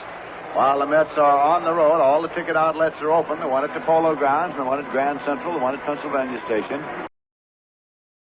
while the Mets are on the road. All the ticket outlets are open. The one at the Polo Grounds, the one at Grand Central, the one at Pennsylvania Station.